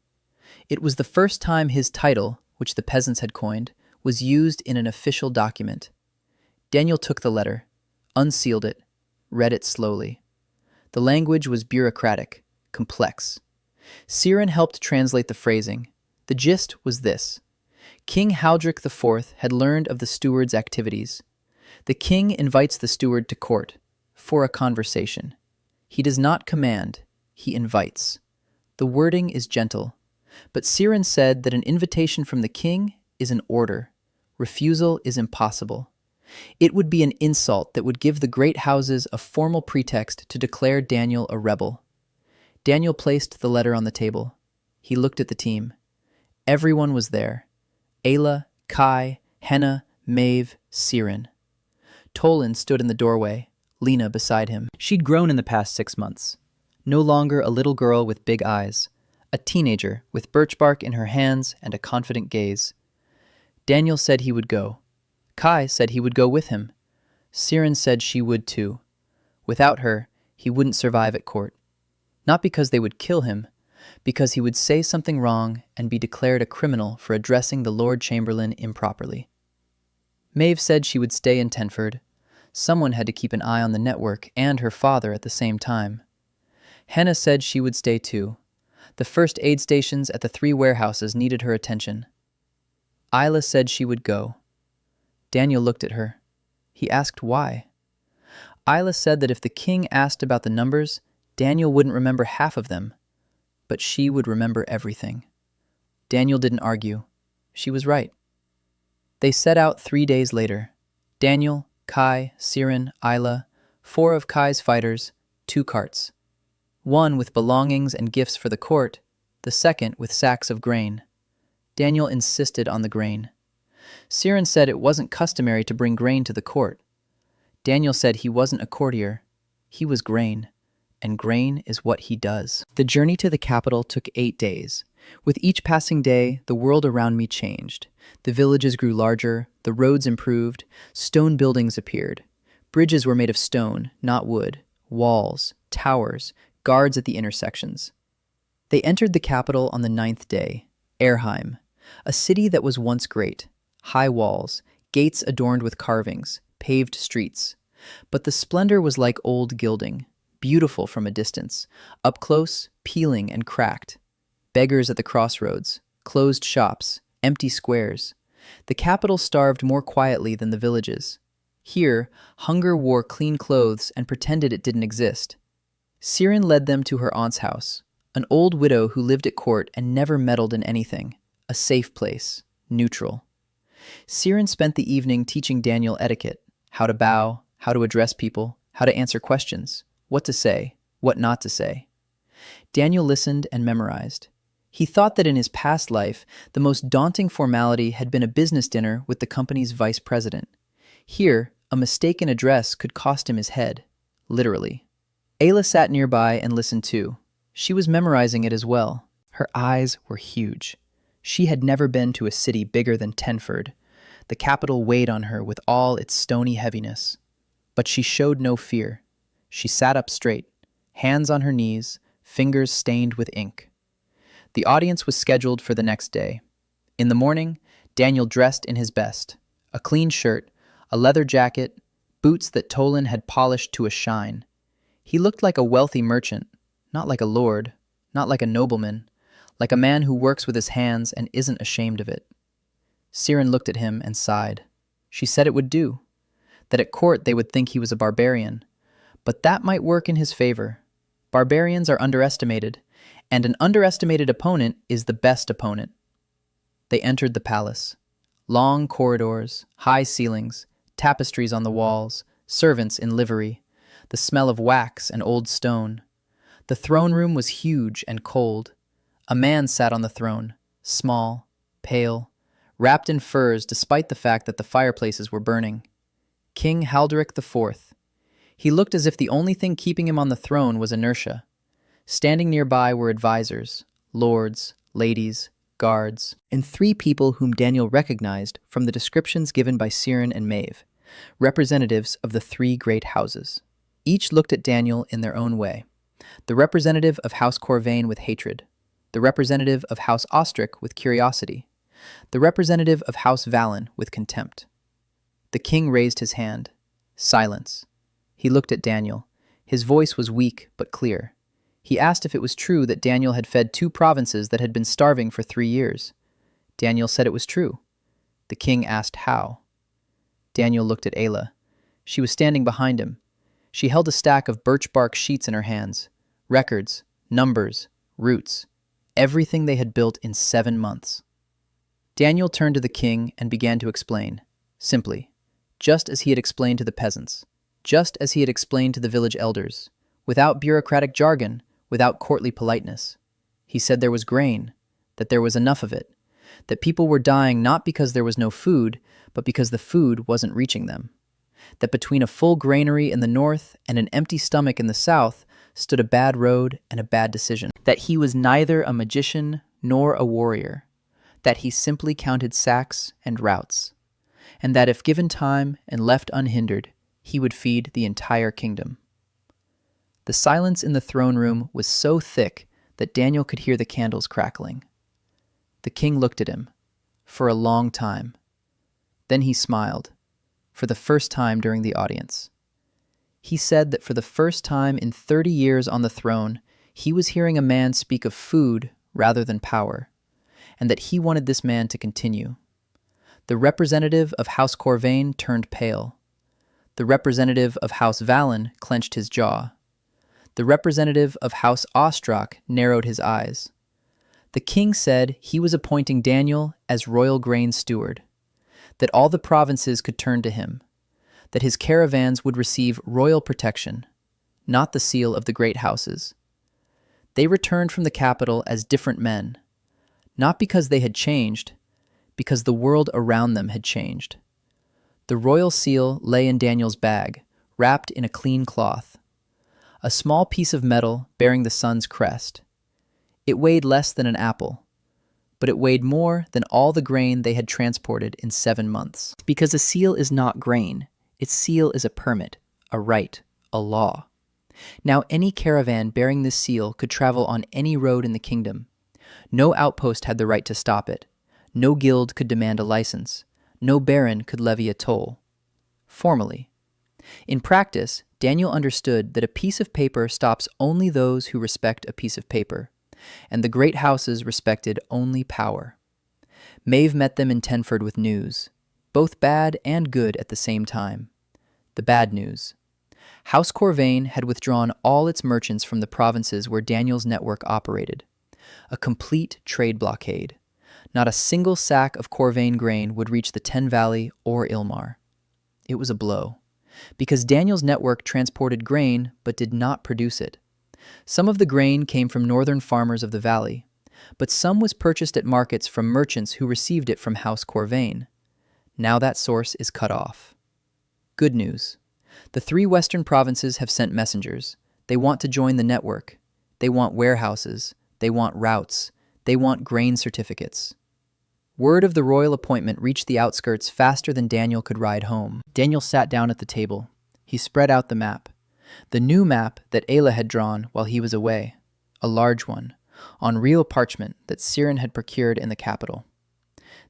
It was the first time his title, which the peasants had coined, was used in an official document. Daniel took the letter, unsealed it, read it slowly. The language was bureaucratic, complex. Siren helped translate the phrasing. The gist was this. King Haldric IV had learned of the steward's activities. The king invites the steward to court for a conversation. He does not command, he invites. The wording is gentle, but Siren said that an invitation from the king is an order. Refusal is impossible. It would be an insult that would give the great houses a formal pretext to declare Daniel a rebel. Daniel placed the letter on the table. He looked at the team. Everyone was there. Ayla, Kai, Henna, Maeve, Siren. Tolan stood in the doorway, Lena beside him. She'd grown in the past 6 months. No longer a little girl with big eyes, a teenager with birch bark in her hands and a confident gaze. Daniel said he would go. Kai said he would go with him. Siren said she would too. Without her, he wouldn't survive at court. Not because they would kill him, because he would say something wrong and be declared a criminal for addressing the Lord Chamberlain improperly. Maeve said she would stay in Tenford. Someone had to keep an eye on the network and her father at the same time. Henna said she would stay too. The first aid stations at the 3 warehouses needed her attention. Ayla said she would go. Daniel looked at her. He asked why. Ayla said that if the king asked about the numbers, Daniel wouldn't remember half of them, but she would remember everything. Daniel didn't argue. She was right. They set out 3 days later. Daniel, Kai, Siren, Ayla, 4 of Kai's fighters, 2 carts. One with belongings and gifts for the court, the second with sacks of grain. Daniel insisted on the grain. Siren said it wasn't customary to bring grain to the court. Daniel said he wasn't a courtier. He was grain, and grain is what he does. The journey to the capital took 8 days. With each passing day, the world around me changed. The villages grew larger, the roads improved, stone buildings appeared. Bridges were made of stone, not wood, walls, towers, guards at the intersections. They entered the capital on the 9th day, Erheim, a city that was once great. High walls, gates adorned with carvings, paved streets. But the splendor was like old gilding, beautiful from a distance, up close, peeling and cracked. Beggars at the crossroads, closed shops, empty squares. The capital starved more quietly than the villages. Here, hunger wore clean clothes and pretended it didn't exist. Siren led them to her aunt's house, an old widow who lived at court and never meddled in anything, a safe place, neutral. Siren spent the evening teaching Daniel etiquette, how to bow, how to address people, how to answer questions, what to say, what not to say. Daniel listened and memorized. He thought that in his past life, the most daunting formality had been a business dinner with the company's vice president. Here, a mistaken address could cost him his head, literally. Ayla sat nearby and listened too. She was memorizing it as well. Her eyes were huge. She had never been to a city bigger than Tenford. The capital weighed on her with all its stony heaviness. But she showed no fear. She sat up straight, hands on her knees, fingers stained with ink. The audience was scheduled for the next day. In the morning, Daniel dressed in his best, a clean shirt, a leather jacket, boots that Tolan had polished to a shine. He looked like a wealthy merchant, not like a lord, not like a nobleman, like a man who works with his hands and isn't ashamed of it. Siren looked at him and sighed. She said it would do, that at court they would think he was a barbarian, but that might work in his favor. Barbarians are underestimated, and an underestimated opponent is the best opponent. They entered the palace. Long corridors, high ceilings, tapestries on the walls, servants in livery, the smell of wax and old stone. The throne room was huge and cold. A man sat on the throne, small, pale, wrapped in furs despite the fact that the fireplaces were burning. King Halderic IV. He looked as if the only thing keeping him on the throne was inertia. Standing nearby were advisors, lords, ladies, guards, and 3 people whom Daniel recognized from the descriptions given by Siren and Maeve, representatives of the 3 great houses. Each looked at Daniel in their own way. The representative of House Corvain with hatred, the representative of House Ostrich with curiosity, the representative of House Valen with contempt. The king raised his hand. Silence. He looked at Daniel. His voice was weak but clear. He asked if it was true that Daniel had fed 2 provinces that had been starving for 3 years. Daniel said it was true. The king asked how. Daniel looked at Ayla. She was standing behind him. She held a stack of birch bark sheets in her hands. Records, numbers, routes, everything they had built in 7 months. Daniel turned to the king and began to explain, simply, just as he had explained to the peasants, just as he had explained to the village elders, without bureaucratic jargon, without courtly politeness. He said there was grain, that there was enough of it, that people were dying not because there was no food, but because the food wasn't reaching them, that between a full granary in the north and an empty stomach in the south stood a bad road and a bad decision, that he was neither a magician nor a warrior, that he simply counted sacks and routes, and that if given time and left unhindered, he would feed the entire kingdom. The silence in the throne room was so thick that Daniel could hear the candles crackling. The king looked at him for a long time. Then he smiled, for the first time during the audience. He said that for the first time in 30 years on the throne, he was hearing a man speak of food rather than power, and that he wanted this man to continue. The representative of House Corvain turned pale. The representative of House Valen clenched his jaw. The representative of House Ostrach narrowed his eyes. The king said he was appointing Daniel as royal grain steward, that all the provinces could turn to him, that his caravans would receive royal protection, not the seal of the great houses. They returned from the capital as different men, not because they had changed, because the world around them had changed. The royal seal lay in Daniel's bag, wrapped in a clean cloth, a small piece of metal bearing the sun's crest. It weighed less than an apple, but it weighed more than all the grain they had transported in 7 months. Because a seal is not grain, its seal is a permit, a right, a law. Now any caravan bearing this seal could travel on any road in the kingdom. No outpost had the right to stop it. No guild could demand a license. No baron could levy a toll. Formally. In practice, Daniel understood that a piece of paper stops only those who respect a piece of paper, and the great houses respected only power. Maeve met them in Tenford with news, both bad and good at the same time. The bad news. House Corvain had withdrawn all its merchants from the provinces where Daniel's network operated. A complete trade blockade. Not a single sack of Corvain grain would reach the Ten Valley or Ilmar. It was a blow, because Daniel's network transported grain but did not produce it. Some of the grain came from northern farmers of the valley, but some was purchased at markets from merchants who received it from House Corvain. Now that source is cut off. Good news. The 3 western provinces have sent messengers. They want to join the network. They want warehouses. They want routes. They want grain certificates. Word of the royal appointment reached the outskirts faster than Daniel could ride home. Daniel sat down at the table. He spread out the map. The new map that Ayla had drawn while he was away. A large one, on real parchment that Siren had procured in the capital.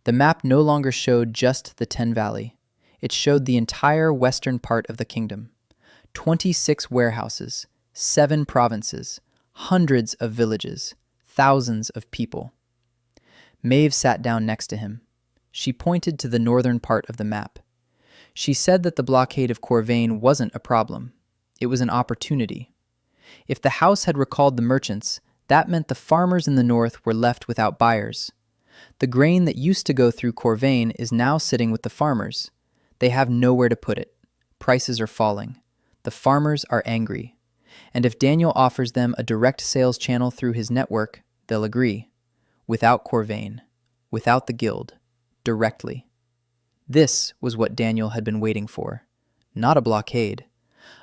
The map no longer showed just the Ten Valley. It showed the entire western part of the kingdom. 26 warehouses, 7 provinces, hundreds of villages, thousands of people. Maeve sat down next to him. She pointed to the northern part of the map. She said that the blockade of Corvain wasn't a problem. It was an opportunity. If the house had recalled the merchants, that meant the farmers in the north were left without buyers. The grain that used to go through Corvain is now sitting with the farmers. They have nowhere to put it. Prices are falling. The farmers are angry. And if Daniel offers them a direct sales channel through his network, they'll agree. Without Corvain, without the guild, directly. This was what Daniel had been waiting for. Not a blockade.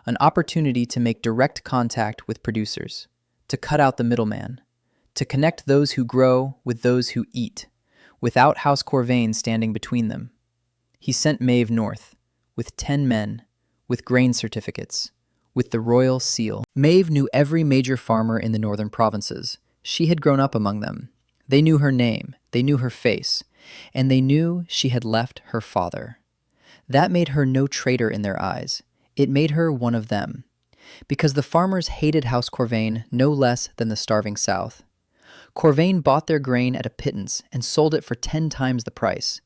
An opportunity to make direct contact with producers, to cut out the middleman, to connect those who grow with those who eat, without House Corvain standing between them. He sent Maeve north, with 10 men, with grain certificates, with the royal seal. Maeve knew every major farmer in the northern provinces. She had grown up among them. They knew her name, they knew her face, and they knew she had left her father. That made her no traitor in their eyes. It made her one of them. Because the farmers hated House Corvain no less than the starving South. Corvain bought their grain at a pittance and sold it for 10 times the price.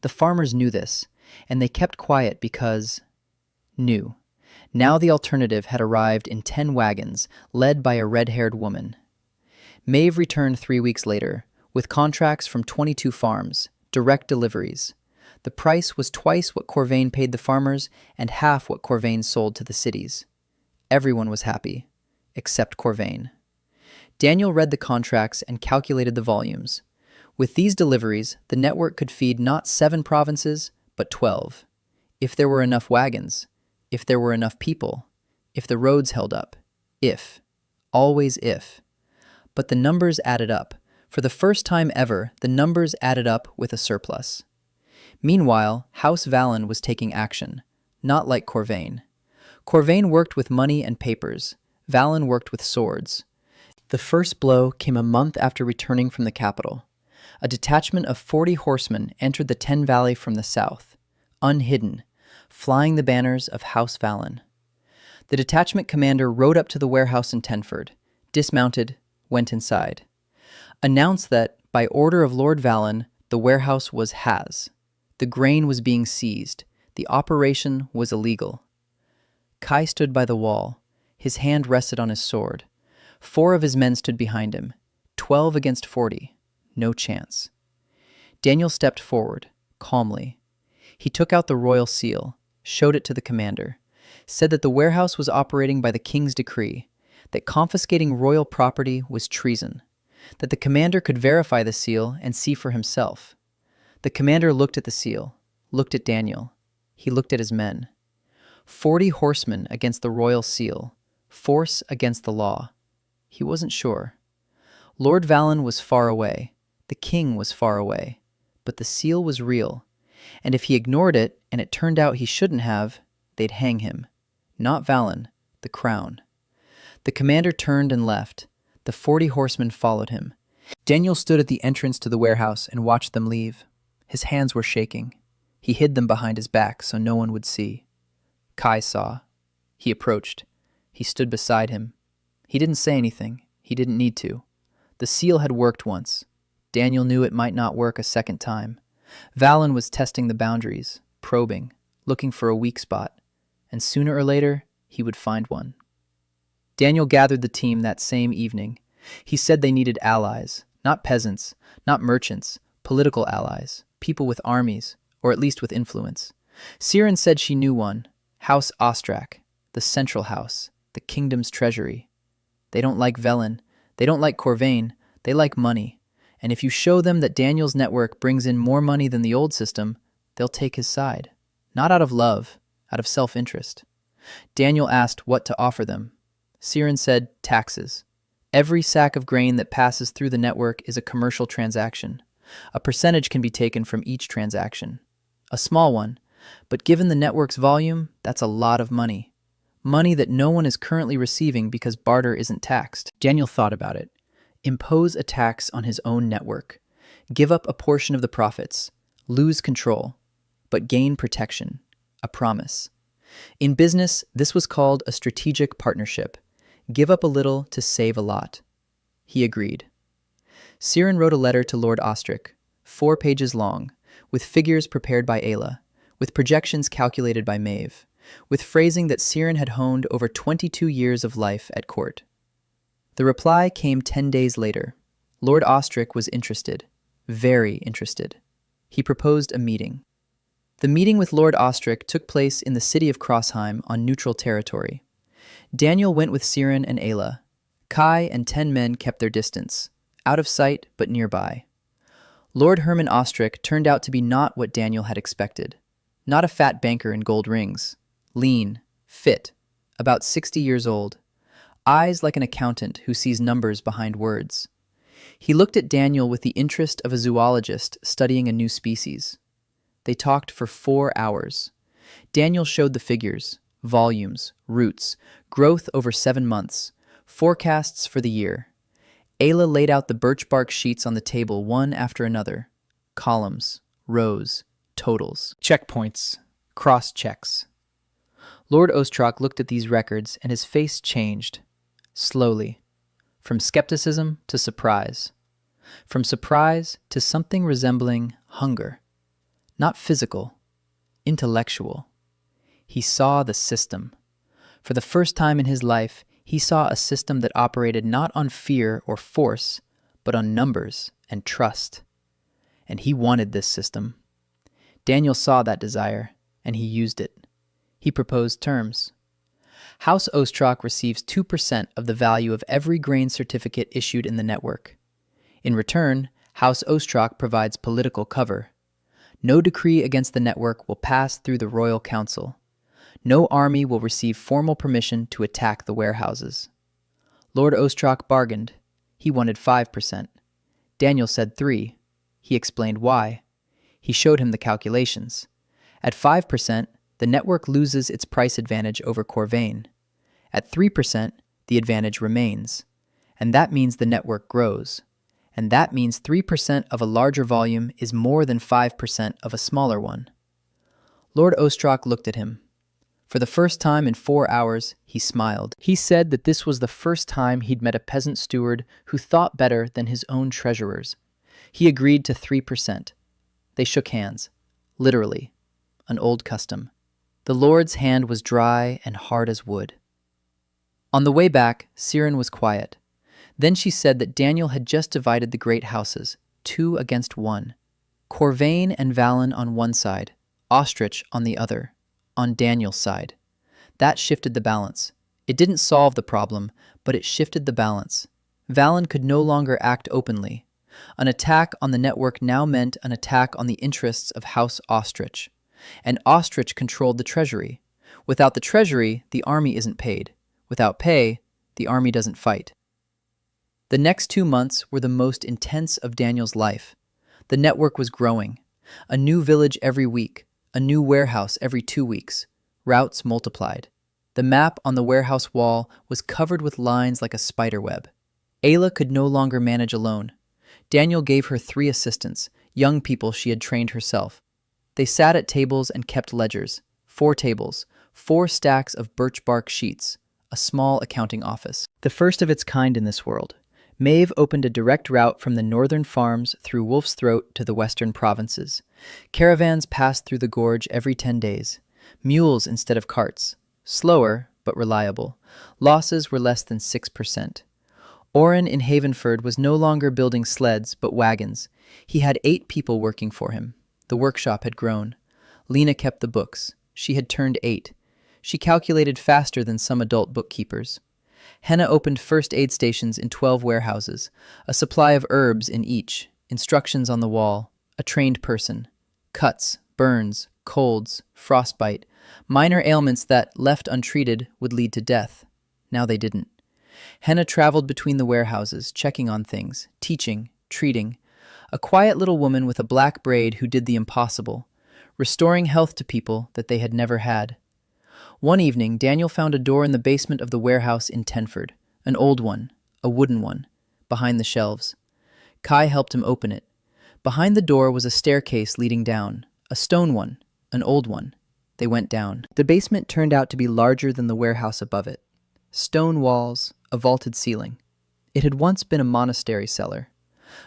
The farmers knew this, and they kept quiet because... knew. Now the alternative had arrived in 10 wagons, led by a red-haired woman. Maeve returned 3 weeks later, with contracts from 22 farms, direct deliveries. The price was twice what Corvain paid the farmers and half what Corvain sold to the cities. Everyone was happy, except Corvain. Daniel read the contracts and calculated the volumes. With these deliveries, the network could feed not 7 provinces, but 12. If there were enough wagons, if there were enough people, if the roads held up, if. Always if. But the numbers added up. For the first time ever, the numbers added up with a surplus. Meanwhile, House Vallon was taking action, not like Corvain. Corvain worked with money and papers. Vallon worked with swords. The first blow came a month after returning from the capital. A detachment of 40 horsemen entered the Ten Valley from the south, unhidden, flying the banners of House Vallon. The detachment commander rode up to the warehouse in Tenford, dismounted, went inside. Announced that, by order of Lord Vallon, the warehouse was has. The grain was being seized. The operation was illegal. Kai stood by the wall. His hand rested on his sword. 4 of his men stood behind him. 12 against 40. No chance. Daniel stepped forward, calmly. He took out the royal seal, showed it to the commander, said that the warehouse was operating by the king's decree, that confiscating royal property was treason, that the commander could verify the seal and see for himself. The commander looked at the seal, looked at Daniel. He looked at his men. 40 horsemen against the royal seal, force against the law. He wasn't sure. Lord Vallon was far away. The king was far away. But the seal was real. And if he ignored it, and it turned out he shouldn't have, they'd hang him. Not Vallon, the crown. The commander turned and left. The 40 horsemen followed him. Daniel stood at the entrance to the warehouse and watched them leave. His hands were shaking. He hid them behind his back so no one would see. Kai saw. He approached. He stood beside him. He didn't say anything. He didn't need to. The seal had worked once. Daniel knew it might not work a second time. Vallon was testing the boundaries, probing, looking for a weak spot, and sooner or later, he would find one. Daniel gathered the team that same evening. He said they needed allies, not peasants, not merchants, political allies, people with armies, or at least with influence. Siren said she knew one, House Ostrak, the central house, the kingdom's treasury. They don't like Velen, they don't like Corvain, they like money. And if you show them that Daniel's network brings in more money than the old system, they'll take his side. Not out of love, out of self-interest. Daniel asked what to offer them. Siren said taxes. Every sack of grain that passes through the network is a commercial transaction. A percentage can be taken from each transaction. A small one, but given the network's volume, that's a lot of money. Money that no one is currently receiving because barter isn't taxed. Daniel thought about it. Impose a tax on his own network. Give up a portion of the profits. Lose control. But gain protection. A promise. In business, this was called a strategic partnership. Give up a little to save a lot. He agreed. Siren wrote a letter to Lord Ostrich, 4 pages long, with figures prepared by Ayla, with projections calculated by Maeve, with phrasing that Siren had honed over 22 years of life at court. The reply came 10 days later. Lord Ostrich was interested, very interested. He proposed a meeting. The meeting with Lord Ostrich took place in the city of Crossheim on neutral territory. Daniel went with Siren and Ayla. Kai and 10 men kept their distance, out of sight but nearby. Lord Herman Ostrich turned out to be not what Daniel had expected. Not a fat banker in gold rings. Lean, fit, about 60 years old. Eyes like an accountant who sees numbers behind words. He looked at Daniel with the interest of a zoologist studying a new species. They talked for 4 hours. Daniel showed the figures, volumes, roots, growth over 7 months, forecasts for the year. Ayla laid out the birch bark sheets on the table one after another. Columns, rows, totals, checkpoints, cross-checks. Lord Ostrich looked at these records and his face changed, slowly, from skepticism to surprise. From surprise to something resembling hunger. Not physical, intellectual. He saw the system. For the first time in his life, he saw a system that operated not on fear or force, but on numbers and trust. And he wanted this system. Daniel saw that desire, and he used it. He proposed terms. House Ostrich receives 2% of the value of every grain certificate issued in the network. In return, House Ostrich provides political cover. No decree against the network will pass through the Royal Council. No army will receive formal permission to attack the warehouses. Lord Ostrich bargained. He wanted 5%. Daniel said 3%. He explained why. He showed him the calculations. At 5%, the network loses its price advantage over Corvain. At 3%, the advantage remains. And that means the network grows. And that means 3% of a larger volume is more than 5% of a smaller one. Lord Ostrich looked at him. For the first time in 4 hours, he smiled. He said that this was the first time he'd met a peasant steward who thought better than his own treasurers. He agreed to 3%. They shook hands. Literally. An old custom. The Lord's hand was dry and hard as wood. On the way back, Siren was quiet. Then she said that Daniel had just divided the great houses, 2 against 1. Corvain and Valen on one side, Ostrich on the other, on Daniel's side. That shifted the balance. It didn't solve the problem, but it shifted the balance. Valen could no longer act openly. An attack on the network now meant an attack on the interests of House Ostrich. And Ostrich controlled the treasury. Without the treasury, the army isn't paid. Without pay, the army doesn't fight. The next 2 months were the most intense of Daniel's life. The network was growing. A new village every week, a new warehouse every 2 weeks. Routes multiplied. The map on the warehouse wall was covered with lines like a spider web. Ayla could no longer manage alone. Daniel gave her 3 assistants, young people she had trained herself. They sat at tables and kept ledgers. 4 tables, 4 stacks of birch bark sheets, a small accounting office. The first of its kind in this world. Maeve opened a direct route from the northern farms through Wolf's Throat to the western provinces. Caravans passed through the gorge every 10 days. Mules instead of carts. Slower, but reliable. Losses were less than 6%. Oren in Havenford was no longer building sleds, but wagons. He had 8 people working for him. The workshop had grown. Lena kept the books. She had turned 8. She calculated faster than some adult bookkeepers. Henna opened first aid stations in 12 warehouses, a supply of herbs in each, instructions on the wall, a trained person. Cuts, burns, colds, frostbite, minor ailments that, left untreated, would lead to death. Now they didn't. Henna traveled between the warehouses, checking on things, teaching, treating. A quiet little woman with a black braid who did the impossible, restoring health to people that they had never had. One evening, Daniel found a door in the basement of the warehouse in Tenford, an old one, a wooden one, behind the shelves. Kai helped him open it. Behind the door was a staircase leading down, a stone one, an old one. They went down. The basement turned out to be larger than the warehouse above it. Stone walls, a vaulted ceiling. It had once been a monastery cellar.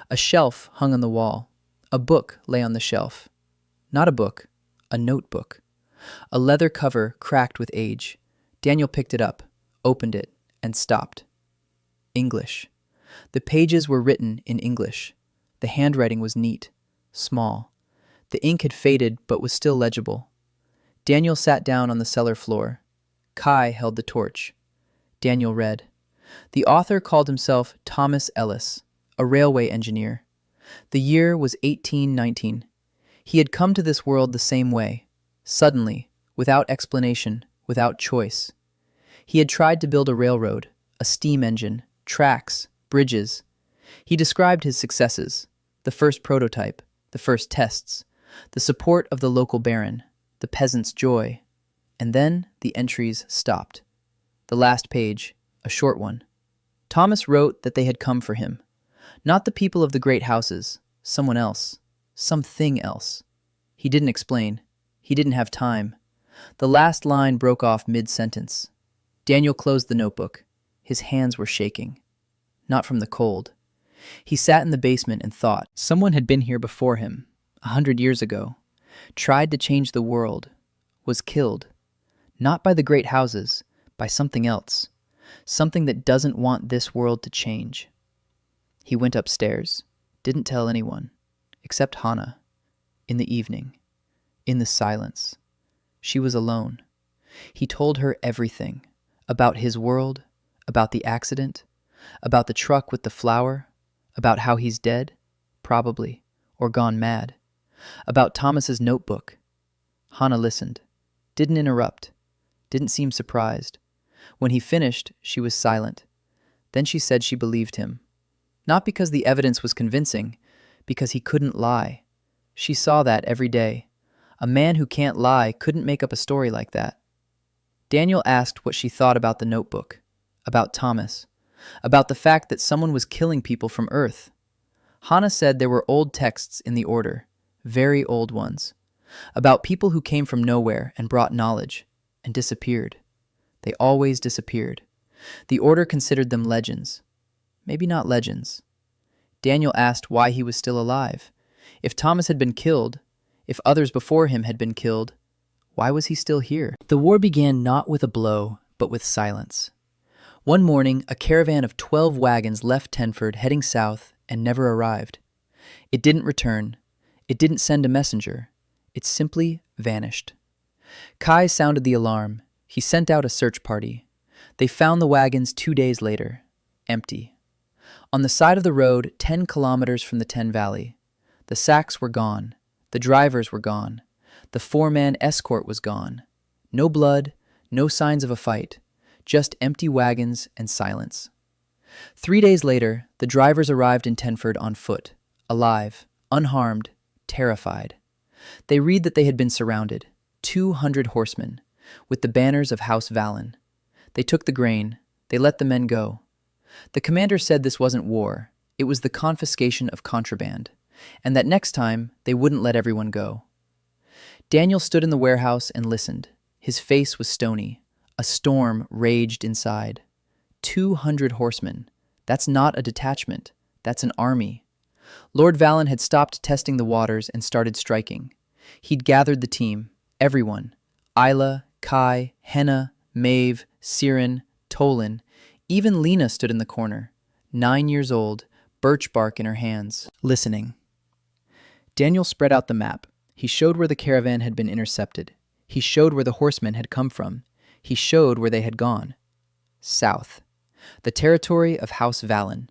A shelf hung on the wall. A book lay on the shelf. Not a book, a notebook. A leather cover cracked with age. Daniel picked it up, opened it, and stopped. English. The pages were written in English. The handwriting was neat, small. The ink had faded but was still legible. Daniel sat down on the cellar floor. Kai held the torch. Daniel read. The author called himself Thomas Ellis, a railway engineer. The year was 1819. He had come to this world the same way, suddenly, without explanation, without choice. He had tried to build a railroad, a steam engine, tracks, bridges. He described his successes, the first prototype, the first tests, the support of the local baron, the peasant's joy. And then the entries stopped. The last page, a short one. Thomas wrote that they had come for him. Not the people of the great houses, someone else, something else. He didn't explain. He didn't have time. The last line broke off mid-sentence. Daniel closed the notebook. His hands were shaking. Not from the cold. He sat in the basement and thought. Someone had been here before him, 100 years ago, tried to change the world, was killed. Not by the great houses, by something else. Something that doesn't want this world to change. He went upstairs, didn't tell anyone, except Hannah. In the evening, in the silence. She was alone. He told her everything, about his world, about the accident, about the truck with the flour, about how he's dead, probably, or gone mad, about Thomas's notebook. Hannah listened, didn't interrupt, didn't seem surprised. When he finished, she was silent. Then she said she believed him. Not because the evidence was convincing, because he couldn't lie. She saw that every day. A man who can't lie couldn't make up a story like that. Daniel asked what she thought about the notebook, about Thomas, about the fact that someone was killing people from Earth. Hannah said there were old texts in the order, very old ones, about people who came from nowhere and brought knowledge, and disappeared. They always disappeared. The order considered them legends. Maybe not legends. Daniel asked why he was still alive. If Thomas had been killed, if others before him had been killed, why was he still here? The war began not with a blow, but with silence. One morning, a caravan of 12 wagons left Tenford heading south and never arrived. It didn't return. It didn't send a messenger. It simply vanished. Kai sounded the alarm. He sent out a search party. They found the wagons 2 days later, empty. On the side of the road, 10 kilometers from the Ten Valley. The sacks were gone. The drivers were gone. The 4-man escort was gone. No blood, no signs of a fight. Just empty wagons and silence. 3 days later, the drivers arrived in Tenford on foot, alive, unharmed, terrified. They read that they had been surrounded, 200 horsemen, with the banners of House Vallon. They took the grain. They let the men go. The commander said this wasn't war. It was the confiscation of contraband, and that next time they wouldn't let everyone go. Daniel stood in the warehouse and listened. His face was stony. A storm raged inside. 200 horsemen. That's not a detachment. That's an army. Lord Vallon had stopped testing the waters and started striking. He'd gathered the team, everyone. Isla, Kai, Henna, Maeve, Siren, Tolan. Even Lena stood in the corner, 9 years old, birch bark in her hands, listening. Daniel spread out the map. He showed where the caravan had been intercepted. He showed where the horsemen had come from. He showed where they had gone. South. The territory of House Vallon.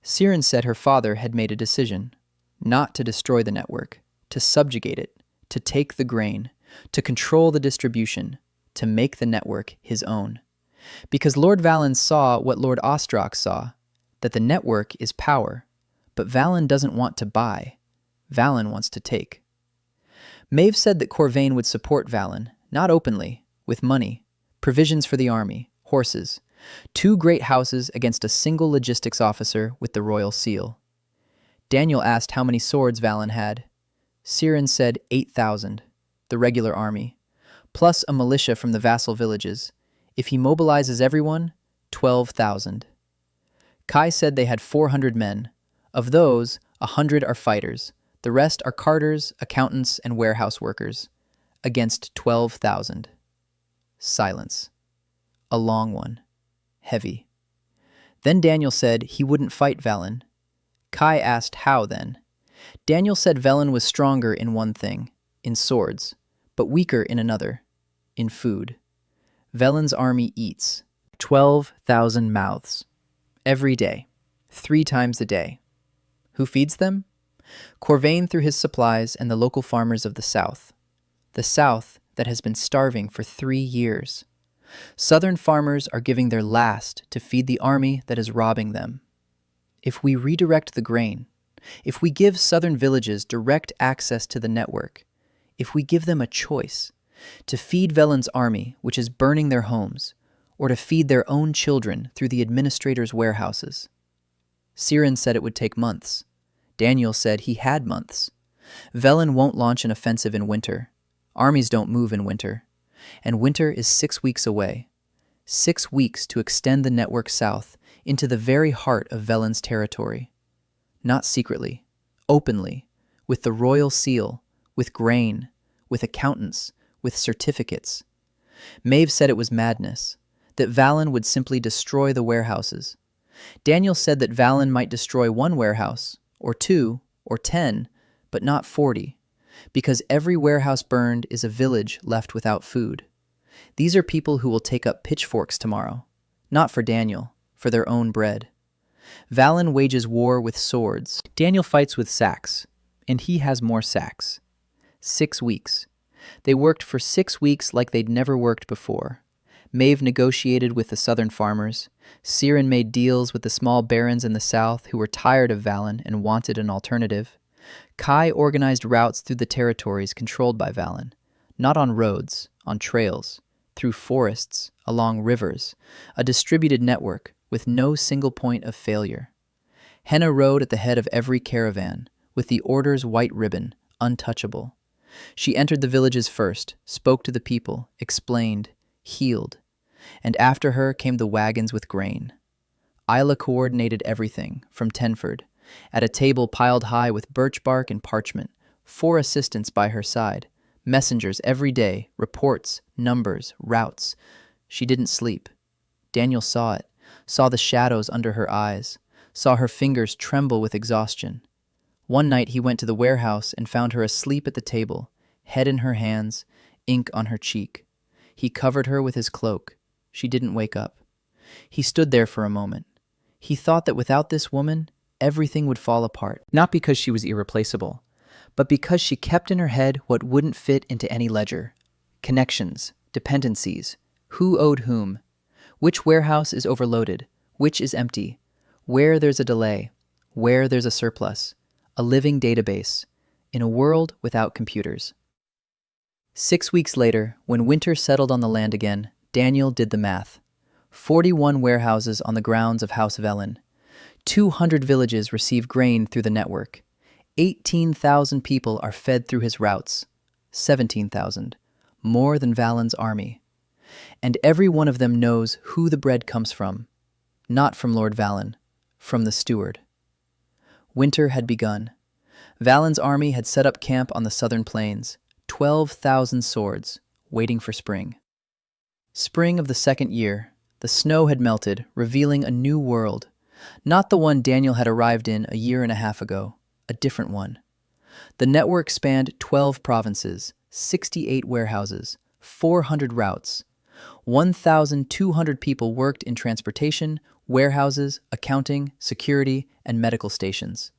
Siren said her father had made a decision, not to destroy the network, to subjugate it, to take the grain, to control the distribution, to make the network his own. Because Lord Vallon saw what Lord Ostrach saw, that the network is power, But Valen doesn't want to buy. Valen wants to take. Maeve said that Corvain would support Valen, not openly, with money, provisions for the army, horses, 2 great houses against a single logistics officer with the royal seal. Daniel asked how many swords Valen had. Siren said 8,000, the regular army, plus a militia from the vassal villages. If he mobilizes everyone, 12,000. Kai said they had 400 men. Of those, 100 are fighters. The rest are carters, accountants, and warehouse workers, against 12,000. Silence. A long one. Heavy. Then Daniel said he wouldn't fight Velen. Kai asked how then. Daniel said Velen was stronger in one thing, in swords, but weaker in another, in food. Velen's army eats 12,000 mouths. Every day. 3 times a day. Who feeds them? Corvain through his supplies and the local farmers of the South. The South that has been starving for 3 years. Southern farmers are giving their last to feed the army that is robbing them. If we redirect the grain, if we give southern villages direct access to the network, if we give them a choice to feed Velen's army, which is burning their homes, or to feed their own children through the administrator's warehouses. Siren said it would take months. Daniel said he had months. Velen won't launch an offensive in winter. Armies don't move in winter. And winter is 6 weeks away. 6 weeks to extend the network south into the very heart of Velen's territory. Not secretly, openly, with the royal seal, with grain, with accountants, with certificates. Maeve said it was madness, that Valen would simply destroy the warehouses. Daniel said that Valen might destroy 1 warehouse, or 2, or 10, but not 40, because every warehouse burned is a village left without food. These are people who will take up pitchforks tomorrow, not for Daniel, for their own bread. Valen wages war with swords. Daniel fights with sacks, and he has more sacks. 6 weeks. They worked for 6 weeks like they'd never worked before. Maeve negotiated with the southern farmers. Siren made deals with the small barons in the south who were tired of Valen and wanted an alternative. Kai organized routes through the territories controlled by Valen, not on roads, on trails, through forests, along rivers, a distributed network with no single point of failure. Henna rode at the head of every caravan, with the order's white ribbon, untouchable. She entered the villages first, spoke to the people, explained, healed, and after her came the wagons with grain. Isla coordinated everything, from Tenford, at a table piled high with birch bark and parchment, 4 assistants by her side, messengers every day, reports, numbers, routes. She didn't sleep. Daniel saw it, saw the shadows under her eyes, saw her fingers tremble with exhaustion. One night he went to the warehouse and found her asleep at the table, head in her hands, ink on her cheek. He covered her with his cloak. She didn't wake up. He stood there for a moment. He thought that without this woman, everything would fall apart. Not because she was irreplaceable, but because she kept in her head what wouldn't fit into any ledger. Connections, dependencies, who owed whom, which warehouse is overloaded, which is empty, where there's a delay, where there's a surplus, a living database, in a world without computers. 6 weeks later, when winter settled on the land again, Daniel did the math. 41 warehouses on the grounds of House Velen. 200 villages receive grain through the network. 18,000 people are fed through his routes. 17,000. More than Valen's army. And every one of them knows who the bread comes from. Not from Lord Valen, from the steward. Winter had begun. Valen's army had set up camp on the southern plains. 12,000 swords, waiting for spring. Spring of the 2nd year, the snow had melted, revealing a new world. Not the one Daniel had arrived in a year and a half ago, a different one. The network spanned 12 provinces, 68 warehouses, 400 routes. 1,200 people worked in transportation, warehouses, accounting, security, and medical stations.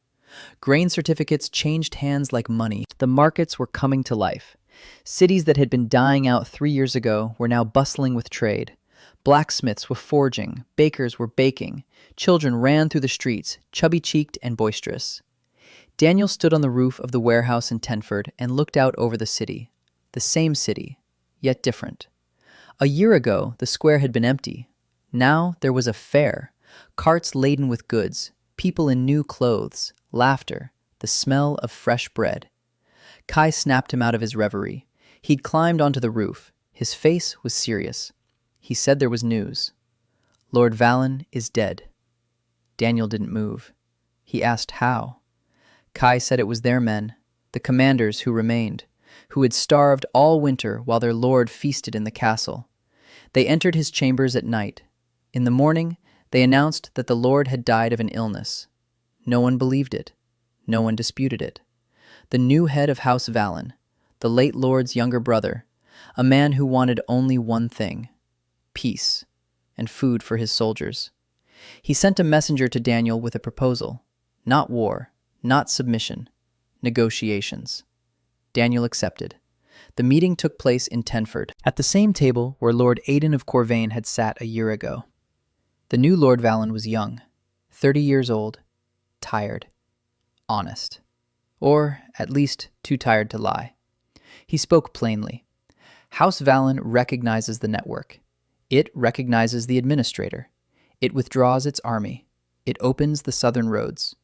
Grain certificates changed hands like money. The markets were coming to life. Cities that had been dying out 3 years ago were now bustling with trade. Blacksmiths were forging, bakers were baking, children ran through the streets, chubby-cheeked and boisterous. Daniel stood on the roof of the warehouse in Tenford and looked out over the city. The same city, yet different. A year ago, the square had been empty. Now there was a fair, carts laden with goods, people in new clothes, laughter, the smell of fresh bread. Kai snapped him out of his reverie. He'd climbed onto the roof. His face was serious. He said there was news. Lord Valen is dead. Daniel didn't move. He asked how. Kai said it was their men, the commanders who remained, who had starved all winter while their lord feasted in the castle. They entered his chambers at night. In the morning, they announced that the lord had died of an illness. No one believed it. No one disputed it. The new head of House Valen, the late lord's younger brother, a man who wanted only one thing, peace, and food for his soldiers. He sent a messenger to Daniel with a proposal. Not war, not submission, negotiations. Daniel accepted. The meeting took place in Tenford, at the same table where Lord Aidan of Corvain had sat a year ago. The new Lord Valen was young, 30 years old, tired, honest. Or, at least, too tired to lie. He spoke plainly. House Valen recognizes the network. It recognizes the administrator. It withdraws its army. It opens the southern roads.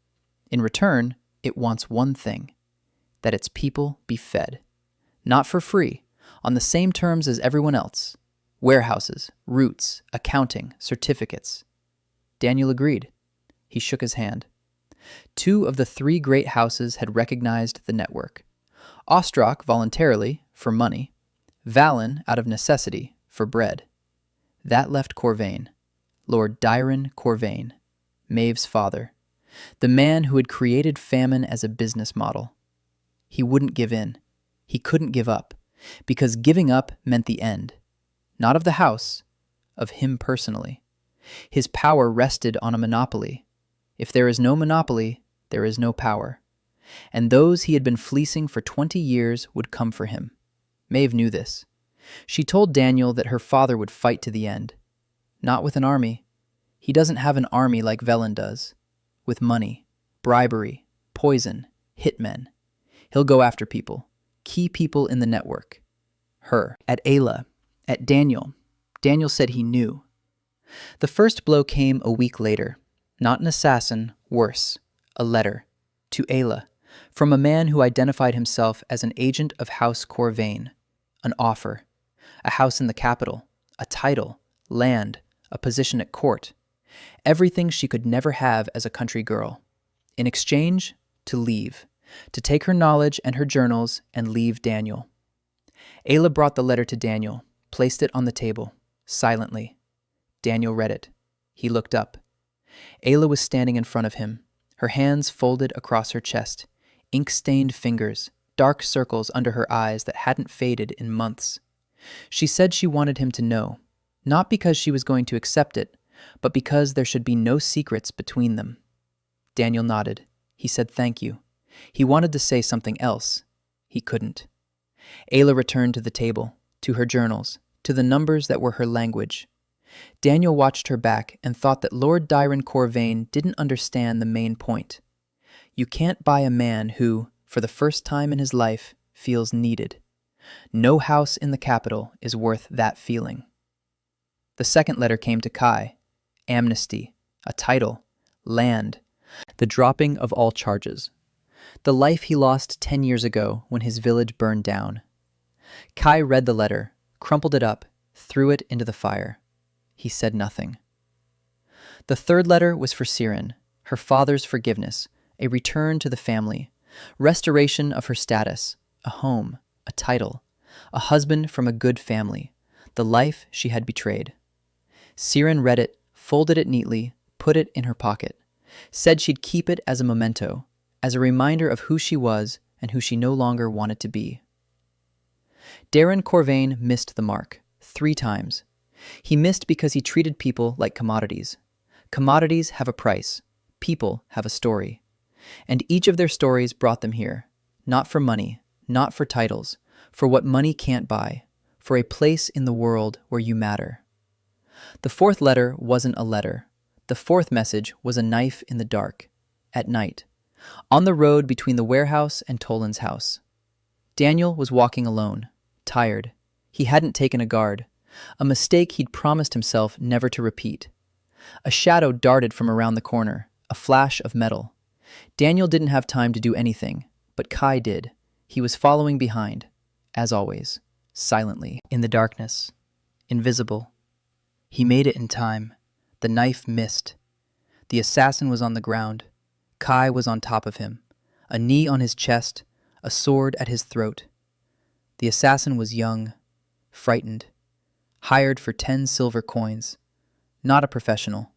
In return, it wants one thing, that its people be fed. Not for free, on the same terms as everyone else. Warehouses, routes, accounting, certificates. Daniel agreed. He shook his hand. 2 of the 3 great houses had recognized the network. Ostrach voluntarily, for money. Valen out of necessity, for bread. That left Corvain, Lord Dyron Corvain, Maeve's father, the man who had created famine as a business model. He wouldn't give in. He couldn't give up, because giving up meant the end. Not of the house, of him personally. His power rested on a monopoly. If there is no monopoly, there is no power. And those he had been fleecing for 20 years would come for him. Maeve knew this. She told Daniel that her father would fight to the end. Not with an army. He doesn't have an army like Velen does. With money, bribery, poison, hitmen. He'll go after people. Key people in the network. Her. At Ayla. At Daniel. Daniel said he knew. The first blow came a week later. Not an assassin, worse. A letter. To Ayla. From a man who identified himself as an agent of House Corvain. An offer. A house in the capital. A title. Land. A position at court. Everything she could never have as a country girl. In exchange, to leave. To take her knowledge and her journals and leave Daniel. Ayla brought the letter to Daniel, placed it on the table, silently. Daniel read it. He looked up. Ayla was standing in front of him, her hands folded across her chest, ink-stained fingers, dark circles under her eyes that hadn't faded in months. She said she wanted him to know, not because she was going to accept it, but because there should be no secrets between them. Daniel nodded. He said thank you. He wanted to say something else. He couldn't. Ayla returned to the table, to her journals, to the numbers that were her language. Daniel watched her back and thought that Lord Dyron Corvain didn't understand the main point. You can't buy a man who, for the first time in his life, feels needed. No house in the capital is worth that feeling. The second letter came to Kai. Amnesty, a title, land, the dropping of all charges. The life he lost 10 years ago when his village burned down. Kai read the letter, crumpled it up, threw it into the fire. He said nothing. The third letter was for Siren, her father's forgiveness, a return to the family, restoration of her status, a home, a title, a husband from a good family, the life she had betrayed. Siren read it, folded it neatly, put it in her pocket, said she'd keep it as a memento, as a reminder of who she was and who she no longer wanted to be. Darren Corvain missed the mark 3 times. He missed because he treated people like commodities. Commodities have a price. People have a story. And each of their stories brought them here, not for money, not for titles, for what money can't buy, for a place in the world where you matter. The fourth letter wasn't a letter. The fourth message was a knife in the dark, at night, on the road between the warehouse and Tolan's house. Daniel was walking alone, tired. He hadn't taken a guard, a mistake he'd promised himself never to repeat. A shadow darted from around the corner, a flash of metal. Daniel didn't have time to do anything, but Kai did. He was following behind, as always, silently, in the darkness, invisible. He made it in time. The knife missed. The assassin was on the ground. Kai was on top of him, a knee on his chest, a sword at his throat. The assassin was young, frightened, hired for 10 silver coins. Not a professional.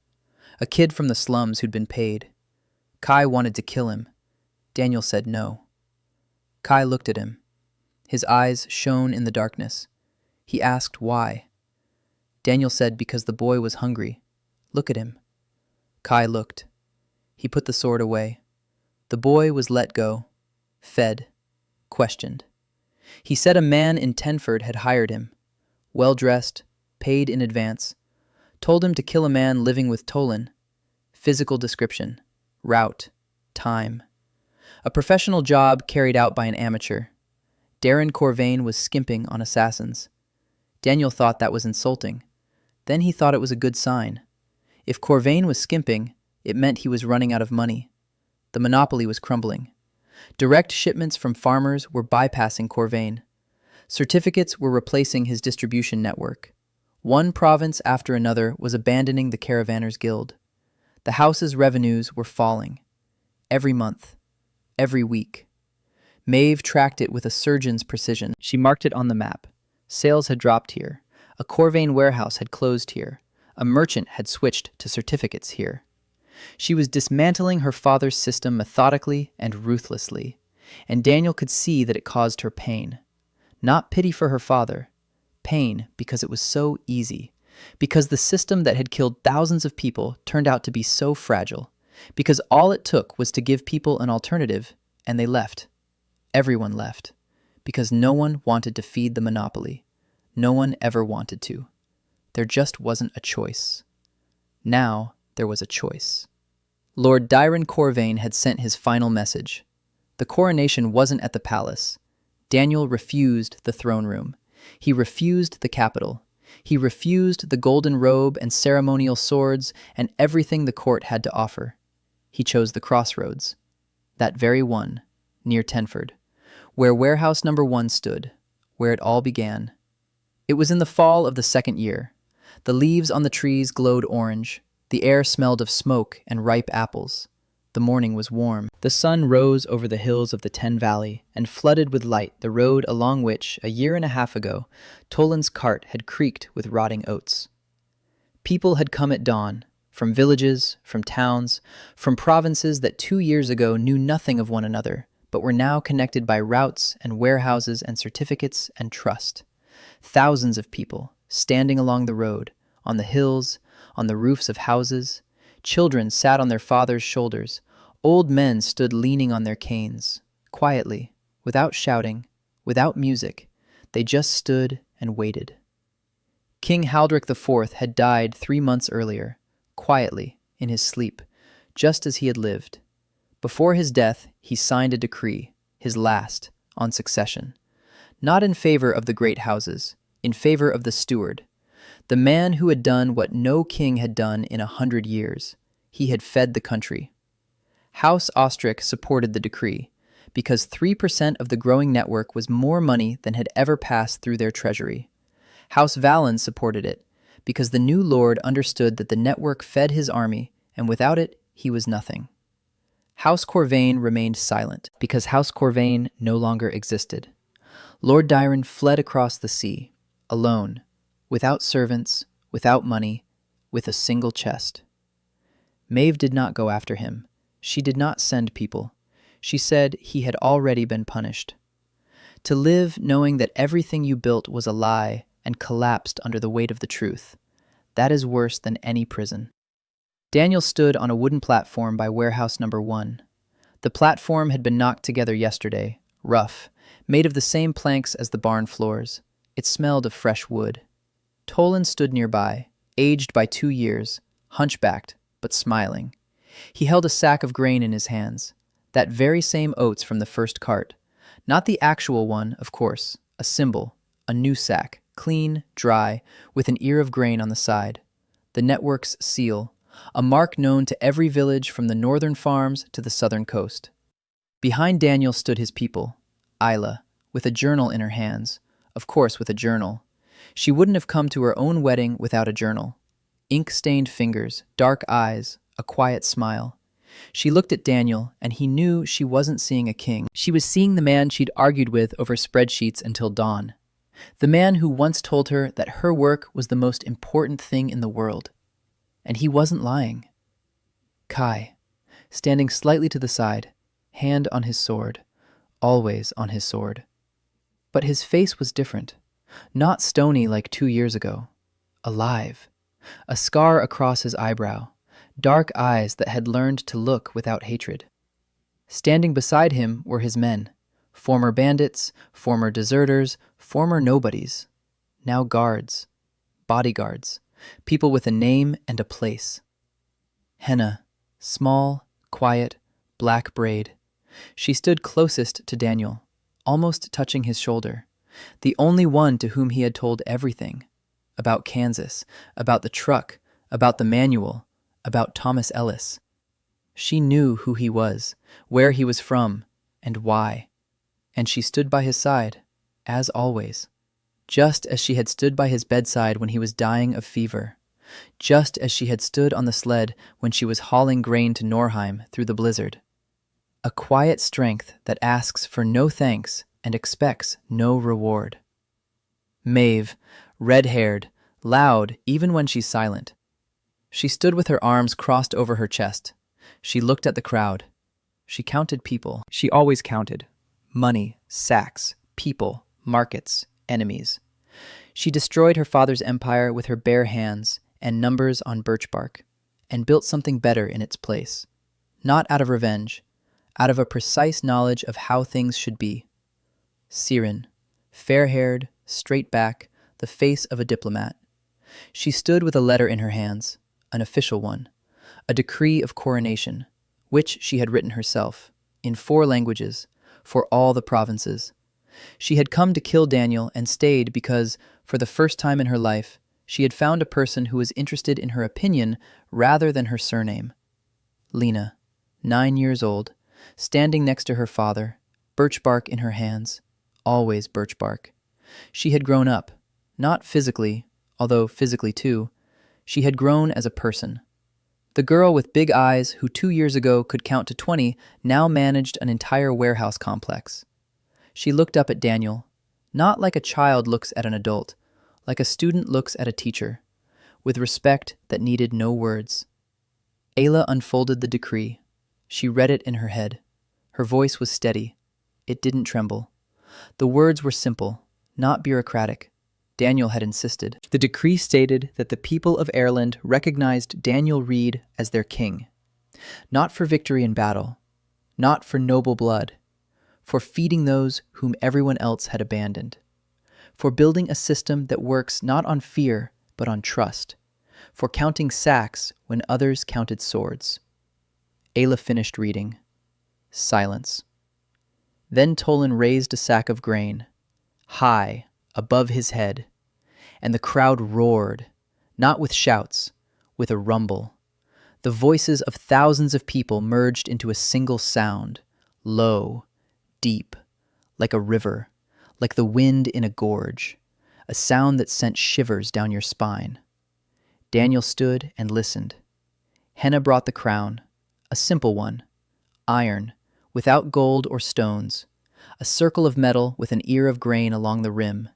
A kid from the slums who'd been paid. Kai wanted to kill him. Daniel said no. Kai looked at him. His eyes shone in the darkness. He asked why. Daniel said because the boy was hungry. Look at him. Kai looked. He put the sword away. The boy was let go, fed, questioned. He said a man in Tenford had hired him, well-dressed, paid in advance, told him to kill a man living with Tolan. Physical description, route, time. A professional job carried out by an amateur. Darren Corvain was skimping on assassins. Daniel thought that was insulting. Then he thought it was a good sign. If Corvain was skimping, it meant he was running out of money. The monopoly was crumbling. Direct shipments from farmers were bypassing Corvain. Certificates were replacing his distribution network. One province after another was abandoning the Caravanners Guild. The house's revenues were falling. Every month. Every week. Maeve tracked it with a surgeon's precision. She marked it on the map. Sales had dropped here. A Corvain warehouse had closed here. A merchant had switched to certificates here. She was dismantling her father's system methodically and ruthlessly, and Daniel could see that it caused her pain. Not pity for her father. Pain because it was so easy. Because the system that had killed thousands of people turned out to be so fragile. Because all it took was to give people an alternative, and they left. Everyone left. Because no one wanted to feed the monopoly. No one ever wanted to. There just wasn't a choice. Now there was a choice. Lord Darren Corvain had sent his final message. The coronation wasn't at the palace. Daniel refused the throne room. He refused the capital. He refused the golden robe and ceremonial swords and everything the court had to offer. He chose the crossroads. That very one, near Tenford, where warehouse number 1 stood, where it all began. It was in the fall of the 2nd year. The leaves on the trees glowed orange. The air smelled of smoke and ripe apples. The morning was warm. The sun rose over the hills of the Ten Valley and flooded with light the road along which, a year and a half ago, Tolan's cart had creaked with rotting oats. People had come at dawn, from villages, from towns, from provinces that 2 years ago knew nothing of one another, but were now connected by routes and warehouses and certificates and trust. Thousands of people, standing along the road, on the hills, on the roofs of houses. Children sat on their fathers' shoulders. Old men stood leaning on their canes. Quietly, without shouting, without music, they just stood and waited. King Haldrick IV had died 3 months earlier, quietly, in his sleep, just as he had lived. Before his death, he signed a decree, his last, on succession. Not in favor of the great houses, in favor of the steward, the man who had done what no king had done in 100 years. He had fed the country. House Ostrich supported the decree, because 3% of the growing network was more money than had ever passed through their treasury. House Valen supported it, because the new lord understood that the network fed his army, and without it, he was nothing. House Corvain remained silent, because House Corvain no longer existed. Lord Darren fled across the sea, alone, without servants, without money, with a single chest. Maeve did not go after him. She did not send people. She said he had already been punished. To live knowing that everything you built was a lie and collapsed under the weight of the truth, that is worse than any prison. Daniel stood on a wooden platform by warehouse number 1. The platform had been knocked together yesterday, rough, made of the same planks as the barn floors. It smelled of fresh wood. Tolan stood nearby, aged by 2 years, hunchbacked, but smiling. He held a sack of grain in his hands, that very same oats from the first cart. Not the actual one, of course, a symbol, a new sack, clean, dry, with an ear of grain on the side. The network's seal, a mark known to every village from the northern farms to the southern coast. Behind Daniel stood his people, Isla, with a journal in her hands, of course with a journal. She wouldn't have come to her own wedding without a journal. Ink-stained fingers, dark eyes, a quiet smile. She looked at Daniel, and he knew she wasn't seeing a king. She was seeing the man she'd argued with over spreadsheets until dawn. The man who once told her that her work was the most important thing in the world. And he wasn't lying. Kai, standing slightly to the side, hand on his sword, always on his sword. But his face was different, not stony like 2 years ago. Alive. A scar across his eyebrow, dark eyes that had learned to look without hatred. Standing beside him were his men, former bandits, former deserters, former nobodies, now guards, bodyguards, people with a name and a place. Henna, small, quiet, black braid. She stood closest to Daniel, almost touching his shoulder, the only one to whom he had told everything. About Kansas, about the truck, about the manual, about Thomas Ellis. She knew who he was, where he was from, and why. And she stood by his side, as always. Just as she had stood by his bedside when he was dying of fever. Just as she had stood on the sled when she was hauling grain to Norheim through the blizzard. A quiet strength that asks for no thanks and expects no reward. Maeve, red-haired, loud even when she's silent. She stood with her arms crossed over her chest. She looked at the crowd. She counted people. She always counted. Money, sacks, people, markets, enemies. She destroyed her father's empire with her bare hands and numbers on birch bark, and built something better in its place. Not out of revenge, out of a precise knowledge of how things should be. Siren, fair-haired, straight back, the face of a diplomat. She stood with a letter in her hands, an official one, a decree of coronation, which she had written herself, in 4 languages, for all the provinces. She had come to kill Daniel and stayed because, for the first time in her life, she had found a person who was interested in her opinion rather than her surname. Lena, 9 years old, standing next to her father, birch bark in her hands, always birch bark. She had grown up, not physically, although physically too. She had grown as a person. The girl with big eyes who 2 years ago could count to 20 now managed an entire warehouse complex. She looked up at Daniel, not like a child looks at an adult, like a student looks at a teacher, with respect that needed no words. Ayla unfolded the decree. She read it in her head. Her voice was steady. It didn't tremble. The words were simple, not bureaucratic. Daniel had insisted. The decree stated that the people of Ireland recognized Daniel Reed as their king, not for victory in battle, not for noble blood, for feeding those whom everyone else had abandoned, for building a system that works not on fear but on trust, for counting sacks when others counted swords. Ayla finished reading. Silence. Then Tolan raised a sack of grain, high, above his head, and the crowd roared, not with shouts, with a rumble. The voices of thousands of people merged into a single sound, low, deep, like a river, like the wind in a gorge, a sound that sent shivers down your spine. Daniel stood and listened. Henna brought the crown, a simple one, iron, without gold or stones, a circle of metal with an ear of grain along the rim.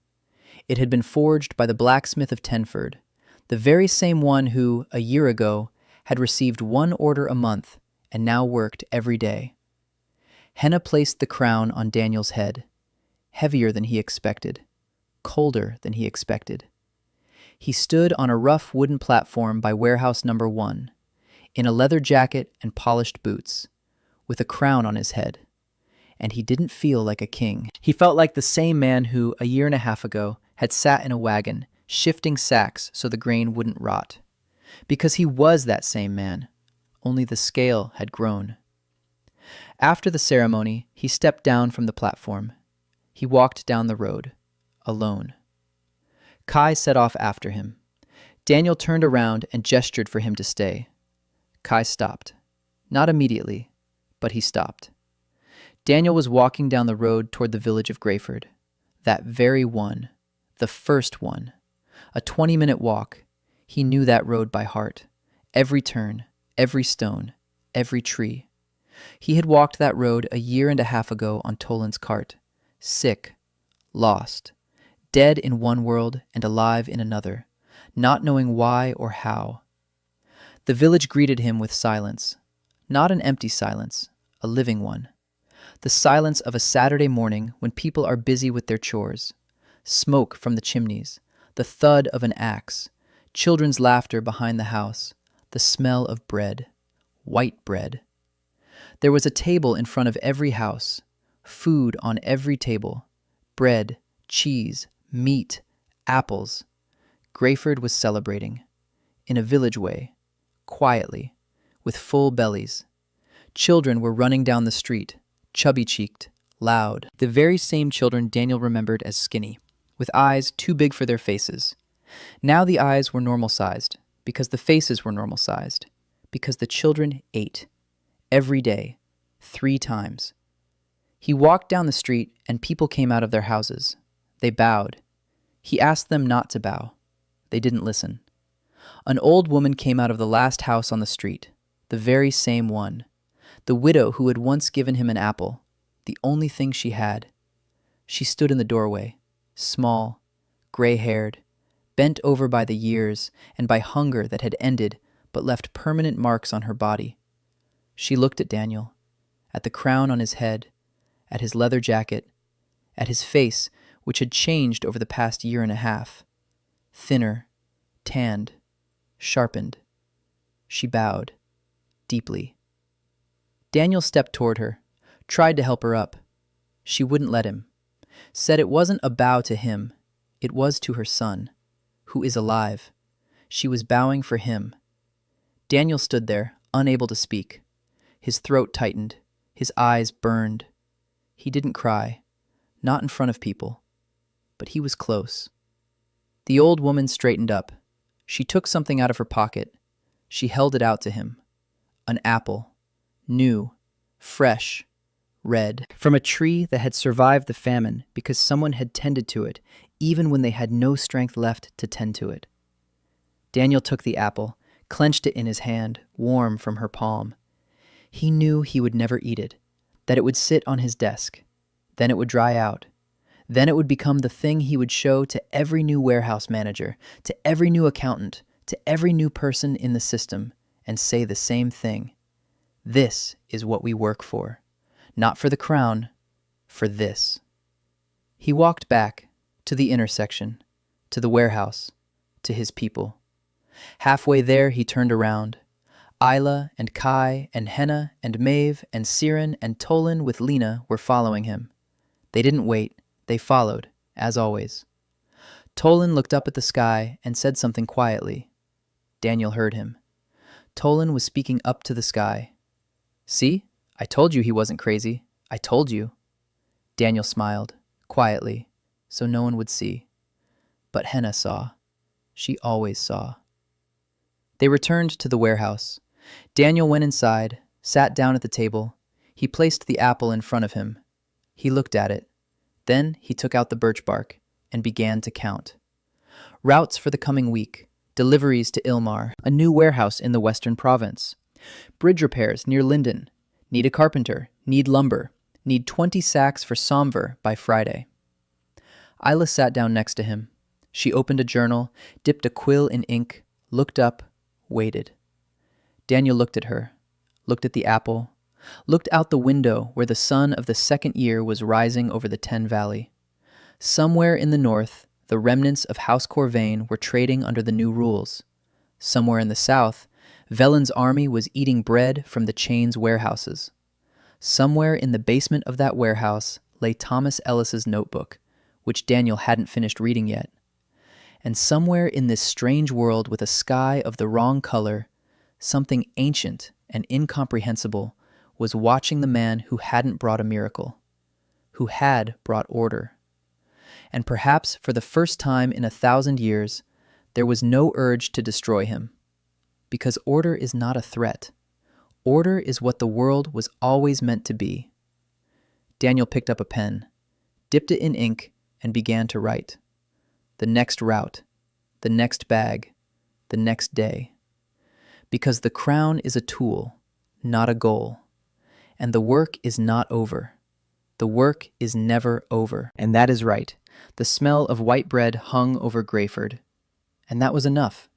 It had been forged by the blacksmith of Tenford, the very same one who, a year ago, had received 1 order a month and now worked every day. Henna placed the crown on Daniel's head, heavier than he expected, colder than he expected. He stood on a rough wooden platform by warehouse number 1, in a leather jacket and polished boots, with a crown on his head. And he didn't feel like a king. He felt like the same man who, a year and a half ago, had sat in a wagon, shifting sacks so the grain wouldn't rot. Because he was that same man, only the scale had grown. After the ceremony, he stepped down from the platform. He walked down the road, alone. Kai set off after him. Daniel turned around and gestured for him to stay. Kai stopped. Not immediately, but he stopped. Daniel was walking down the road toward the village of Grayford. That very one. The first one. A 20-minute walk. He knew that road by heart. Every turn, every stone, every tree. He had walked that road a year and a half ago on Toland's cart. Sick, lost, dead in one world and alive in another, not knowing why or how. The village greeted him with silence. Not an empty silence, a living one. The silence of a Saturday morning when people are busy with their chores. Smoke from the chimneys, the thud of an axe, children's laughter behind the house, the smell of bread, white bread. There was a table in front of every house, food on every table, bread, cheese, meat, apples. Grayford was celebrating, in a village way, quietly, with full bellies. Children were running down the street, chubby-cheeked, loud. The very same children Daniel remembered as skinny, with eyes too big for their faces. Now the eyes were normal-sized, because the faces were normal-sized, because the children ate. Every day, 3 times. He walked down the street and people came out of their houses. They bowed. He asked them not to bow. They didn't listen. An old woman came out of the last house on the street, the very same one. The widow who had once given him an apple, the only thing she had. She stood in the doorway, small, gray-haired, bent over by the years and by hunger that had ended but left permanent marks on her body. She looked at Daniel, at the crown on his head, at his leather jacket, at his face, which had changed over the past year and a half. Thinner, tanned, sharpened. She bowed, deeply. Daniel stepped toward her, tried to help her up. She wouldn't let him. Said it wasn't a bow to him, it was to her son, who is alive. She was bowing for him. Daniel stood there, unable to speak. His throat tightened, his eyes burned. He didn't cry, not in front of people, but he was close. The old woman straightened up. She took something out of her pocket. She held it out to him. An apple, new, fresh, red, from a tree that had survived the famine because someone had tended to it, even when they had no strength left to tend to it. Daniel took the apple, clenched it in his hand, warm from her palm. He knew he would never eat it, that it would sit on his desk. Then it would dry out. Then it would become the thing he would show to every new warehouse manager, to every new accountant, to every new person in the system, and say the same thing. This is what we work for. Not for the crown, for this. He walked back, to the intersection, to the warehouse, to his people. Halfway there, he turned around. Isla and Kai and Henna and Maeve and Siren and Tolan with Lena were following him. They didn't wait. They followed, as always. Tolan looked up at the sky and said something quietly. Daniel heard him. Tolan was speaking up to the sky. See? I told you he wasn't crazy. I told you. Daniel smiled, quietly, so no one would see. But Henna saw. She always saw. They returned to the warehouse. Daniel went inside, sat down at the table. He placed the apple in front of him. He looked at it. Then he took out the birch bark and began to count. Routes for the coming week, deliveries to Ilmar, a new warehouse in the western province. Bridge repairs near Linden. Need a carpenter, need lumber, need 20 sacks for Somver by Friday. Isla sat down next to him. She opened a journal, dipped a quill in ink, looked up, waited. Daniel looked at her, looked at the apple, looked out the window where the sun of the second year was rising over the Ten Valley. Somewhere in the north, the remnants of House Corvain were trading under the new rules. Somewhere in the south, Velen's army was eating bread from the chain's warehouses. Somewhere in the basement of that warehouse lay Thomas Ellis's notebook, which Daniel hadn't finished reading yet. And somewhere in this strange world with a sky of the wrong color, something ancient and incomprehensible was watching the man who hadn't brought a miracle, who had brought order. And perhaps for the first time in 1,000 years, there was no urge to destroy him. Because order is not a threat. Order is what the world was always meant to be. Daniel picked up a pen, dipped it in ink, and began to write. The next route, the next bag, the next day. Because the crown is a tool, not a goal. And the work is not over. The work is never over. And that is right. The smell of white bread hung over Greyford. And that was enough.